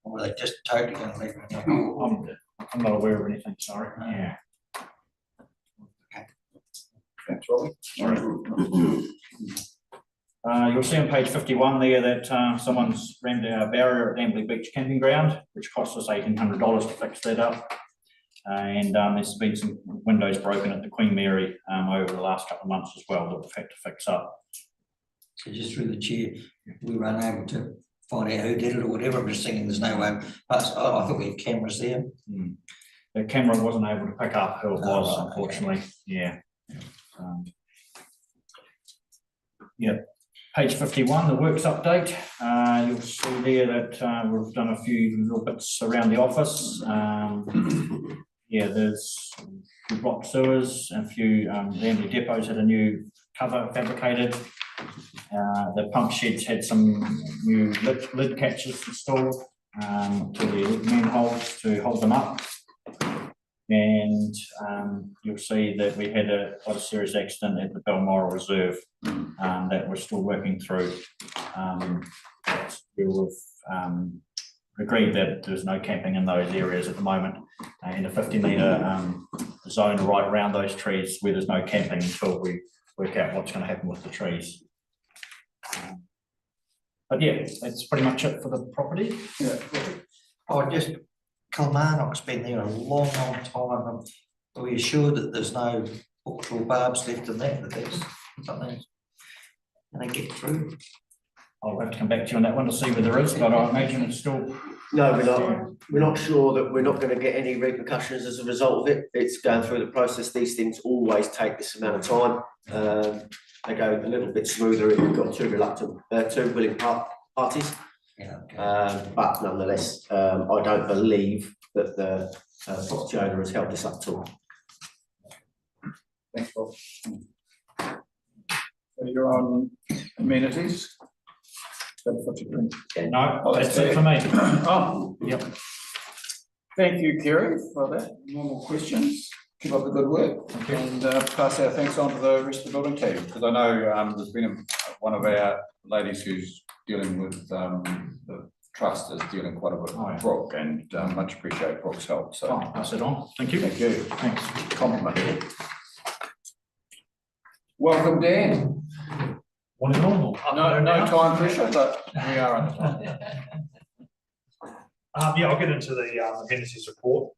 Or are they just totally going to leave it alone? I'm not aware of anything, sorry. Yeah. Thanks, Robbie. You'll see on page 51 there that someone's rammed our barrier at Amberley Beach Camping Ground, which cost us $1,800 to fix that up. And there's been some windows broken at the Queen Mary over the last couple of months as well that we've had to fix up. So just through the chair, we were unable to find out who did it or whatever. I'm just thinking there's no way. But I thought we had cameras there. The camera wasn't able to pick up who it was, unfortunately. Okay. Yeah. Yeah. Page 51, the works update. You'll see there that we've done a few little bits around the office. Yeah, there's blocked sewers, a few the Amberley depots had a new cover fabricated. The pump sheds had some new lid catches installed to the manholes to hold them up. And you'll see that we had quite a serious accident at the Balmoral Reserve that we're still working through. We've agreed that there's no camping in those areas at the moment, and a 50-metre zone right around those trees where there's no camping until we work out what's going to happen with the trees. But yeah, that's pretty much it for the property. Yeah. Just Kilmarnock's been there a long time. Are we assured that there's no hooks or barbs left in that there's something and they get through? I'll have to come back to you on that one to see whether there is, but I imagine it's still. No, we're not. We're not sure that we're not going to get any repercussions as a result of it. It's going through the process. These things always take this amount of time. They go a little bit smoother if we've got two willing parties. Yeah, okay. But nonetheless, I don't believe that Fiona has helped us up to. Thanks, Bob. So you're on amenities? No, that's it for me. Oh, Yep. thank you, Kerry, for that. Normal questions. Keep up the good work. And pass our thanks on to the rest of the building team, because I know there's been one of our ladies who's dealing with the trust is dealing quite a bit with Brooke, and much appreciate Brooke's help. So Oh, pass it on. Thank you. thank you. Thanks. Compliment. Welcome, Dan. One is normal. No time pressure, but we are under time. Yeah, I'll get into the amenities report.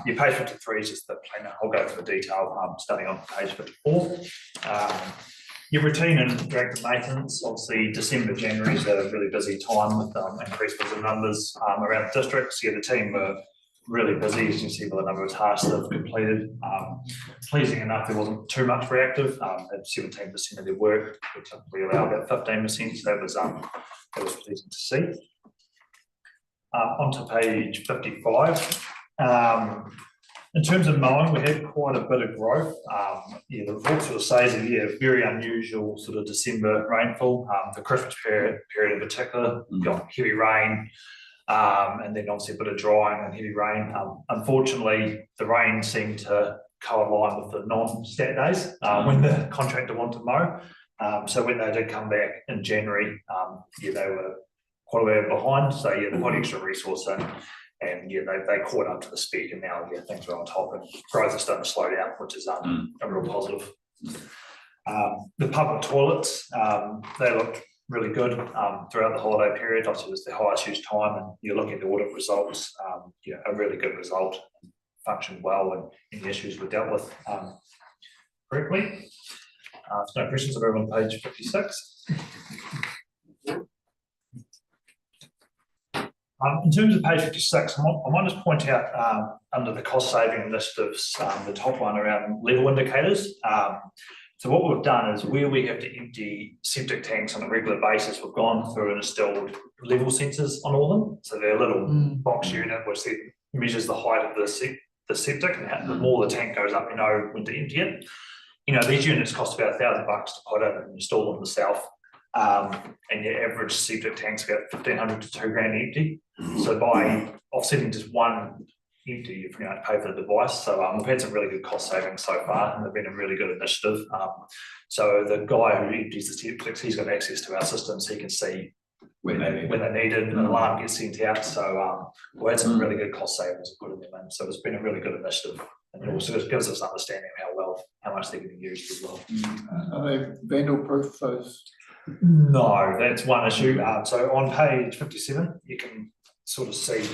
Your page 53 is just the planner. I'll go through the detail, starting on page 54. Your routine and director maintenance, obviously December, January is a really busy time with increased visitor numbers around the districts. Yeah, the team were really busy, as you can see by the number of tasks they've completed. Pleasing enough, there wasn't too much reactive. At 17% of their work, we typically allow about 15%, so that was pleasing to see. Onto page 55. In terms of mowing, we had quite a bit of growth. Yeah, the report sort of says that, yeah, very unusual sort of December rainfall. The Christmas period in particular, got heavy rain, and then obviously a bit of drying and heavy rain. Unfortunately, the rain seemed to co-align with the non-stat days when the contractor wanted to mow. So when they did come back in January, yeah, they were quite a way behind. So yeah, they put extra resource in. And yeah, they caught up to the spec, and now yeah, things are on top, and growth is starting to slow down, which is a real positive. The public toilets, they looked really good throughout the holiday period. Obviously, it was the highest use time, and you're looking at the audit results. Yeah, a really good result, functioned well, and any issues were dealt with correctly. So no questions. I'll go on page 56. In terms of page 56, I might just point out under the cost saving initiatives, the top one around level indicators. So what we've done is where we have to empty septic tanks on a regular basis, we've gone through and installed level sensors on all of them. So they're a little box unit which measures the height of the septic, and the more the tank goes up, you know when to empty it. You know, these units cost about $1,000 to put in and install them yourself. And your average septic tank's about 1,500 to $2,000 empty. So by offsetting just one empty, you're pretty much pay for the device. So we've had some really good cost savings so far, and they've been a really good initiative. So the guy who empties the septics, he's got access to our system, so he can see when they need it, and an alarm gets sent out. So we had some really good cost savings putting them in. So it's been a really good initiative, and it also gives us an understanding of how much they're getting used as well. Are they vandal proof, those? No, that's one issue. So on page 57, you can sort of see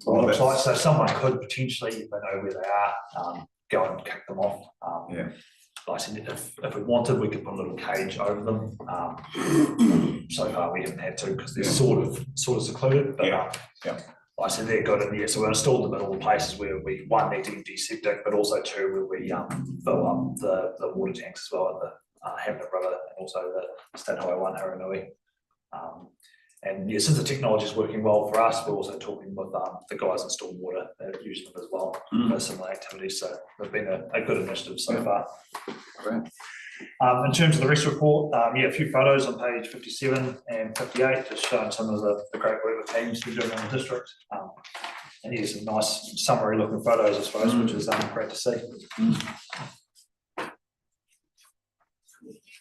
what it looks like. So someone could potentially, if they know where they are, go and kick them off. Yeah. Like I said, if we wanted, we could put a little cage over them. So far, we haven't had to because they're sort of secluded. But like I said, they're good in there. So we installed them in all the places where we need to empty septic, but also two where we fill up the water tanks as well at the Hamlet River, and also the State Highway 1 Haranui. And yeah, since the technology is working well for us, we're also talking with the guys in Stormwater that use them as well for similar activities. So they've been a good initiative so far. Great. In terms of the rest report, a few photos on page 57 and 58, just showing some of the great work the teams who are doing in the district. And here's some nice summary looking photos, I suppose, which is great to see.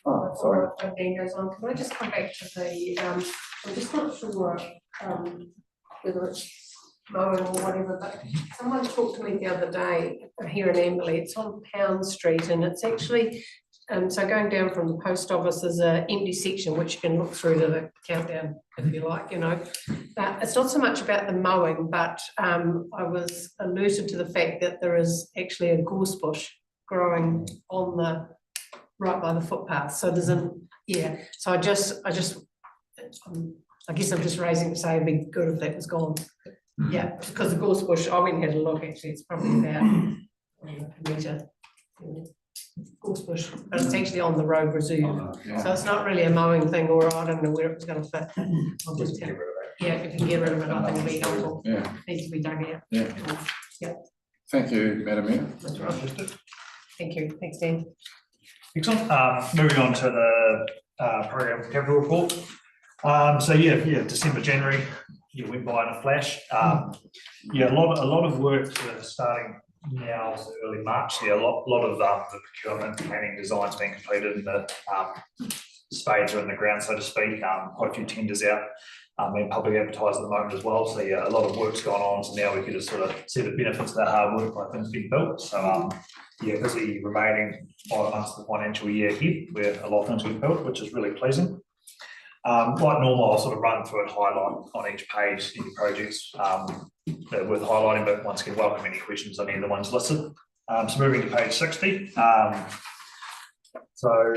Oh, sorry. Dan goes on, can I just come back to the, I'm just not sure whether it's mowing or whatever, but someone talked to me the other day here in Amberley. It's on Pound Street, and it's actually, so going down from the post office, there's an empty section which you can look through to the countdown if you like, you know. But it's not so much about the mowing, but I was alerted to the fact that there is actually a gorse bush growing on the right by the footpath. So there's so I guess I'm just raising to say it'd be good if that was gone. Yeah, because the gorse bush, I went and had a look, actually it's probably about a metre gorse bush, but it's actually on the road reserve. So it's not really a mowing thing, or I don't know where it was going to fit. yeah, if you can get rid of it, I think it'd be helpful. Yeah, Needs to be dug out. yeah. Thank you, Madam Mayor. That's right. Thank you. Thanks, Dan. Excellent. Moving on to the program capital report. So yeah, December, January, you went by in a flash. Yeah, a lot of work starting now, so early March. Yeah, a lot of the procurement, planning, designs being completed, and the spades are in the ground, so to speak. Quite a few tenders out. And public advertised at the moment as well. So yeah, a lot of work's gone on. So now we can just sort of see the benefits of that hard work by things being built. So yeah, busy remaining 5 months of the financial year ahead, where a lot of things we've built, which is really pleasing. Like normal, I'll sort of run through and highlight on each page any projects that are worth highlighting, but once again, welcome any questions on any of the ones listed. So moving to page 60. So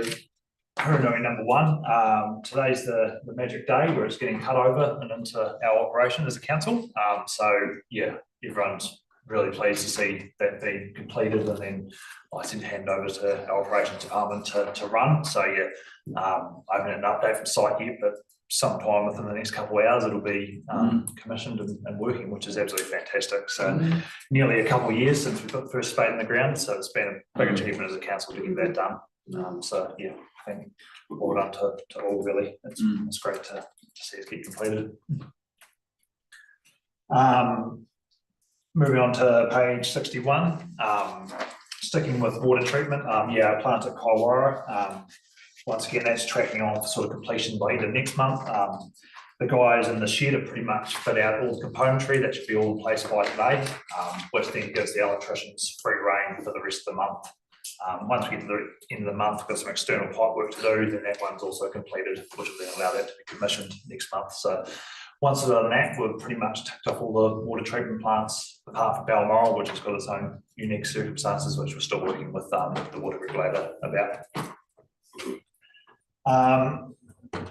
Hurunui number 1, today's the magic day where it's getting cut over and into our operation as a council. So yeah, everyone's really pleased to see that being completed, and then I send hand over to our operations department to run. So yeah, I haven't had an update from site yet, but sometime within the next couple of hours it'll be commissioned and working, which is absolutely fantastic. So nearly a couple of years since we put the first spade in the ground, so it's been a big achievement as a council to get that done. So yeah, I think well done to all really. It's great to see it get completed. Moving on to page 61, sticking with water treatment, yeah, our plant at Kaiwara, once again, that's tracking on for sort of completion by end of next month. The guys in the shed have pretty much fit out all the componentry, that should be all in place by today, which then gives the electricians free rein for the rest of the month. Once we get to the end of the month, we've got some external pipe work to do, then that one's also completed, which will then allow that to be commissioned next month. So once we've done that, we've pretty much ticked off all the water treatment plants, apart from Balmoral, which has got its own unique circumstances, which we're still working with the water regulator about.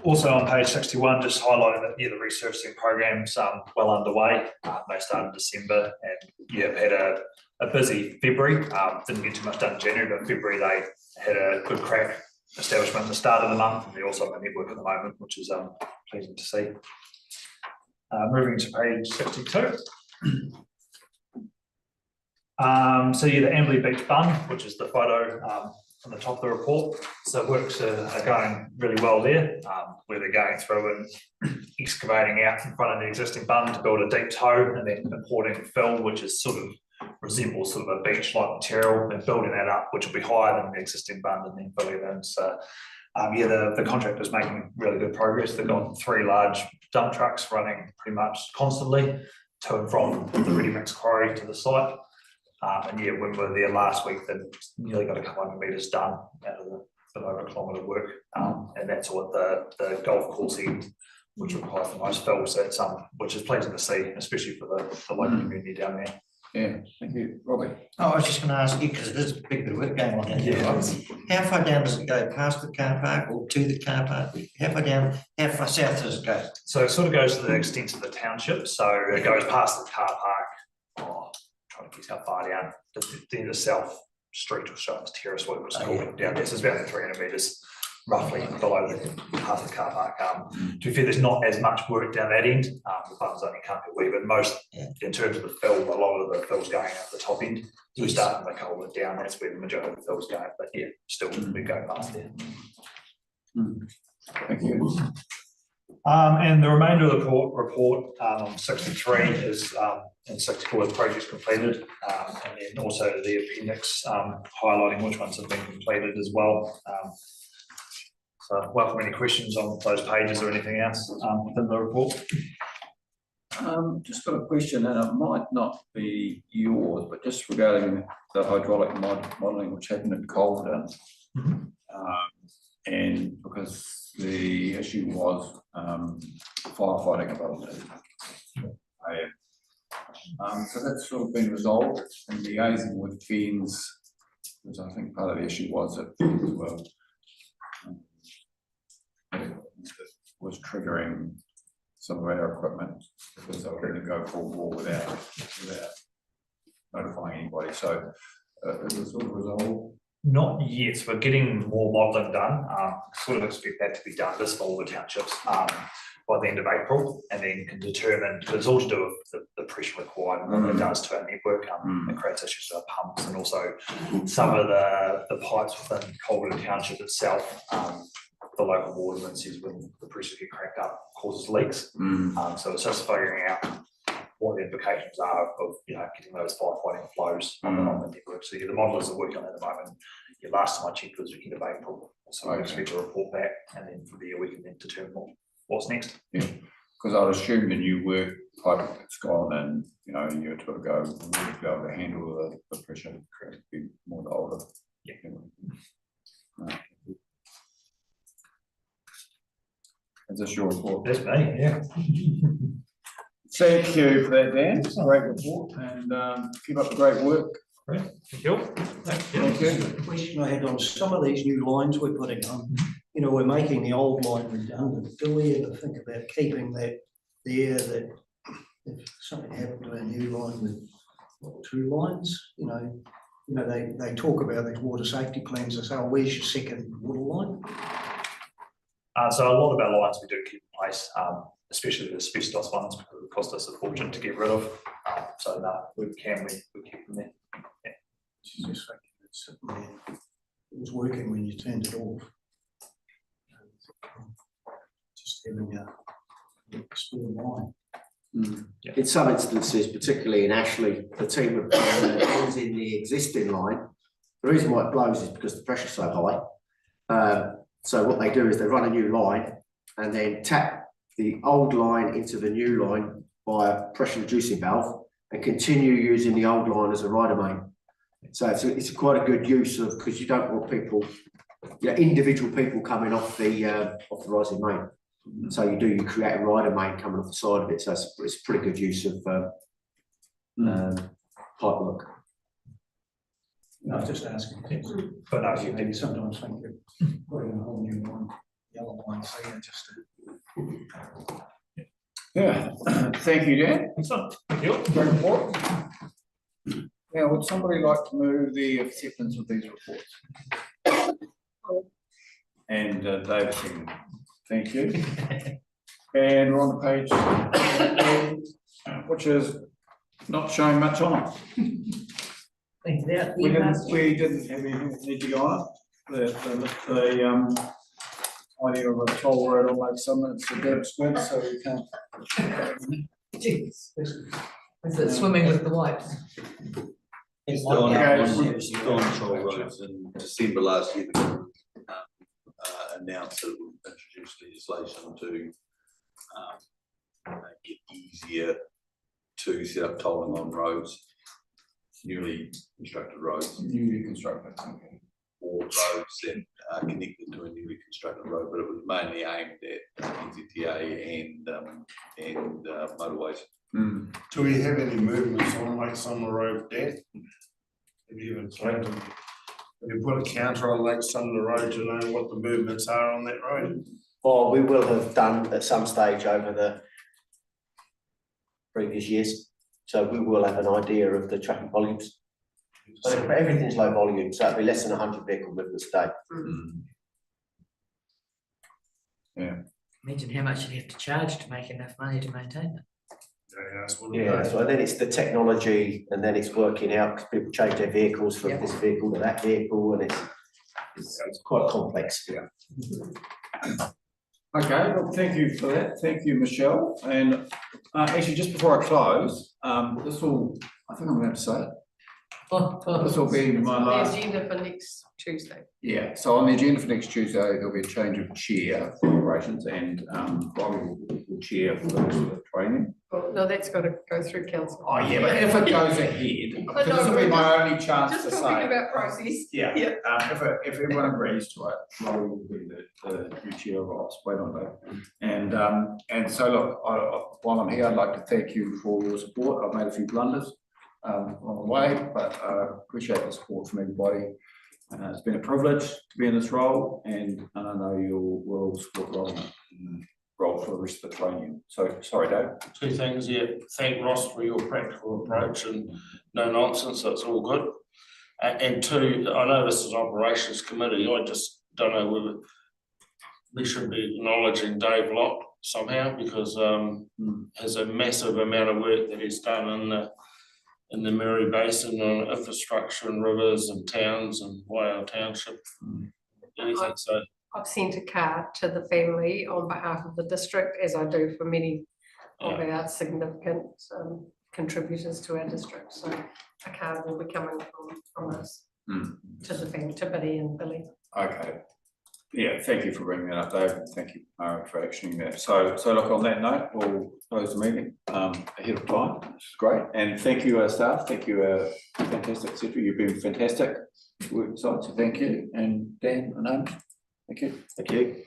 Also on page 61, just highlighting that, yeah, the resurfacing program's well underway. They started in December, and yeah, had a busy February. Didn't get too much done in January, but February they had a good crack establishment at the start of the month, and they also have a network at the moment, which is pleasing to see. Moving to page 62. So yeah, the Amberley Beach Bund, which is the photo on the top of the report. So works are going really well there, where they're going through and excavating out in front of the existing bund to build a deep toe, and then importing fill, which is sort of resembles sort of a beach-like material, and building that up, which will be higher than the existing bund, and then filling it in. So yeah, the contractor's making really good progress. They've got 3 large dump trucks running pretty much constantly to and from the ready mix quarry to the site. And yeah, when we were there last week, they nearly got a couple hundred metres done out of the over a kilometre work. And that's all at the golf course end, which requires the most fill. So it's which is pleasing to see, especially for the local community down there. Yeah, thank you, Robbie. Oh, I was just going to ask you, because it is a big bit of work going on down here. How far down does it go? Past the car park or to the car park? How far down, how far south does it go? So it sort of goes to the extent of the township. So it goes past the car park. Trying to guess how far down. Then the South Street or Sharps Terrace, what it was called, down there. So it's about 300 metres roughly below past the car park. To be fair, there's not as much work down that end. The funds only can't be wee, but most in terms of the fill, a lot of the fill's going out the top end. So we start from the culvert down, that's where the majority of the fill's going, but yeah, still we go past there. Thank you. And the remainder of the report on 63 is and 64 is projects completed, and then also the appendix highlighting which ones have been completed as well. So welcome any questions on those pages or anything else within the report. Just got a question, and it might not be yours, but just regarding the hydraulic modelling which happened in Colvin. And because the issue was firefighting ability. So that's sort of been resolved, and liaising with Fiends, because I think part of the issue was that Fiends was triggering some of our equipment because they were going to go full war without notifying anybody. So is it sort of resolved? Not yet. We're getting more modelling done. Sort of expect that to be done this fall with townships. by the end of April, and then can determine, because it's all to do with the pressure required and what it does to our network. It creates issues with our pumps, and also some of the pipes within Colvin Township itself. The local waterman says when the pressures get cranked up, causes leaks. So it's just figuring out what the implications are of getting those firefighting flows on the network. So the modelers are working on that at the moment. Last time I checked was end of April, so I expect a report back, and then from there we can then determine what's next. Yeah, because I'd assume the new work pipe that's gone, and you're to go, we need to be able to handle the pressure, correct, be more the older. Yeah. Is this your report? That's me, yeah. Thank you for that, Dan. It's a great report, and keep up the great work. Great, thank you. Thank you. The question I had on some of these new lines we're putting on, we're making the old line redundant. Do we ever think about keeping that there, that if something happened to a new line with two lines, they talk about these water safety plans and say, oh, where's your second water line? So a lot of our lines we do keep in place, especially the asbestos ones, because it cost us a fortune to get rid of. So no, we keep them there. Yeah. Just thinking it's sitting there. It was working when you turned it off. Just having a small line. In some instances, particularly in Ashley, the team have blows in the existing line. The reason why it blows is because the pressure's so high. So what they do is they run a new line and then tap the old line into the new line by a pressure reducing valve and continue using the old line as a rider main. So it's quite a good use of, because you don't want people, individual people coming off the rising main. So you create a rider main coming off the side of it. So it's a pretty good use of pipe work. No, I'm just asking. But no, You maybe sometimes think you're putting a whole new line, yellow line, so just to. Yeah, thank you, Dan. Excellent, thank you. Great report. Now, would somebody like to move the acceptance of these reports? And David, thank you. And we're on the page, which is not showing much on it. Thanks, yeah. We didn't have anything that need to go on it. The idea of a toll road on Lake Summit, it's a dead squid, so we can't. Jeez. Is it swimming with the whites? It's on toll roads in December last year, the government announced that it would introduce legislation to make it easier to set up tolling on roads, newly constructed roads. Newly constructed, okay. Or roads that are connected to a newly constructed road, but it was mainly aimed at NZTA and motorways. Do we have any movements on Lake Summer Road, Dan? Have you even planned to, have you put a counter on Lake Summer Road to know what the movements are on that road? Or we will have done at some stage over the previous years. So we will have an idea of the traffic volumes. But everything's low volume, so it'll be less than 100 vehicle movements a day. Yeah. Imagine how much you'd have to charge to make enough money to maintain it. Yeah, so then it's the technology, and then it's working out, because people change their vehicles from this vehicle to that vehicle, and it's quite complex. Yeah. Okay, well, thank you for that. Thank you, Michelle. And actually, just before I close, this will, I think I'm going to have to say it. This will be my last. The agenda for next Tuesday. Yeah, so on the agenda for next Tuesday, there'll be a change of chair for operations, and Bobby will chair for the training. Well, no, that's got to go through council. Oh, yeah, but if it goes ahead, because this will be my only chance to say. Just talking about process. Yeah, if everyone agrees to it, Bobby will be the new chair of ops, wait on that. And so look, while I'm here, I'd like to thank you for your support. I've made a few blunders on the way, but I appreciate the support from everybody. It's been a privilege to be in this role, and I know you will support role for the rest of the training. So, sorry, Dave. Two things, yeah. Thank Ross for your practical approach and no nonsense, that's all good. And two, I know this is operations committee, I just don't know whether we should be acknowledging Dave Lott somehow, because has a massive amount of work that he's done in the Murray Basin on infrastructure and rivers and towns and Waiau Township. Anything, so I've sent a card to the family on behalf of the district, as I do for many of our significant contributors to our district. So a card will be coming from us to the family, to Biddy and Billy. Okay. Yeah, thank you for bringing that up, Dave. Thank you, Mara, for actioning that. So look, on that note, we'll close the meeting ahead of time. This is great. And thank you, staff. Thank you, fantastic secretary. You've been fantastic. Work site, so thank you. And Dan, Anand, thank you. Thank you.